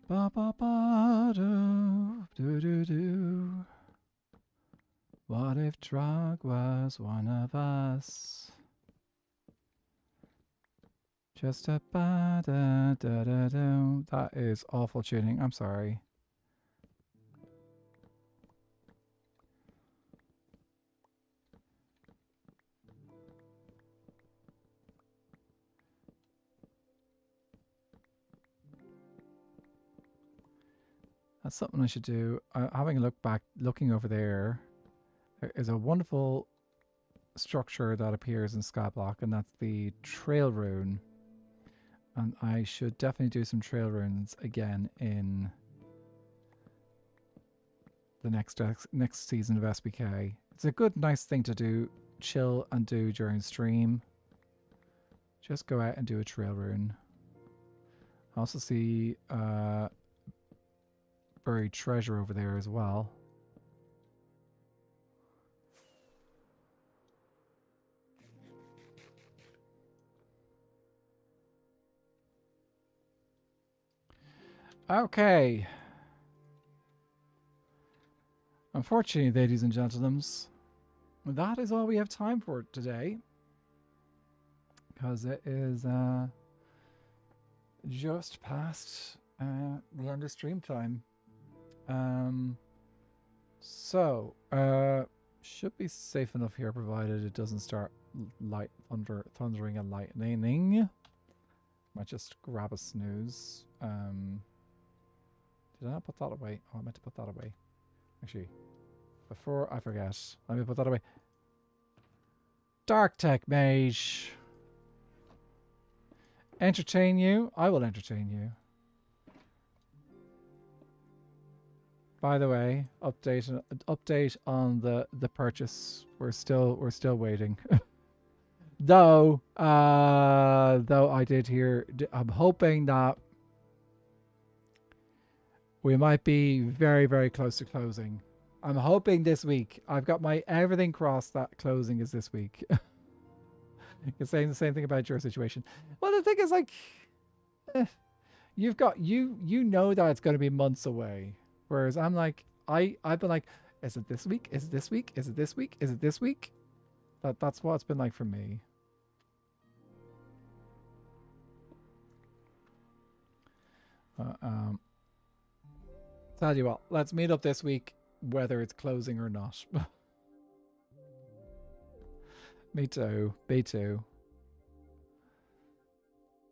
Ba ba ba do do do do. What if Drog was one of us? Just a ba da da da do. That is awful tuning. I'm sorry. That's something I should do. Having a look back, looking over there, there is a wonderful structure that appears in Skyblock, and that's the trail rune. And I should definitely do some trail runes again in the next season of SBK. It's a good, nice thing to do, chill and do during stream. Just go out and do a trail rune. I also see buried treasure over there as well. Okay. Unfortunately, ladies and gentlemen, that is all we have time for today. Because it is just past the end of stream time. Should be safe enough here, provided it doesn't start thundering and lightning. Might just grab a snooze. Did I not put that away? Oh, I meant to put that away. Actually, before I forget, let me put that away. Dark Tech Mage. Entertain you? I will entertain you. By the way, update on the purchase. We're still waiting. though I did hear, I'm hoping that we might be very, very close to closing. I'm hoping this week. I've got my everything crossed that closing is this week. You're saying the same thing about your situation. Well, the thing is, like, you've got you know that it's going to be months away. Whereas I'm like, I've been like, is it this week? Is it this week? Is it this week? Is it this week? That's what it's been like for me. Tell you what, let's meet up this week, whether it's closing or not. Me too. Me too.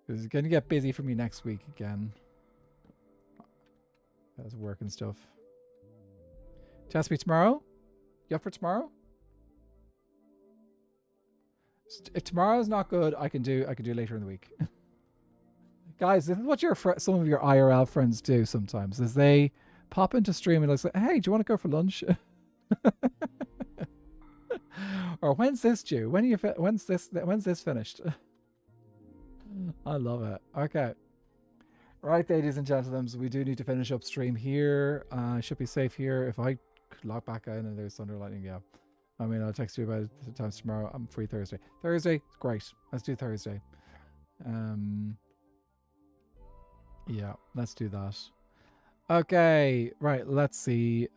It's going to get busy for me next week again. That's work and stuff. Test me tomorrow? You up for tomorrow? If tomorrow's not good, I can do later in the week. Guys, this is what some of your IRL friends do sometimes, is they pop into stream and they'll say, hey, do you want to go for lunch? Or when's this due? When's this finished? I love it. Okay. Right, ladies and gentlemen, we do need to finish up stream here. Should be safe here. If I could log back in and there's thunder lightning, yeah. I mean, I'll text you about it the times tomorrow. I'm free Thursday. Thursday, great. Let's do Thursday. Yeah, let's do that. Okay, right, let's see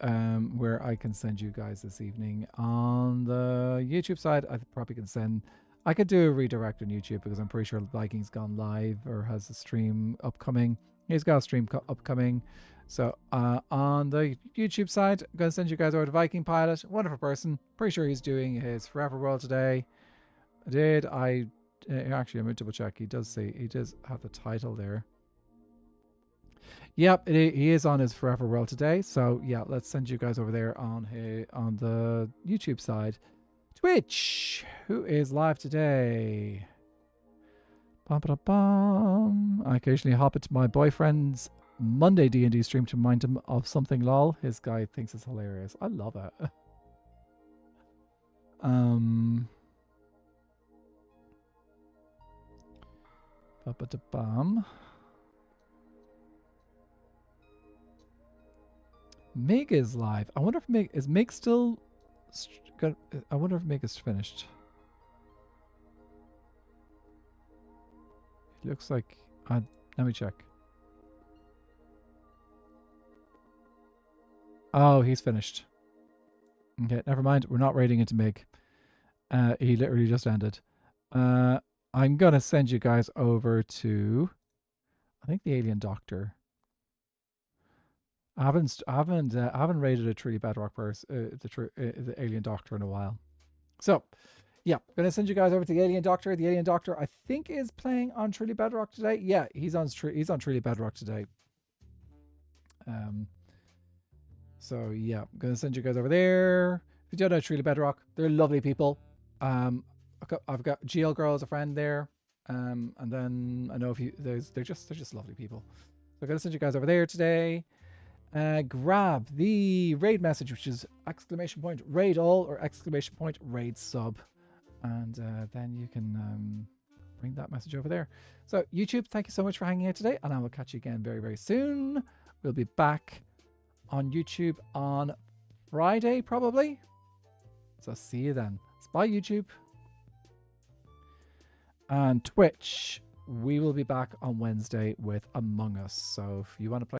where I can send you guys this evening. On the YouTube side, I probably can send... I could do a redirect on YouTube because I'm pretty sure Viking's gone live or has a stream upcoming. He's got a stream upcoming. So on the YouTube side, I'm going to send you guys over to Viking Pilot. Wonderful person. Pretty sure he's doing his Forever World today. Actually, I'm going to double check. He does have the title there. Yep, he is on his Forever World today. So yeah, let's send you guys over there on the YouTube side. Twitch, who is live today? Bum, ba, bum. I occasionally hop into my boyfriend's Monday D&D stream to remind him of something lol. His guy thinks it's hilarious. I love it. Ba-ba-da-bum. Mig is live. I wonder if Mig still... I wonder if Mig is finished. It looks like... let me check. Oh, he's finished. Okay, never mind. We're not raiding into Mig. He literally just ended. I'm gonna send you guys over to... I think the Alien Doctor. I haven't raided a truly bedrock person, the Alien Doctor in a while. So, yeah, I'm gonna send you guys over to the Alien Doctor. The Alien Doctor, I think, is playing on truly bedrock today. Yeah, he's on truly bedrock today. So yeah, I'm gonna send you guys over there. If you don't know Truly Bedrock, they're lovely people. I've got GL Girl as a friend there. And then I know if you they're just lovely people. So I'm gonna send you guys over there today. Grab the raid message, which is !raid all or !raid sub, and then you can bring that message over there. So YouTube, thank you so much for hanging out today, and I will catch you again very, very soon. We'll be back on YouTube on Friday probably. So see you then. Bye YouTube. And Twitch, we will be back on Wednesday with Among Us. So if you want to play